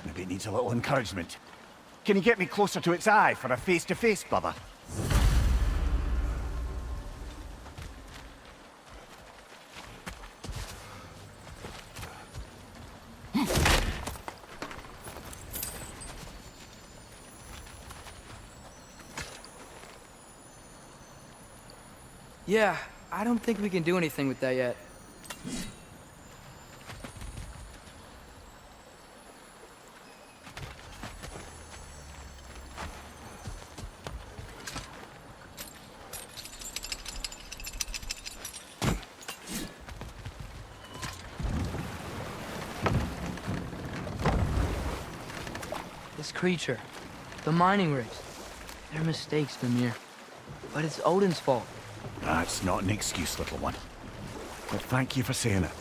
Maybe it needs a little encouragement. Can you get me closer to its eye for a face-to-face, brother? Yeah, I don't think we can do anything with that yet. This creature, the mining rigs, they're mistakes, Mimir. But it's Odin's fault. That's not an excuse, little one. But thank you for saying it.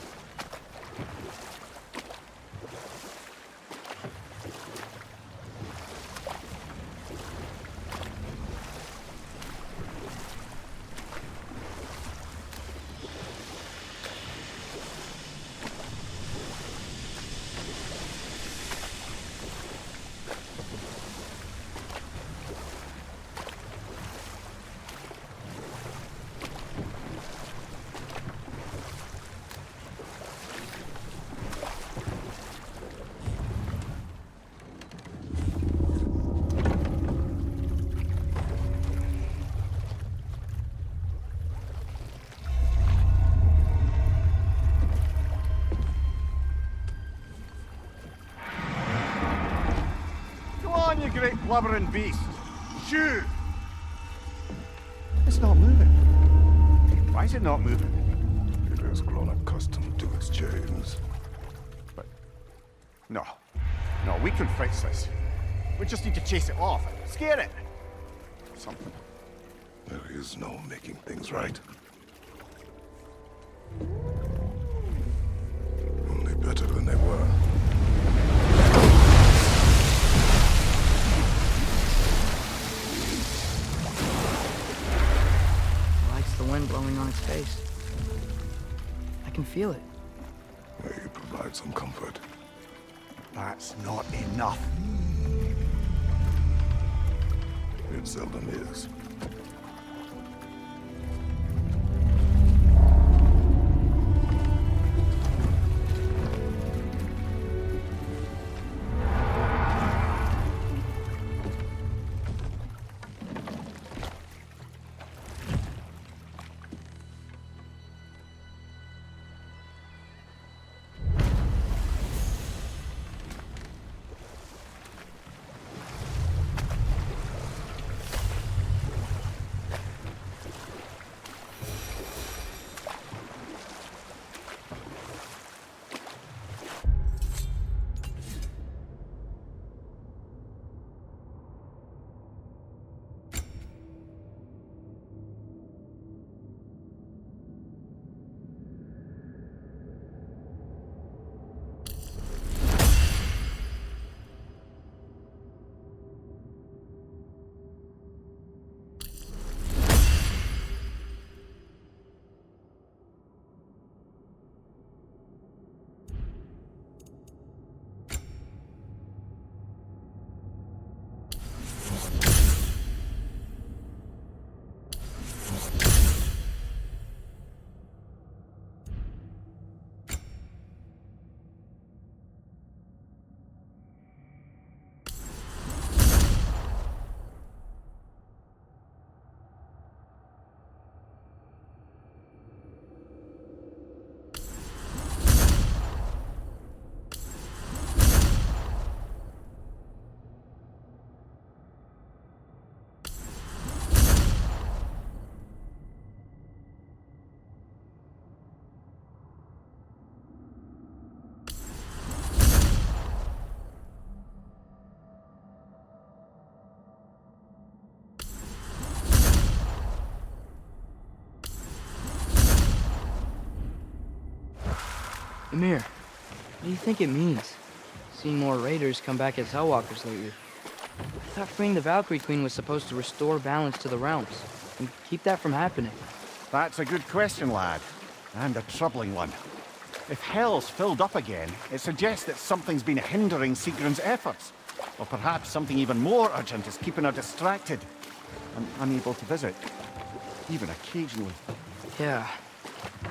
You great blubbering beast. Shoot! It's not moving. Why is it not moving? It has grown accustomed to its chains. But... No. No, we can fix this. We just need to chase it off. Scare it. Something. There is no making things right. Only better than they were. The wind blowing on its face. I can feel it. May provide some comfort. That's not enough. It seldom is. Ymir, what do you think it means? Seeing more raiders come back as Hellwalkers lately. I thought freeing the Valkyrie Queen was supposed to restore balance to the realms and keep that from happening. That's a good question, lad. And a troubling one. If hell's filled up again, it suggests that something's been hindering Sigrun's efforts. Or perhaps something even more urgent is keeping her distracted and unable to visit, even occasionally. Yeah.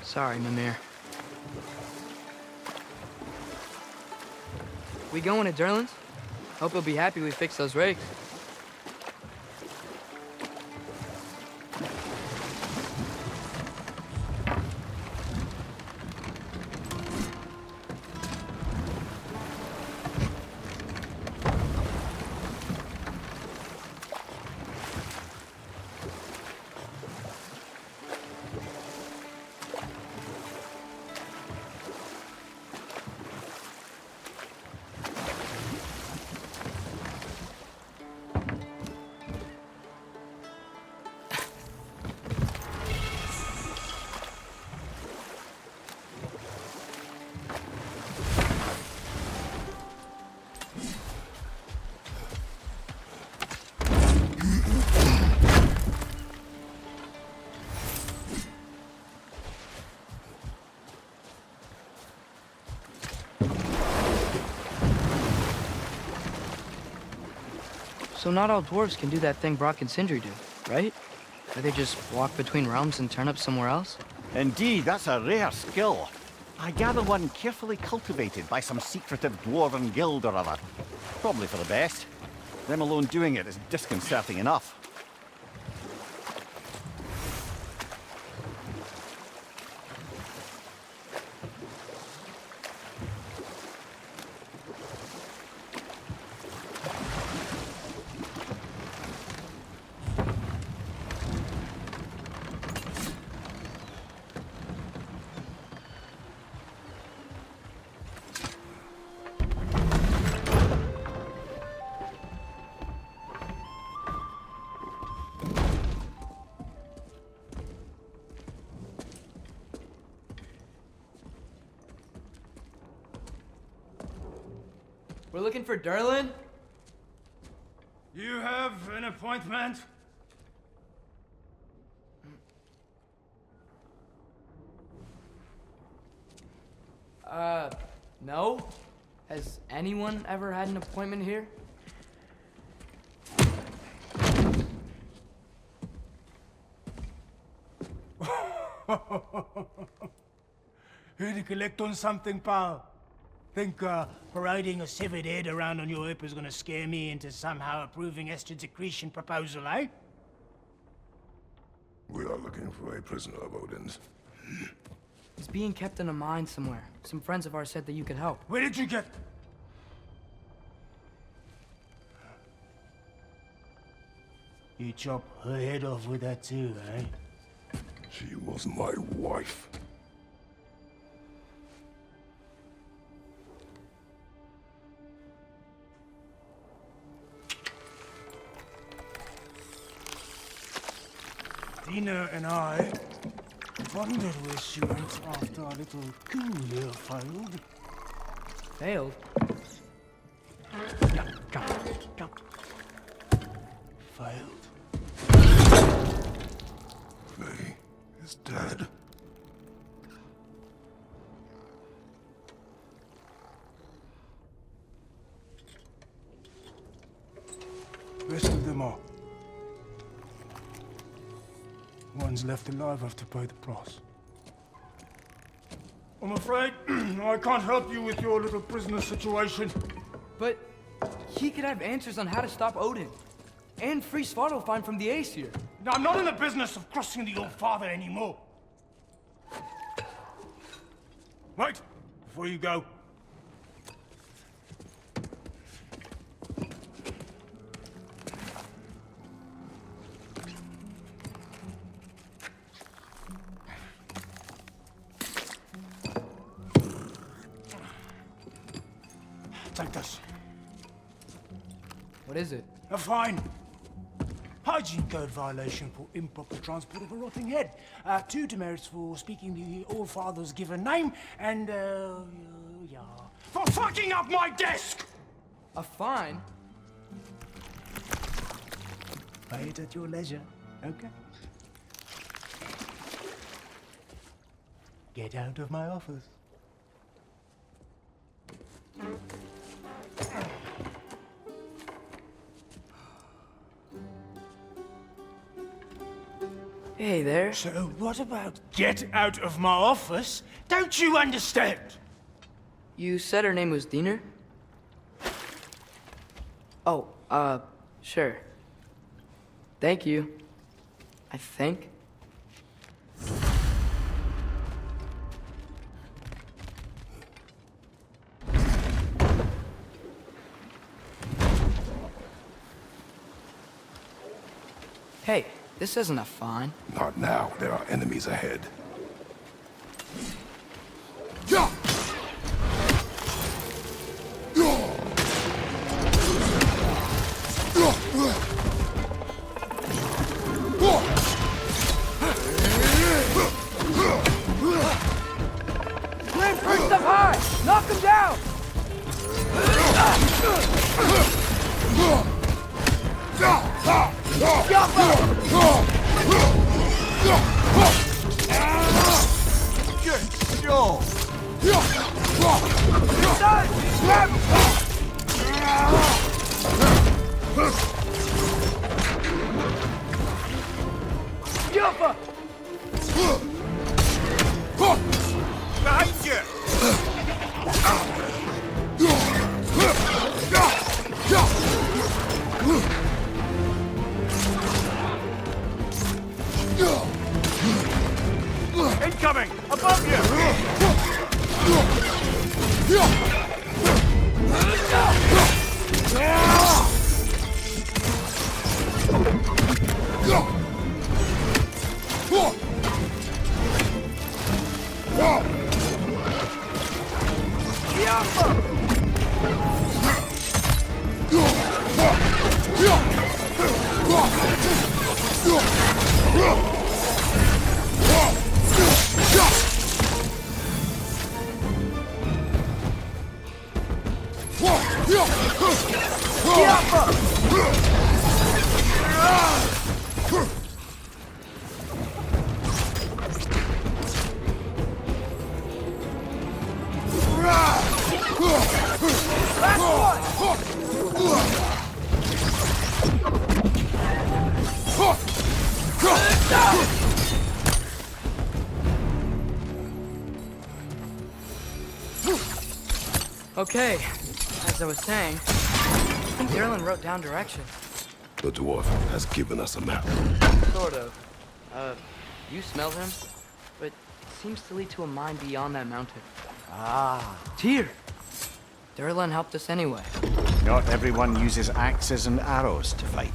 Sorry, Mimir. We going to Durlin's? Hope he'll be happy we fixed those rakes. So not all dwarves can do that thing Brock and Sindri do, right? Where they just walk between realms and turn up somewhere else? Indeed, that's a rare skill. I gather one carefully cultivated by some secretive dwarven guild or other. Probably for the best. Them alone doing it is disconcerting enough. We're looking for Durlin? You have an appointment? No. Has anyone ever had an appointment here? Here to collect on something, pal? Think parading a severed head around on your hip is gonna scare me into somehow approving Estrid's accretion proposal, eh? We are looking for a prisoner of Odin's. He's being kept in a mine somewhere. Some friends of ours said that you could help. Where did you get... You chop her head off with that too, eh? She was my wife. Dina and I wondered where she went after our little coup here failed. Failed? Jump. Failed. Faye is dead. Rest of them are. One's left alive have to pay the price. I'm afraid I can't help you with your little prisoner situation. But he could have answers on how to stop Odin. And free Svartalfheim from the Aesir. Now, I'm not in the business of crossing the old father anymore. Wait, before you go. Take this. What is it? A fine. Hygiene code violation for improper transport of a rotting head. 2 demerits for speaking the All Father's given name, and, yeah. For fucking up my desk! A fine? Pay it at your leisure, okay? Get out of my office. Hey there. So what about get out of my office? Don't you understand? You said her name was Diener? Oh, sure. Thank you. I think. Hey, this isn't a fine. Not now. There are enemies ahead. Flame perched up high! Knock him down! Good show! Behind you! Incoming! Above you! Okay, as I was saying, I think Derlin wrote down directions. The dwarf has given us a map. Sort of. You smell him? But it seems to lead to a mine beyond that mountain. Ah. Tyr! Derlin helped us anyway. Not everyone uses axes and arrows to fight.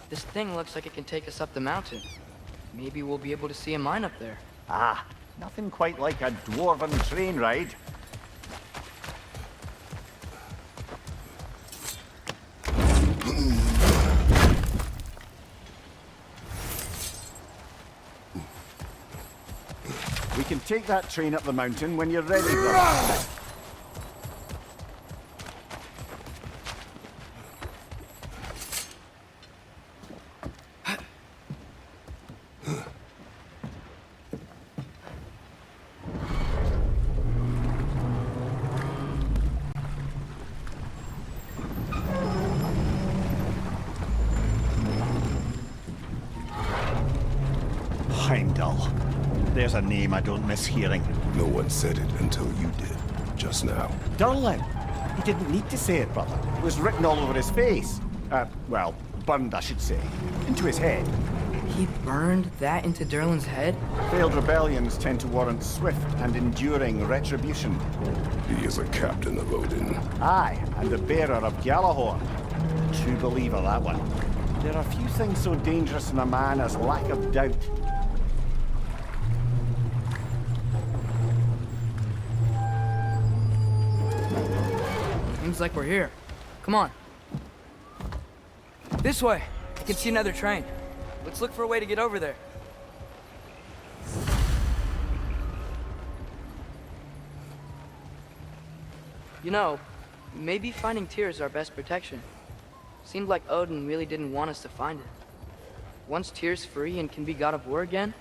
This thing looks like it can take us up the mountain. Maybe we'll be able to see a mine up there. Ah, nothing quite like a dwarven train ride. We can take that train up the mountain when you're ready, brother. Heimdall. There's a name I don't miss hearing. No one said it until you did, just now. Durlin. He didn't need to say it, brother. It was written all over his face. Well, burned, I should say. Into his head. He burned that into Durlin's head? Failed rebellions tend to warrant swift and enduring retribution. He is a captain of Odin. Aye, and the bearer of Gjallarhorn. True believer, that one. There are few things so dangerous in a man as lack of doubt. Seems like we're here. Come on. This way. I can see another train. Let's look for a way to get over there. You know, maybe finding Tyr is our best protection. Seemed like Odin really didn't want us to find it. Once Tyr's free and can be god of war again,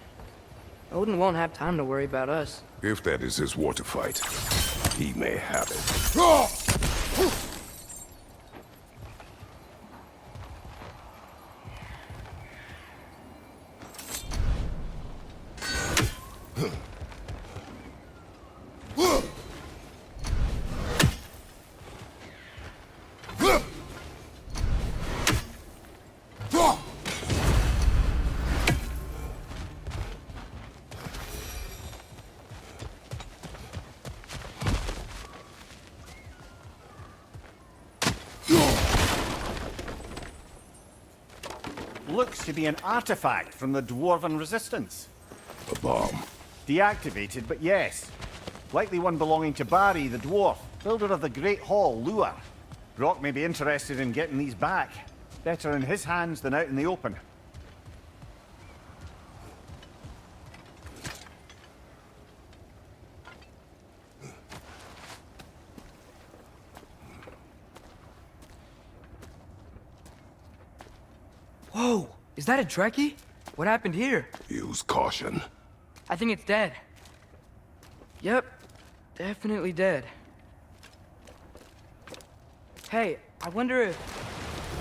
Odin won't have time to worry about us. If that is his war to fight, he may have it. Looks to be an artifact from the Dwarven Resistance. A bomb. Deactivated, but yes. Likely one belonging to Barry, the dwarf, builder of the Great Hall, Lua. Brock may be interested in getting these back. Better in his hands than out in the open. Whoa! Is that a Trekkie? What happened here? Use caution. I think it's dead. Yep, definitely dead. Hey, I wonder if...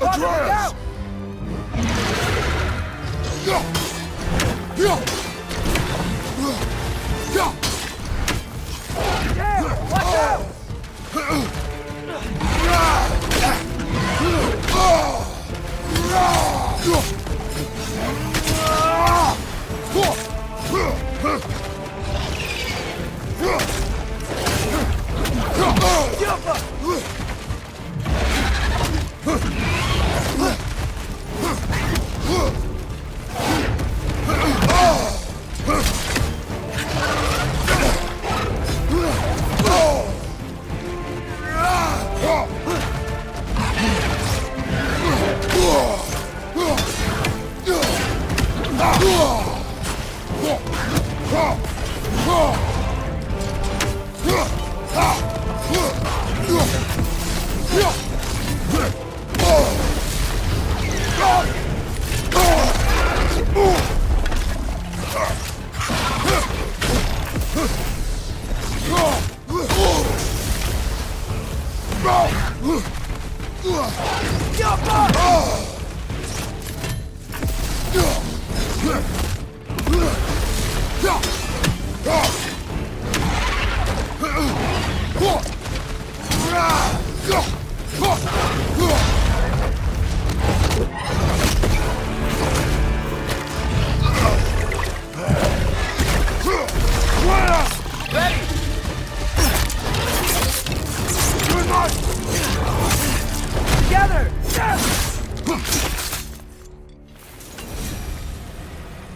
Atreus! Damn! Watch out!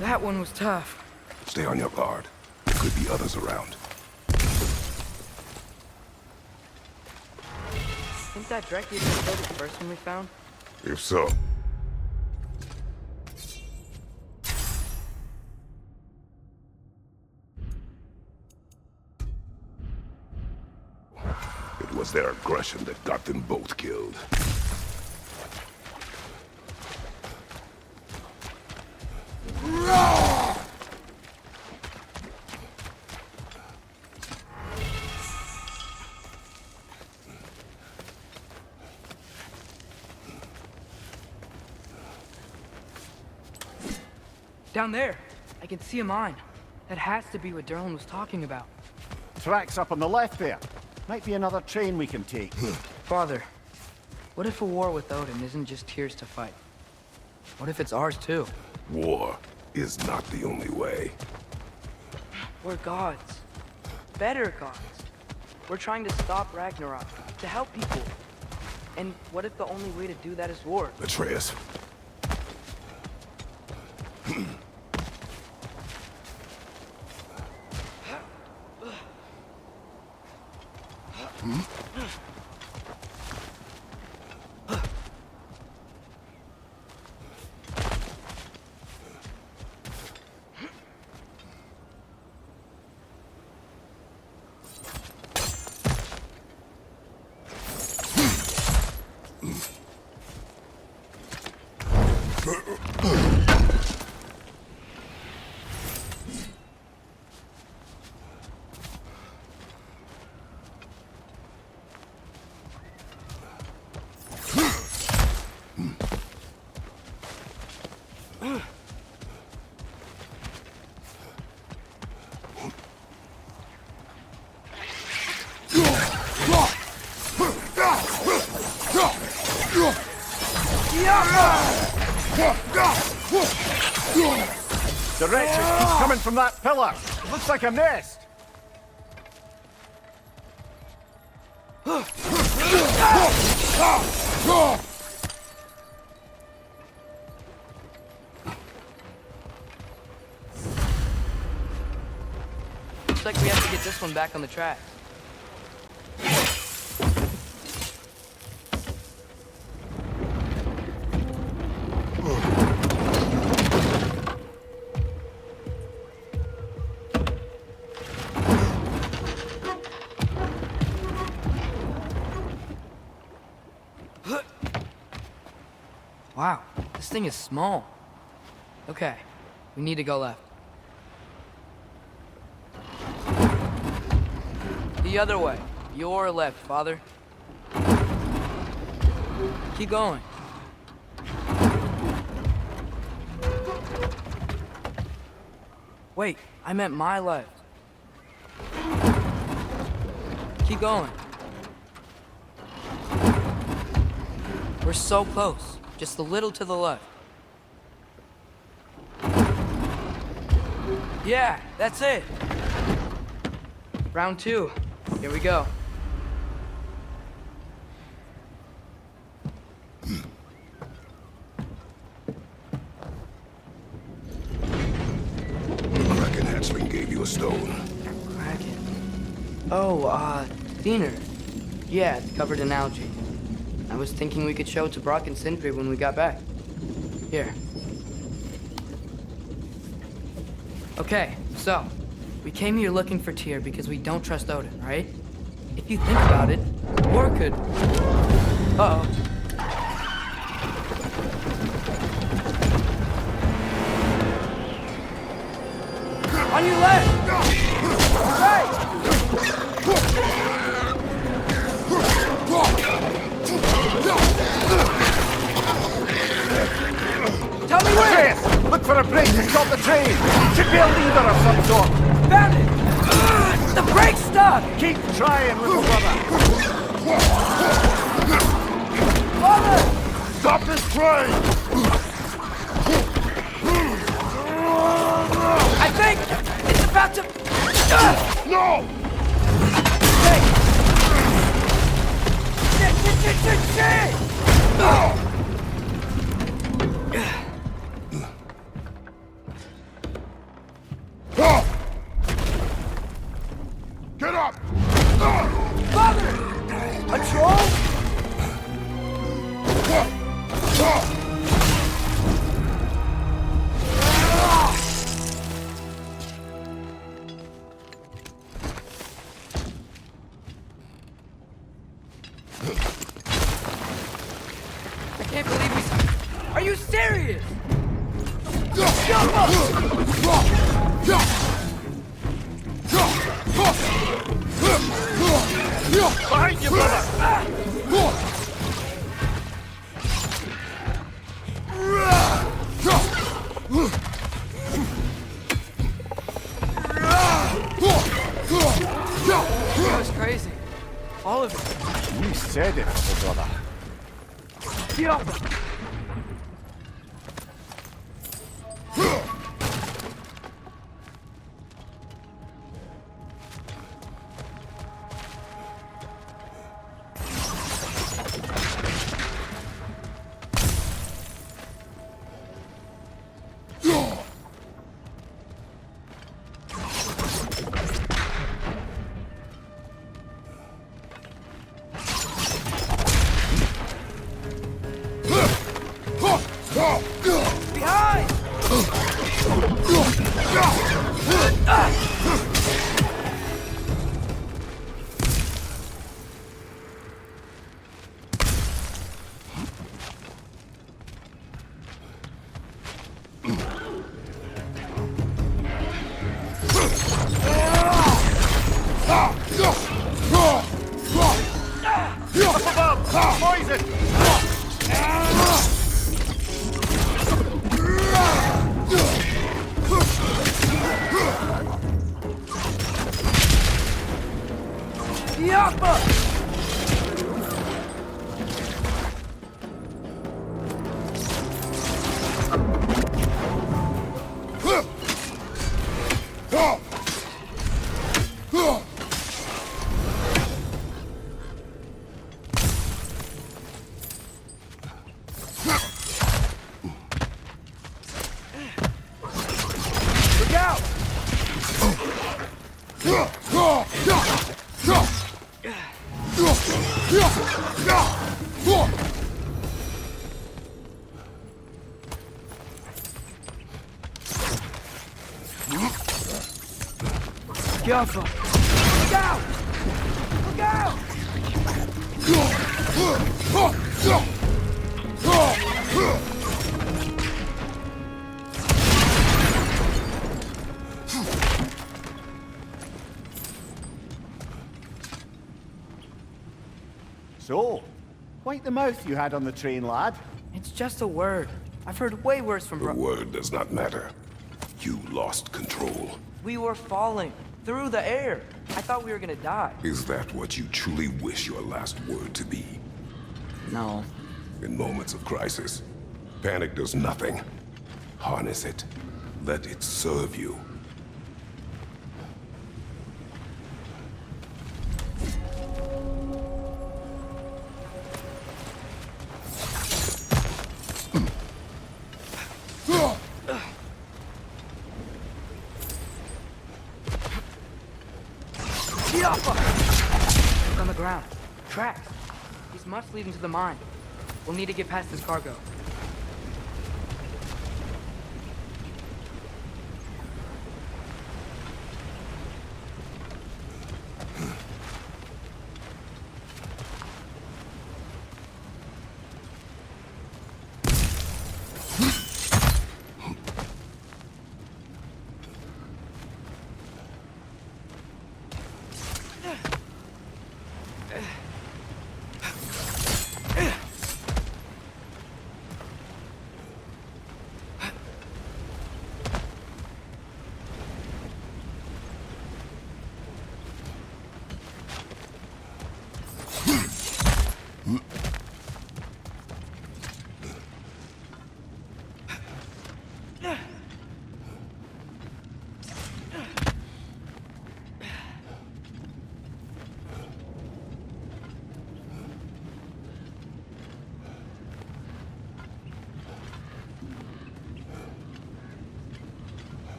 That one was tough. Stay on your guard. There could be others around. Think that Dreki is killed the first one we found? If so, it was their aggression that got them both killed. Down there. I can see a mine. That has to be what Durlin was talking about. Tracks up on the left there. Might be another train we can take. Father, what if a war with Odin isn't just Tyr's to fight? What if it's ours too? War is not the only way. We're gods. Better gods. We're trying to stop Ragnarok, to help people. And what if the only way to do that is war? Atreus. The wretches keep coming from that pillar. Looks like a nest. Looks like we have to get this one back on the track. Wow, this thing is small. Okay, we need to go left. The other way. Your left, Father. Keep going. Wait, I meant my left. Keep going. We're so close. Just a little to the left. Yeah, that's it. Round 2. Here we go. Kraken hatchling gave you a stone. Kraken. Oh, Diener. Yeah, it's covered in algae. I was thinking we could show it to Brock and Sindri when we got back. Here. Okay, so, we came here looking for Tyr because we don't trust Odin, right? If you think about it, war could... Uh-oh. On your left! Right! Tell me where! Atreus, look for a break to stop the train. Should be a lever of some sort. Found it! The brake's stuck! Keep trying, little brother. Father! Stop this train! I think it's about to... No! Hey! Shit! Get up! Father! A troll? I can't believe we... Are you serious? Behind you, brother. said it, little brother. Careful! Look out! Look out! So, quite the mouth you had on the train, lad. It's just a word. I've heard way worse from The word does not matter. You lost control. We were falling through the air. I thought we were gonna die. Is that what you truly wish your last word to be? No. In moments of crisis, panic does nothing. Harness it. Let it serve you. Look on the ground. Tracks. These must lead into the mine. We'll need to get past this cargo.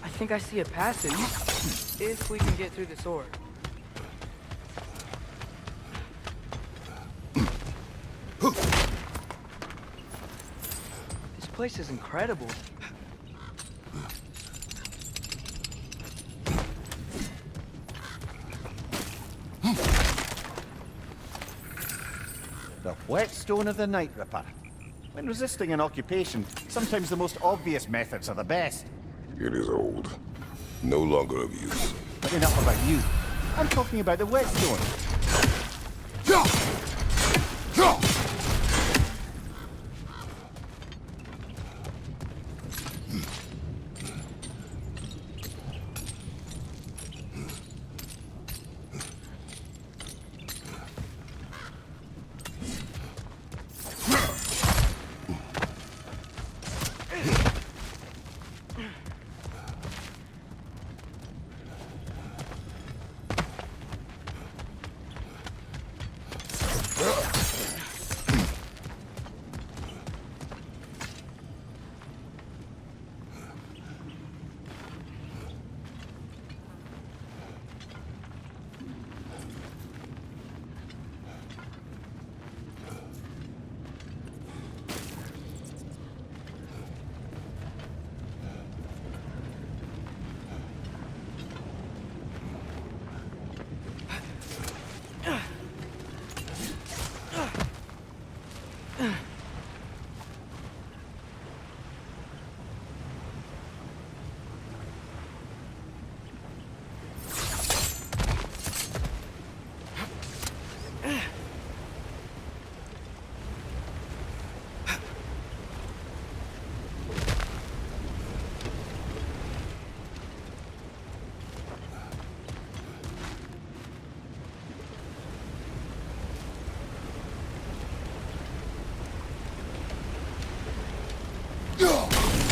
I think I see a passage, if we can get through the sword. This place is incredible. The whetstone of the Night Ripper. When resisting an occupation, sometimes the most obvious methods are the best. It is old. No longer of use. But enough about you. I'm talking about the whetstone.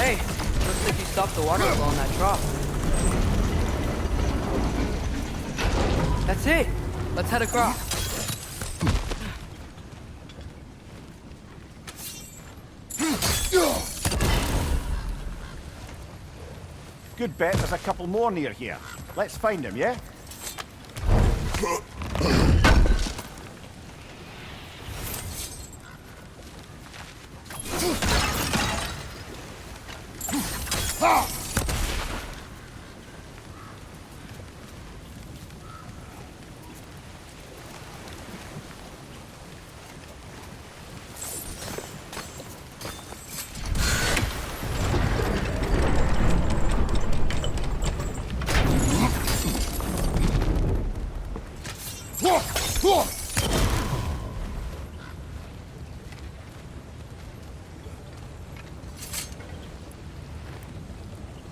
Hey, looks like you stopped the water flow in that trough. That's it. Let's head across. Good bet there's a couple more near here. Let's find them, yeah?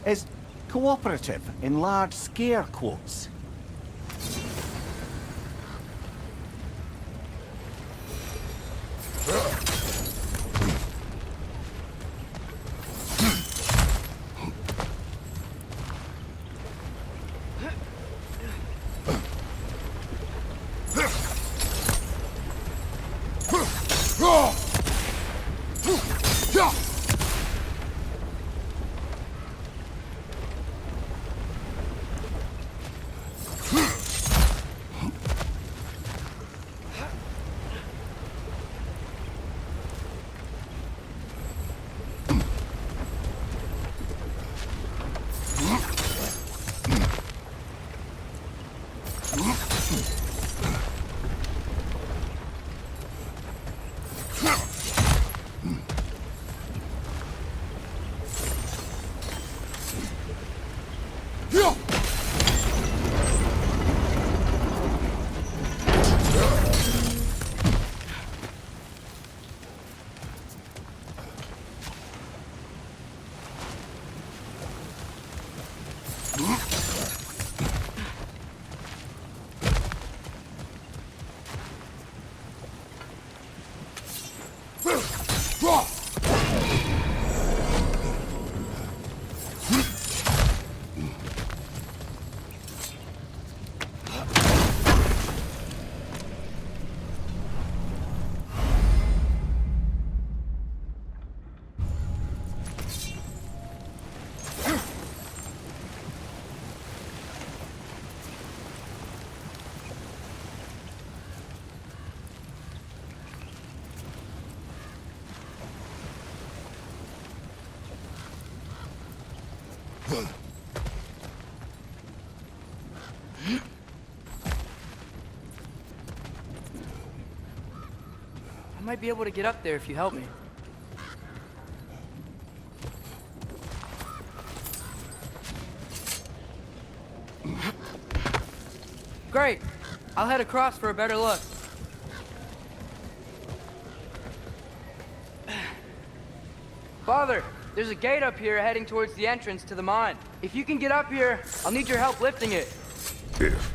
Is cooperative in large scare quotes. I might be able to get up there if you help me. Great. I'll head across for a better look. Father, there's a gate up here heading towards the entrance to the mine. If you can get up here, I'll need your help lifting it. If.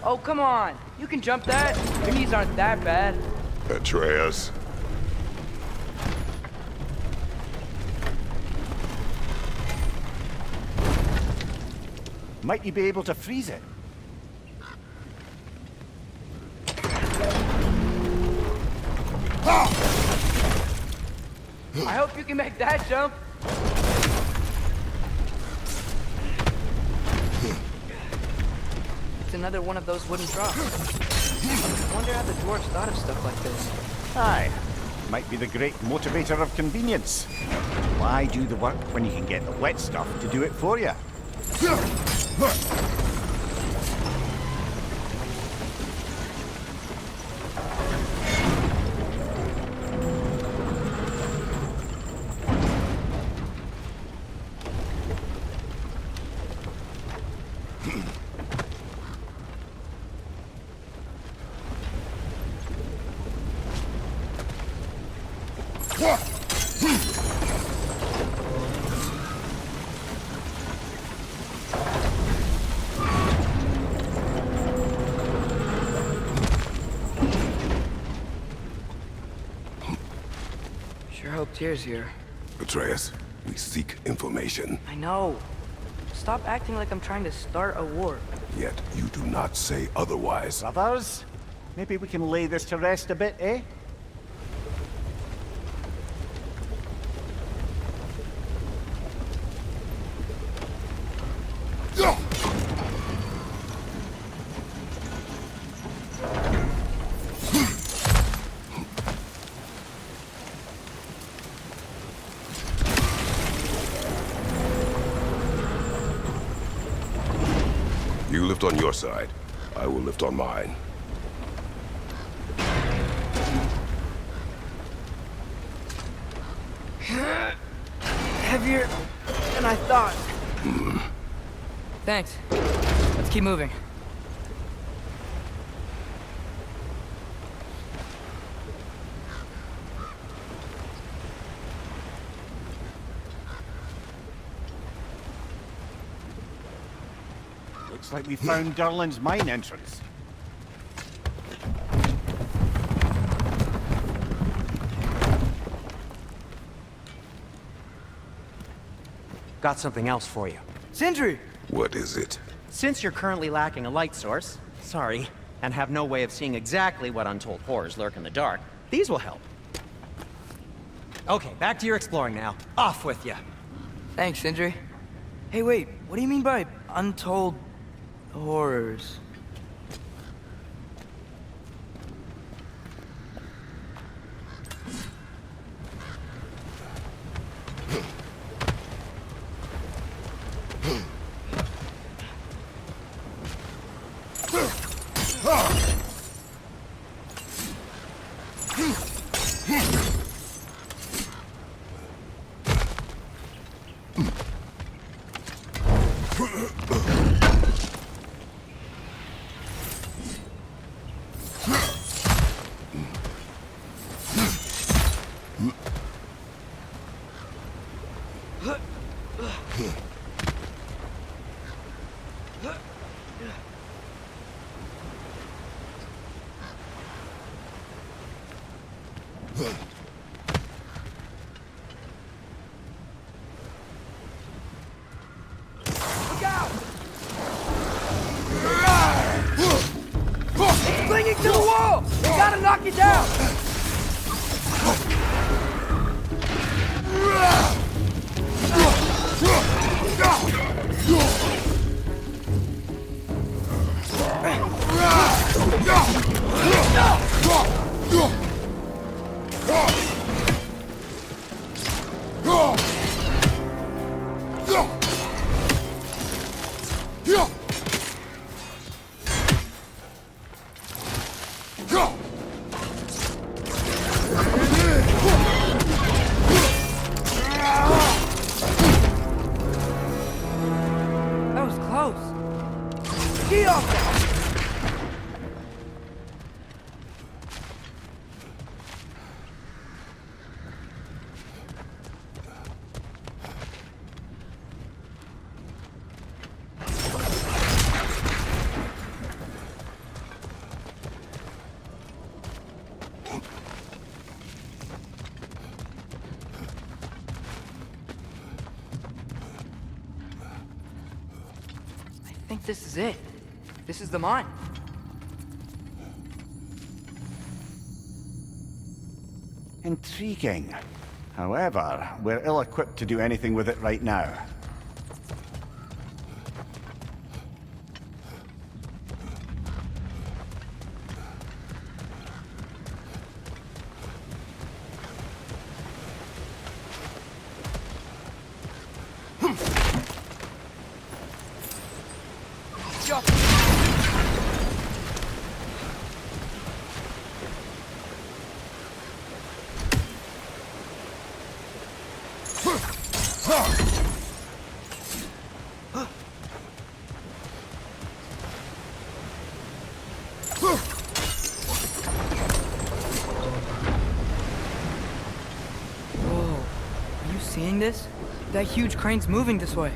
Oh, come on. You can jump that. Your knees aren't that bad. Atreus. Might you be able to freeze it? I hope you can make that jump. It's another one of those wooden troughs. I wonder how the dwarves thought of stuff like this. Aye. Might be the great motivator of convenience. Why do the work when you can get the wet stuff to do it for you? hope Tyr's here. Atreus, we seek information. I know. Stop acting like I'm trying to start a war. Yet you do not say otherwise. Brothers, maybe we can lay this to rest a bit, eh? You lift on your side. I will lift on mine. Heavier than I thought. Thanks. Let's keep moving. Looks like we found Durlin's mine entrance. Got something else for you. Sindri! What is it? Since you're currently lacking a light source, sorry, and have no way of seeing exactly what untold horrors lurk in the dark, these will help. Okay, back to your exploring now. Off with you. Thanks, Sindri. Hey, wait, what do you mean by untold horrors? Look out! It's clinging to the wall! We gotta knock it down! That was close. Get off that! I think this is it. This is the mine. Intriguing. However, we're ill-equipped to do anything with it right now. Whoa, are you seeing this? That huge crane's moving this way.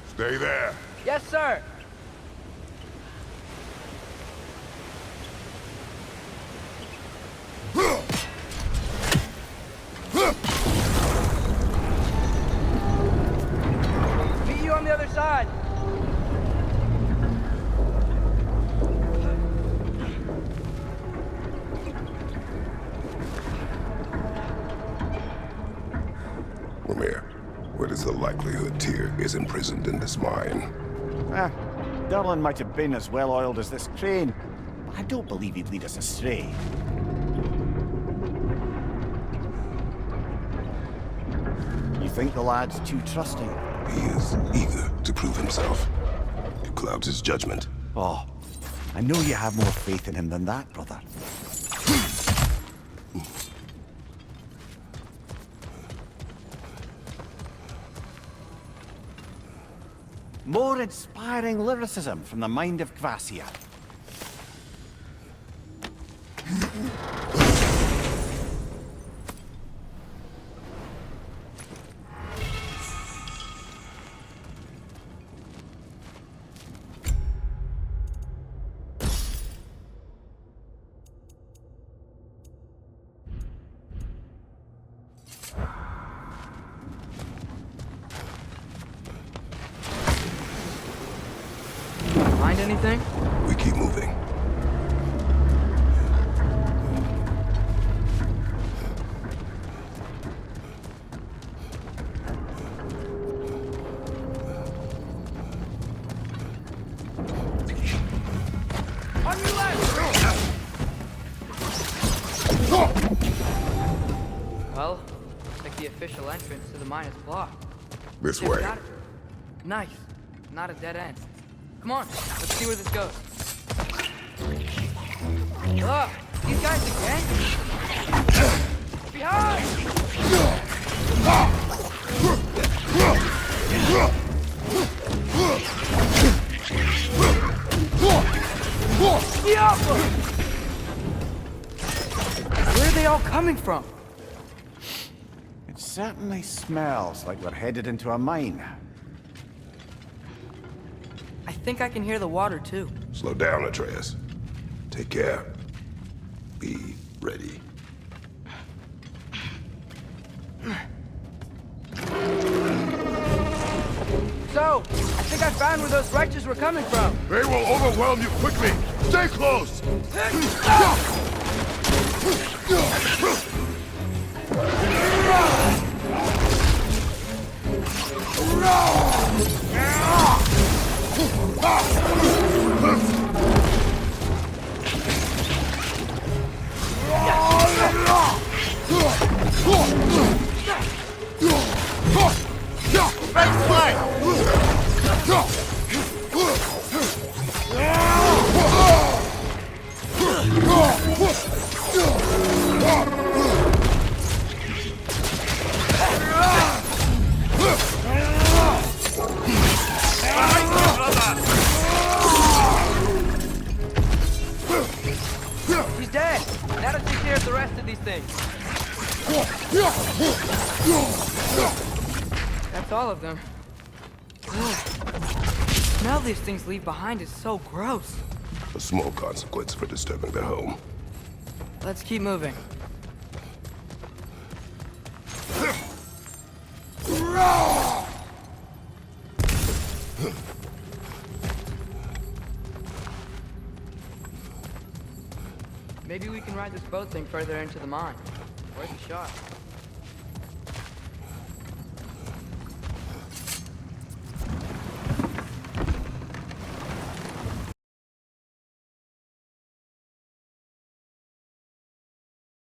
Stay there. Yes, sir. Meet you on the other side. Lemire, what is the likelihood Tyr is imprisoned in this mine? Durlin might have been as well-oiled as this train, but I don't believe he'd lead us astray. You think the lad's too trusting? He is eager to prove himself. It clouds his judgment. Oh, I know you have more faith in him than that, brother. More inspiring lyricism from the mind of Kvasir. Find anything? We keep moving. On your left! Well, looks like the official entrance to the mine is blocked. This They've way. got it. Nice. Not a dead end. Come on, let's see where this goes. Look, these guys again? Behind! Diablo! Where are they all coming from? It certainly smells like we're headed into a mine. I think I can hear the water too. Slow down, Atreus. Take care. Be ready. So, I think I found where those wretches were coming from. They will overwhelm you quickly. Stay close. He's dead. Now to take care of the rest of these things. That's all of them. The smell these things leave behind is so gross. A small consequence for disturbing their home. Let's keep moving. Maybe we can ride this boat thing further into the mine. Worth a shot.